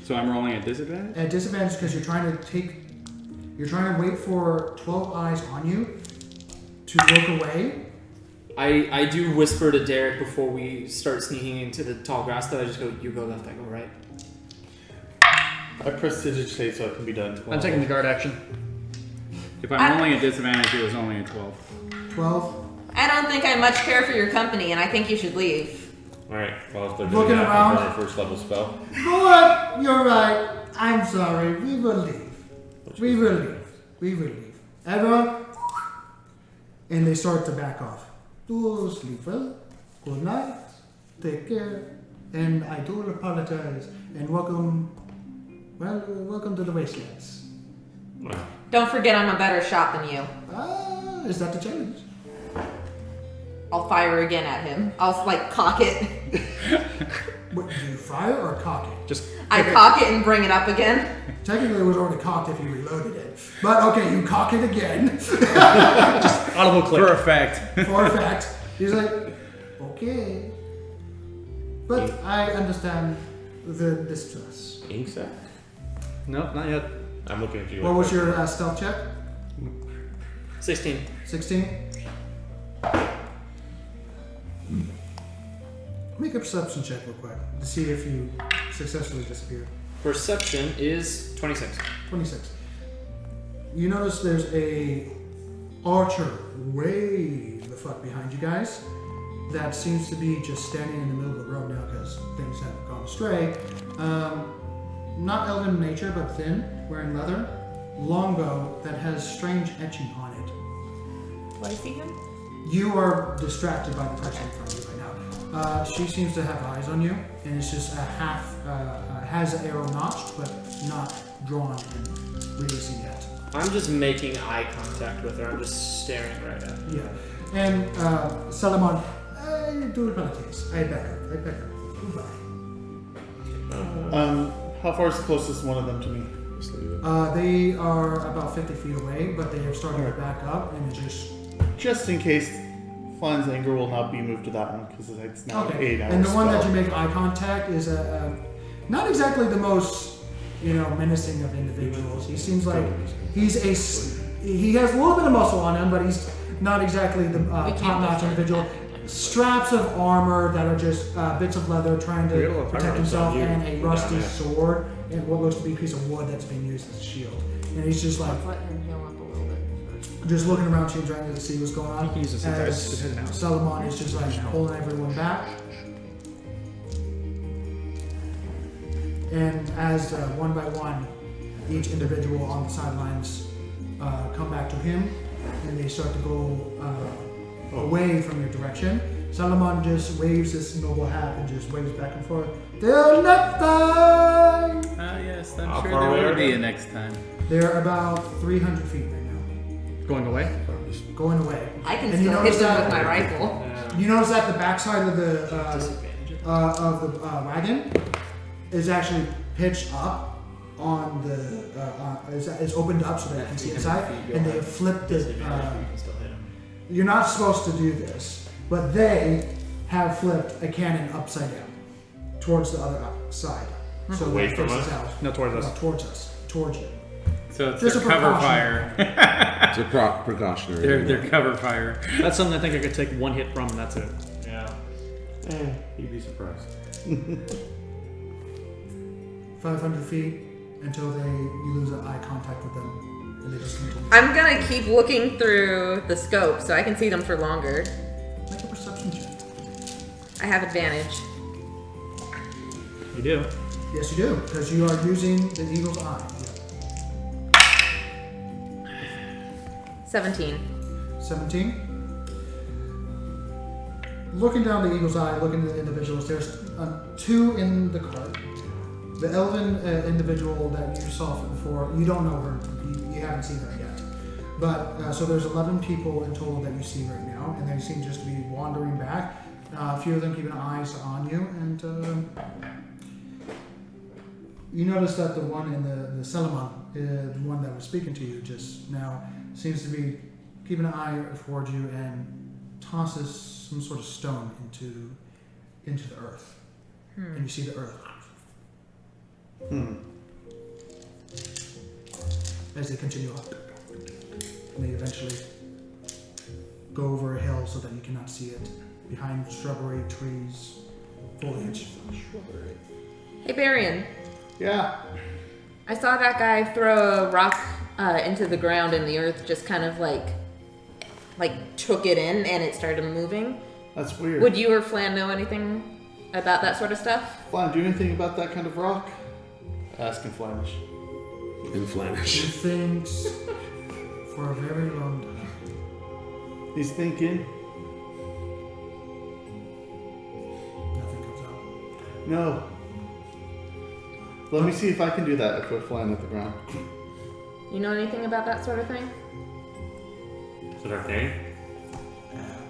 So I'm rolling at disadvantage? At disadvantage because you're trying to wait for 12 eyes on you to look away. I do whisper to Derek before we start sneaking into the tall grass, though. I just go, you go left, I go right. I prestidigitate so it can be done 12. I'm taking the guard action. If I'm rolling at disadvantage, it was only a 12. 12. I don't think I much care for your company, and I think you should leave. Alright, well, if they're Looking doing that, around. I'll burn a first level spell. Go on, you're right. I'm sorry. We will leave. We will leave. We will leave. Everyone. And they start to back off. Do sleep well. Good night. Take care. And I do apologize. And welcome to the Wastelands. Well, Don't forget I'm a better shot than you. Ah, is that the challenge? I'll fire again at him. I'll, like, cock it. What, do you fire or cock it? Just I cock it and bring it up again. Technically, it was already cocked if you reloaded it. But okay, you cock it again. audible click. For effect. For a fact. He's like, okay. But I understand the distress. ink sac? No, not yet. I'm looking at you. What was your stealth check? 16. 16? Make a perception check real quick to see if you successfully disappeared. Perception is 26. 26. You notice there's a archer way the fuck behind you guys that seems to be just standing in the middle of the road now because things have gone astray. Not elven in nature, but thin, wearing leather, longbow that has strange etching on it. Do I see him? You are distracted by the person in front of you right now. She seems to have eyes on you, and it's just a half, has an arrow notched, but not drawn and releasing yet. I'm just making eye contact with her. I'm just staring right at her. Yeah. And Salamon, do apologies. I beg her. Goodbye. How far is the closest one of them to me? They are about 50 feet away, but they have started to back up, and it's Just in case, Flynn's anger will not be moved to that one because it's now an 8 hour And the one that spell. you make eye contact is not exactly the most, menacing of individuals. He seems like he has a little bit of muscle on him, but he's not exactly the top-notch individual. Straps of armor that are just bits of leather trying to protect himself, and a rusty sword, and what looks to be a piece of wood that's being used as a shield. And he's just like, Let him heal up a little bit. just looking around, trying to see what's going on. He can use this As as now. Salamon is just like pulling everyone back. And as one by one, each individual on the sidelines come back to him, and they start to go away from your direction. Salamon just waves his noble hat and just waves back and forth. Till next time! Yes, I'm How sure far there away will are be they? a next time. They're about 300 feet right now. Going away? Going away. I can And you still hit notice them that- with my rifle. You notice that the backside of the Disadvantage. wagon is actually pitched up on the it's opened up so that you can see inside, and they have flipped it. You're not supposed to do this, but they have flipped a cannon upside down towards the other side. So Away that from faces us? out. No, towards us. Towards us. Towards you. So it's Just their a cover precaution. fire. It's a precautionary. Their cover fire. That's something I think I could take one hit from, and that's it. Yeah. You'd be surprised. 500 feet until you lose eye contact with them. And they just continue. I'm gonna keep looking through the scope so I can see them for longer. Make a perception check. I have advantage. You do. Yes, you do, because you are using the eagle's eye. 17. 17. Looking down the eagle's eye, looking at the individuals, there's two in the cart. The elven individual that you saw before, you don't know her. You haven't seen her yet. But, so there's 11 people in total that you see right now, and they seem just to be wandering back. A few of them keeping eyes on you, and you notice that the one in the Salaman, the one that was speaking to you just now, seems to be keeping an eye towards you and tosses some sort of stone into the earth. And you see the earth. As they continue up. And they eventually go over a hill so that you cannot see it. Behind shrubbery, trees, foliage. Hey, Barian. Yeah. I saw that guy throw a rock into the ground and the earth just kind of like took it in and it started moving. That's weird. Would you or Flan know anything about that sort of stuff? Flan, do you know anything about that kind of rock? Ask in Flemish. In Flemish. He thinks for a very long time. He's thinking. Nothing comes out. No. Let me see if I can do that. I put Flan at the ground. You know anything about that sort of thing? Is it arcane?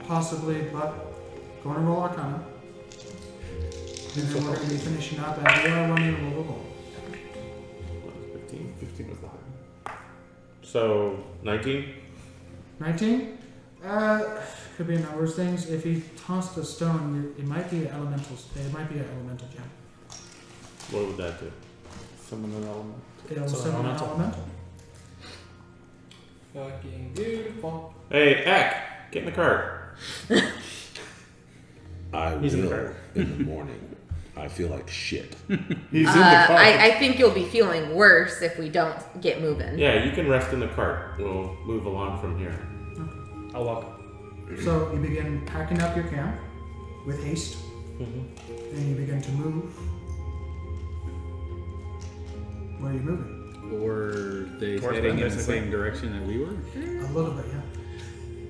Possibly, but go and roll Arcana. And then we're going to be finishing up at we are running a little ball. 15. 15 was the high. So 19. 19? Could be a number of things. If he tossed a stone, it might be an elemental. It might be an elemental gem. What would that do? Summon an element. It will summon an elemental. Fucking beautiful. Hey, Eck, get in the cart. I He's in the will cart. in the morning. I feel like shit. He's in the car. I think you'll be feeling worse if we don't get moving. Yeah, you can rest in the cart. We'll move along from here. I'll walk. So you begin packing up your camp with haste, and you begin to move. Where are you moving? Were they Towards heading them, in the basically. same direction that we were? A little bit, yeah.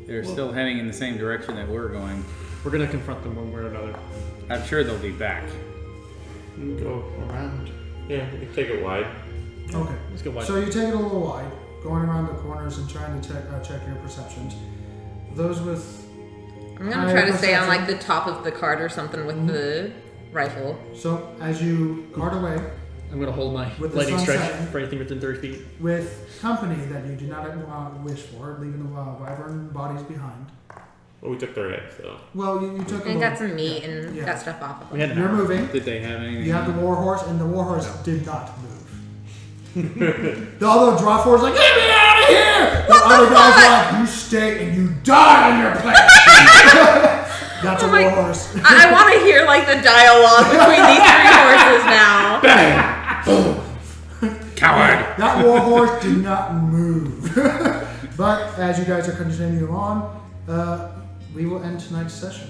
They're still heading in the same direction that we're going. We're gonna confront them one way or another. I'm sure they'll be back. You can go around. Yeah, you can take it wide. Okay. Let's go wide. So you take it a little wide, going around the corners and trying to check your perceptions. Those with I'm gonna try to stay on like the top of the cart or something with the rifle. so as you guard away I'm gonna hold my With the lightning sun strike setting. for anything within 30 feet. with company that you do not wish for, leaving the wyvern bodies behind. Well, we took their heads, so. Well, you took a And little, got some meat yeah, and yeah. got stuff off of We them. had an You're hour. moving. Did they have anything? You have the warhorse, and the warhorse did not move. The other draw force like, get me out of here! The other guys are like, you stay and you die on your place. That's a Oh my- warhorse. I want to hear like the dialogue between these three horses now. Bang! Boom! Coward! That warhorse did not move. But as you guys are continuing on, we will end tonight's session.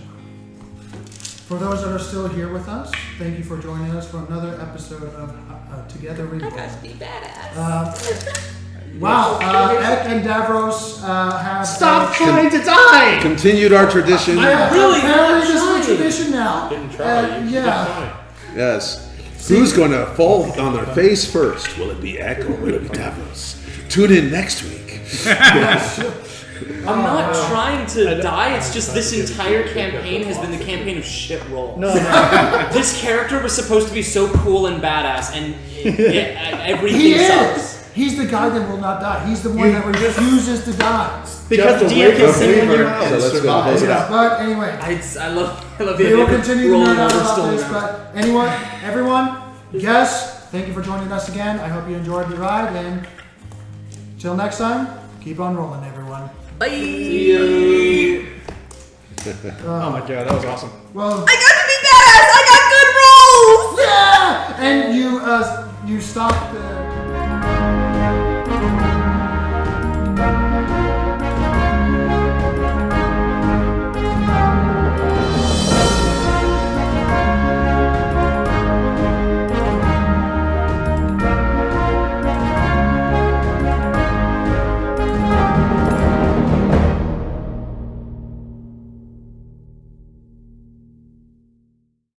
For those that are still here with us, thank you for joining us for another episode of Together We Roll. Be badass. Wow, Ek and Davros have Stop trying to die! Continued our tradition. apparently this is a tradition now. Didn't try. You yeah. did fine. Yes. Who's going to fall on their face first? Will it be Ek or will it be Davros? Tune in next week. I'm not trying to die. It's just this entire campaign has been the campaign of shit roll. No. This character was supposed to be so cool and badass, and everything He sucks. is. He's the guy that will not die. He's the one that refuses to die. Because the Just DM wake can up, sing when leave you're her, out. and So let's go. survive. Yeah. But anyway, I love the we idea will of continue to rolling nerd out over about still this. around. But everyone, guests, thank you for joining us again. I hope you enjoyed the ride. And till next time, keep on rolling, everyone. Bye. Oh my god, that was awesome. Well, I got to be badass. I got good rolls. yeah! And you stop the.